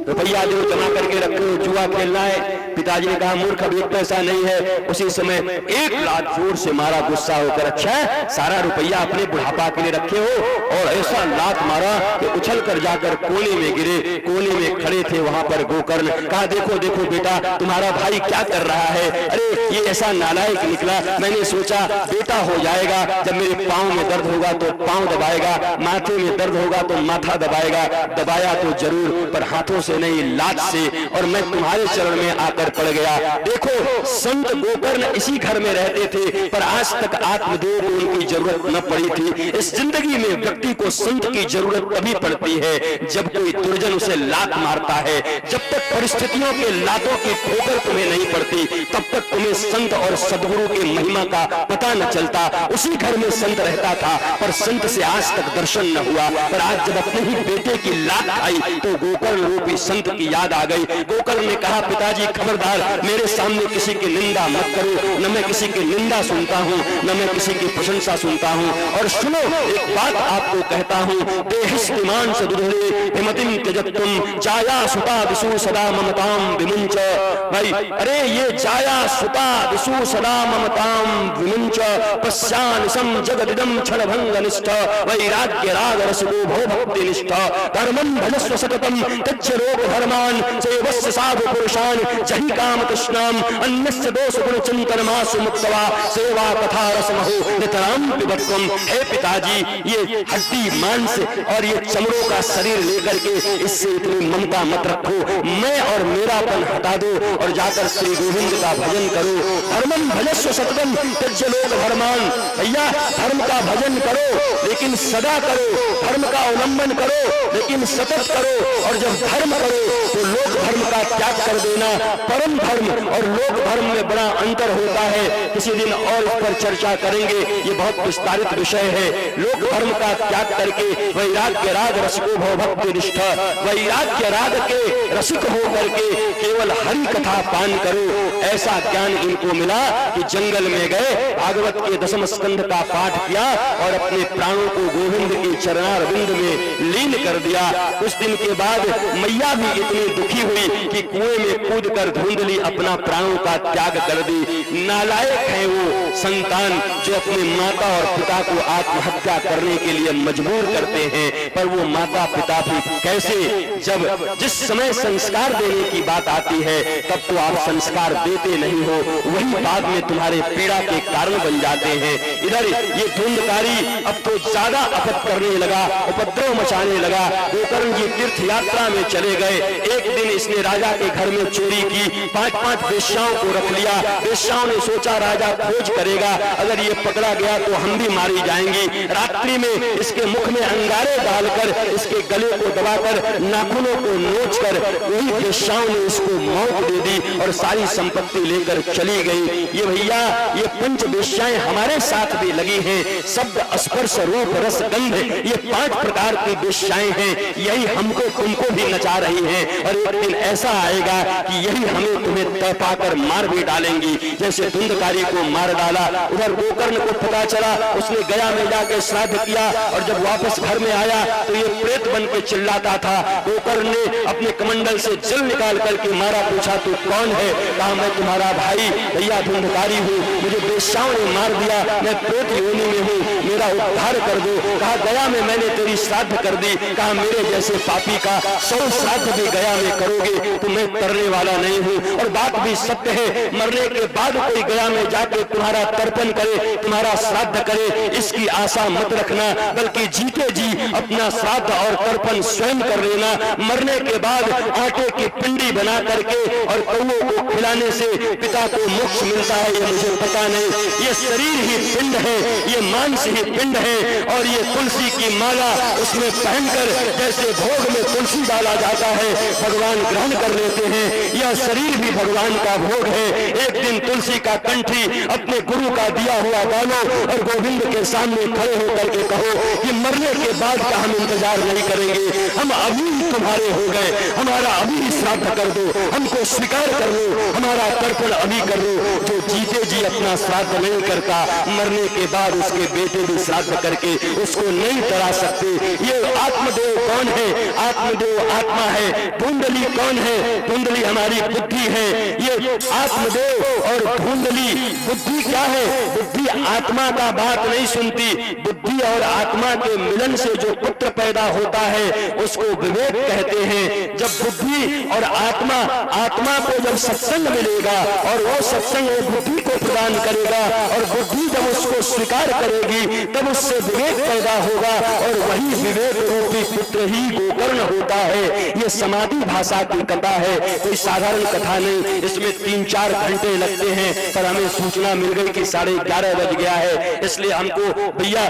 रुपया दो, जमा करके रखो, जुआ खेलना है। पिताजी ने कहा, मूर्ख, अभी पैसा नहीं है। उसी समय एक लात जोर से मारा गुस्सा होकर, अच्छा सारा रुपया अपने बुढ़ापा के लिए रखे हो? और ऐसा लात मारा कि उछल कर जाकर कोने में गिरे। कोने में खड़े थे वहां पर गोकर्ण। कहा, देखो देखो बेटा, तुम्हारा भाई क्या कर रहा है? अरे ये ऐसा नालायक निकला, मैंने सोचा बेटा हो जाएगा, जब मेरे पाँव में दर्द होगा तो पाँव दबाएगा, माथे में दर्द होगा तो माथा दबाएगा। दबाया तो जरूर, पर हाथों से नहीं, लात से, और मैं तुम्हारे चरण में आकर पड़ गया। देखो, संत गोकर्ण इसी घर में रहते थे, पर आज तक आत्मदेव को उनकी जरूरत न पड़ी थी। इस जिंदगी में व्यक्ति को संत की जरूरत तभी पड़ती है जब कोई दुर्जन उसे लात मारता है। जब तक परिस्थितियों के लातों की ठोकर तुम्हें नहीं पड़ती, तब तक तुम्हें संत और सदगुरु की महिमा का पता न चलता। उसी घर में संत रहता था, पर संत से आज तक दर्शन न हुआ। पर आज जब अपने ही बेटे की लात आई तो गोकर्ण रूपी संत की याद आ गई। गोकर्ण ने कहा, पिताजी खबरदार, मेरे सामने किसी की निंदा मत करो, न मैं किसी की निंदा सुनता हूँ, न मैं किसी की प्रशंसा सुनता हूँ। और सुनो, एक बात आपको कहता हूँ, देहिस्तिमान सदुधरे हिमतिम त्यजत्वम जाया सुता विशु सदा ममताम विमुंच। भाई, अरे ये जाया सुता विशु सदा ममताम विमुंच, पश्यानिशम जगदिदम क्षणभंग निष्ठ, वैराग्य राग रसगो भो भक्ति निष्ठ, धर्मं भजस्व सततम त्यज्य लोक धर्मान, सेवस्य साधु पुरुषान जहि काम तृष्णाम, अन्यस्य दोष गुण चिंतन मासु मुक्तवा, सेवा कथा रसमहो नितराम पिबत्वम। हे पिताजी, ये हड्डी मांस और ये चमड़ों का शरीर लेकर के इससे इतनी ममता मत रखो, मैं और मेरापन हटा दो और जाकर श्री गोविंद का भजन करो। धर्मं भजस्व सततम त्यज्य लोक धर्मान। भैया, धर्म का भजन करो लेकिन सदा करो, धर्म का अवलंबन करो लेकिन सतत करो, और जब धर्म करो तो लोक धर्म का त्याग कर देना। परम धर्म और लोक धर्म में बड़ा अंतर होता है, किसी दिन और इस पर चर्चा करेंगे, ये बहुत विस्तारित विषय है। लोक धर्म का त्याग करके वैराग्य राग रसिको भव भक्ति निष्ठ, वैराग्य राग के रसिक हो करके केवल हरि कथा पान करो। ऐसा ज्ञान इनको मिला कि जंगल में गए, भागवत के 10वें स्कंध का पाठ किया और अपने प्राणों को गोविंद के चरणारविंद में लीन कर दिया। उस दिन के बाद मैया भी इतनी दुखी हुई कि कुएं में कूद कर धुंधली अपना प्राणों का त्याग कर दी। नालायक है वो संतान जो अपने माता और पिता को आत्महत्या करने के लिए मजबूर करते हैं। पर वो माता पिता भी कैसे, जब जिस समय संस्कार देने की बात आती है तब तो आप संस्कार देते नहीं हो, वही बाद में तुम्हारे पीड़ा के कारण बन जाते हैं। इधर ये धुंधकारी अब तो ज्यादा अपत करने लगा, उपद्रव मचाने लगा। गोकर्ण जी तीर्थ यात्रा में चले गए। एक दिन इसने राजा के घर में चोरी की, 5-5 वेश्याओं को रख लिया। वेश्याओं ने सोचा राजा खोज करेगा, अगर ये पकड़ा गया तो हम भी मारी जाएंगी। रात्रि में इसके मुख में अंगारे डालकर इसके गले को दबाकर नाखूनों को नोचकर वही वेश्याओं ने इसको मौत दे दी और सारी संपत्ति लेकर चली गई। ये भैया ये पंच वेश्याएं हमारे साथ भी लगी हैं। शब्द स्पर्श रूप रस गंध, ये 5 प्रकार की वेश्याएं हैं। यही हमको तुमको भी नचा रही हैं और एक दिन ऐसा आएगा कि यही हमें तुम्हें तय पाकर मार भी डालेंगी, जैसे धुंधकारी को मार डाला। उधर गोकर्ण को पता चला, उसने गया में जाकर श्राद्ध किया और जब वापस घर में आया तो ये प्रेत बन के चिल्लाता था। गोकर्ण ने अपने कमंडल से जल निकाल करके मारा। पूछा तू कौन है? कहा मैं तुम्हारा भाई भैया धुंधकारी हूँ, मुझे वेश्याओं ने मार दिया, मैं प्रेत योनि में हूँ, मेरा उद्धार कर दो। कहा गया में मैंने तेरी श्राद्ध कर दी। कहा मेरे जैसे पापी का 100 श्राद्ध भी गया में करोगे तो मैं करने वाला नहीं हूँ। और बात भी सत्य है, मरने के बाद कोई गया में जाके तुम्हारा तर्पण करे, तुम्हारा श्राद्ध करे, इसकी आशा मत रखना, बल्कि जीते जी अपना श्राद्ध और तर्पण स्वयं कर लेना। मरने के बाद आटे की पिंडी बना करके और कौओं को खिलाने से पिता को मोक्ष मिलता है, ये मुझे पता नहीं। ये शरीर ही पिंड है, ये मांस ही पिंड है और ये तुलसी की माला उसमें पहनकर जैसे भोग में तुलसी डाला जाता है, भगवान ग्रहण कर लेते हैं। यह शरीर भी भगवान का भोग है। एक दिन तुलसी का कंठी अपने गुरु का दिया हुआ डालो और गोविंद के सामने खड़े होकर के कहो कि मरने के बाद का हम इंतजार नहीं करेंगे, हम अभी तुम्हारे हो गए, हमारा अभी श्राद्ध कर दो, हमको स्वीकार कर लो, हमारा तर्पण अभी कर लो। जो जीते जी अपना श्राद्ध नहीं करता, मरने के बाद उसके बेटे भी श्राद्ध करके उसको नहीं तरा सकते। ये आत्मदेव कौन है? आत्मदेव आत्मा है। धुंधली कौन है? धुंधली हमारी बुद्धि है। ये आत्मदेव और धुंधली बुद्धि क्या है? बुद्धि आत्मा का बात नहीं सुनती। बुद्धि और आत्मा के मिलन से जो पुत्र पैदा होता है उसको विवेक कहते हैं। जब बुद्धि और आत्मा को जब सत्संग मिलेगा और वो सत्संग बुद्धि को प्रदान करेगा और बुद्धि जब उसको स्वीकार करेगी तब उससे विवेक पैदा होगा और वही विवेक रूपी पुत्र ही गोकर्ण होता है। ये समाधि भाषा की कथा है, कोई साधारण कथा नहीं। इसमें 3-4 घंटे लगते हैं, पर हमें सूचना मिल गई कि 11:30 बज गया है, इसलिए हमको भैया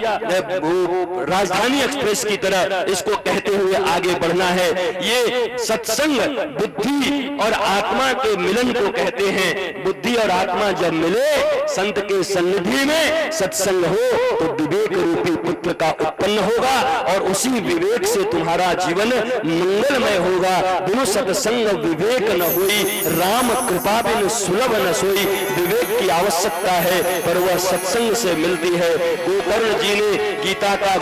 राजधानी एक्सप्रेस की तरह इसको कहते हुए आगे बढ़ना है। ये सत्संग बुद्धि और आत्मा के मिलन को कहते हैं। बुद्धि और आत्मा जब मिले संत के सन्निधि में सत्संग हो तो विवेक रूपी पुत्र का उत्पन्न होगा और उसी विवेक से तुम्हारा जीवन मंगलमय होगा। बिनु सत्संग विवेक न होई, राम कृपा बिनु सुलभ न सोई। विवेक की आवश्यकता है पर वह सत्संग से मिलती है। गोकर्ण जी ने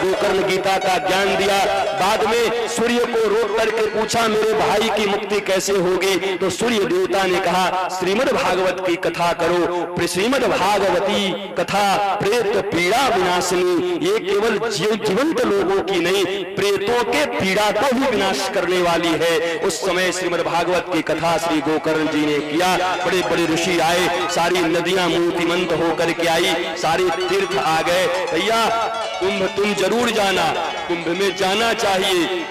गोकर्ण गीता का ज्ञान दिया। बाद में सूर्य को रोक करके पूछा मेरे भाई की मुक्ति कैसे होगी? तो सूर्य देवता ने कहा श्रीमद् भागवत की कथा करो। श्रीमद् भागवती कथा प्रेत पीड़ा विनाशिनी, ये केवल जीवंत लोगों की नहीं, प्रेतों के पीड़ा को भी विनाश करने वाली है। उस समय श्रीमद् भागवत की कथा श्री गोकर्ण जी ने किया। बड़े बड़े ऋषि आए, सारी नदियां मूर्तिमंत होकर के आई, सारे तीर्थ आ गए। भैया कुंभ तुम जरूर जाना, कुंभ में जाना चाहिए।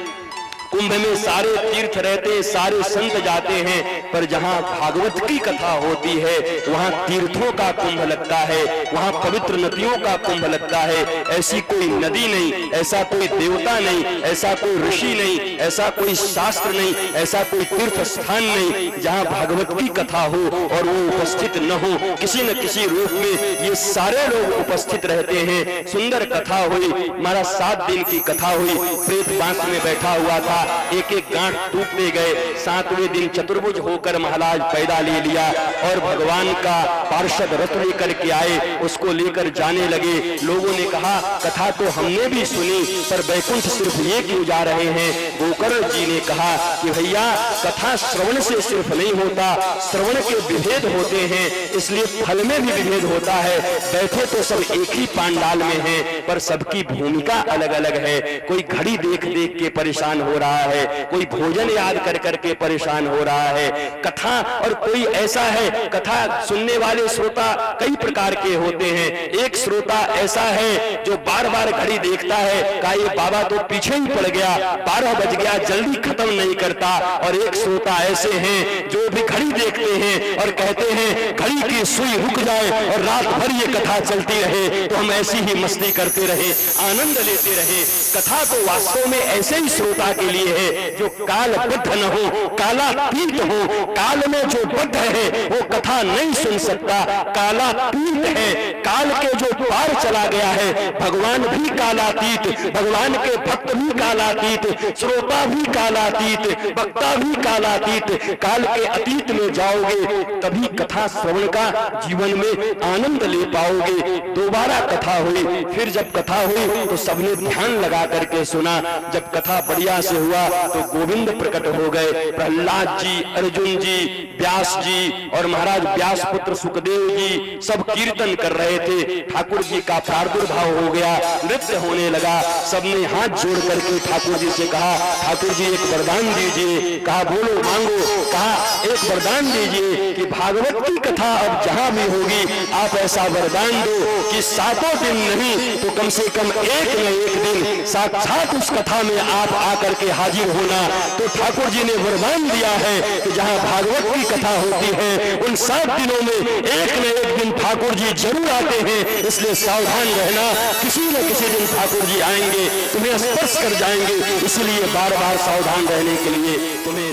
कुंभ में सारे तीर्थ रहते, सारे संत जाते हैं, पर जहाँ भागवत की कथा होती है वहाँ तीर्थों का कुंभ लगता है, वहाँ पवित्र नदियों का कुंभ लगता है। ऐसी कोई नदी नहीं, ऐसा कोई देवता नहीं, ऐसा कोई ऋषि नहीं, ऐसा कोई शास्त्र नहीं, ऐसा कोई तीर्थ स्थान नहीं जहाँ भागवत की कथा हो और वो उपस्थित न हो। किसी न किसी रूप में ये सारे लोग उपस्थित रहते हैं। सुंदर कथा हुई, हमारा 7 दिन की कथा हुई। प्रेत बांस में बैठा हुआ था, बढ़ा, एक एक गांठ टूटते गए। 7वें दिन चतुर्भुज होकर महाराज पैदा ले लिया और भगवान का पार्षद रथ लेकर के आए, उसको लेकर जाने लगे। लोगों ने कहा कथा तो हमने भी सुनी, पर बैकुंठ सिर्फ ये क्यों जा रहे हैं? गोकर्ण जी ने कहा कि भैया कथा श्रवण से सिर्फ नहीं होता, श्रवण के विभेद होते हैं, इसलिए फल में भी विभेद होता है। बैठे तो सब एक ही पांडाल में हैं, पर सबकी भूमिका अलग अलग है। कोई घड़ी देख देख के परेशान हो रहा है, कोई भोजन याद कर करके परेशान हो रहा है। कथा और कोई ऐसा है, कथा सुनने वाले श्रोता कई प्रकार के होते हैं। एक श्रोता ऐसा है जो बार बार घड़ी देखता है, का ये बाबा तो पीछे ही पड़ गया, 12 बज गया, जल्दी खत्म नहीं करता। और एक श्रोता ऐसे हैं जो भी घड़ी देखते हैं और कहते हैं घड़ी की सुई रुक जाए और रात भर ये कथा चलती रहे तो हम ऐसी ही मस्ती करते रहे, आनंद लेते रहे। कथा तो वास्तव में ऐसे ही श्रोता के लिए है जो कालबद्ध न हो, कालातीत हो। काल में जो बद्ध है वो कथा नहीं सुन सकता, कालातीत है, काल के जो पार चला गया है। भगवान भी कालातीत, भगवान के भक्त भी कालातीत, श्रोता भी कालातीत, वक्ता भी कालातीत। काल के अतीत में जाओगे तभी कथा श्रवण का जीवन में आनंद ले पाओगे। दोबारा कथा हुई, फिर जब कथा हुई तो सबने ध्यान लगा करके सुना। जब कथा बढ़िया से हुआ तो गोविंद प्रकट हो गए। प्रहलाद जी, अर्जुन जी, व्यास जी और महाराज व्यास पुत्र सुखदेव जी सब कीर्तन कर रहे थे। ठाकुर जी का प्रादुर्भाव हो गया, नृत्य होने लगा। सबने हाथ जोड़ करके ठाकुर जी से कहा ठाकुर जी एक वरदान दीजिए। कहा बोलो मांगो। कहा एक वरदान दीजिए कि भागवत की कथा अब जहां भी होगी आप ऐसा वरदान दो कि 7 दिन नहीं तो कम से कम एक न एक दिन साक्षात उस कथा में आप आकर के हाजिर होना। तो ठाकुर जी ने वरदान दिया है कि जहां भागवत की कथा होती है उन 7 दिनों में एक न एक दिन ठाकुर जी जरूर आते हैं, इसलिए सावधान रहना। किसी न किसी दिन ठाकुर जी आएंगे, तुम्हें स्पर्श कर जाएंगे, इसलिए बार बार सावधान रहने के लिए तुम्हें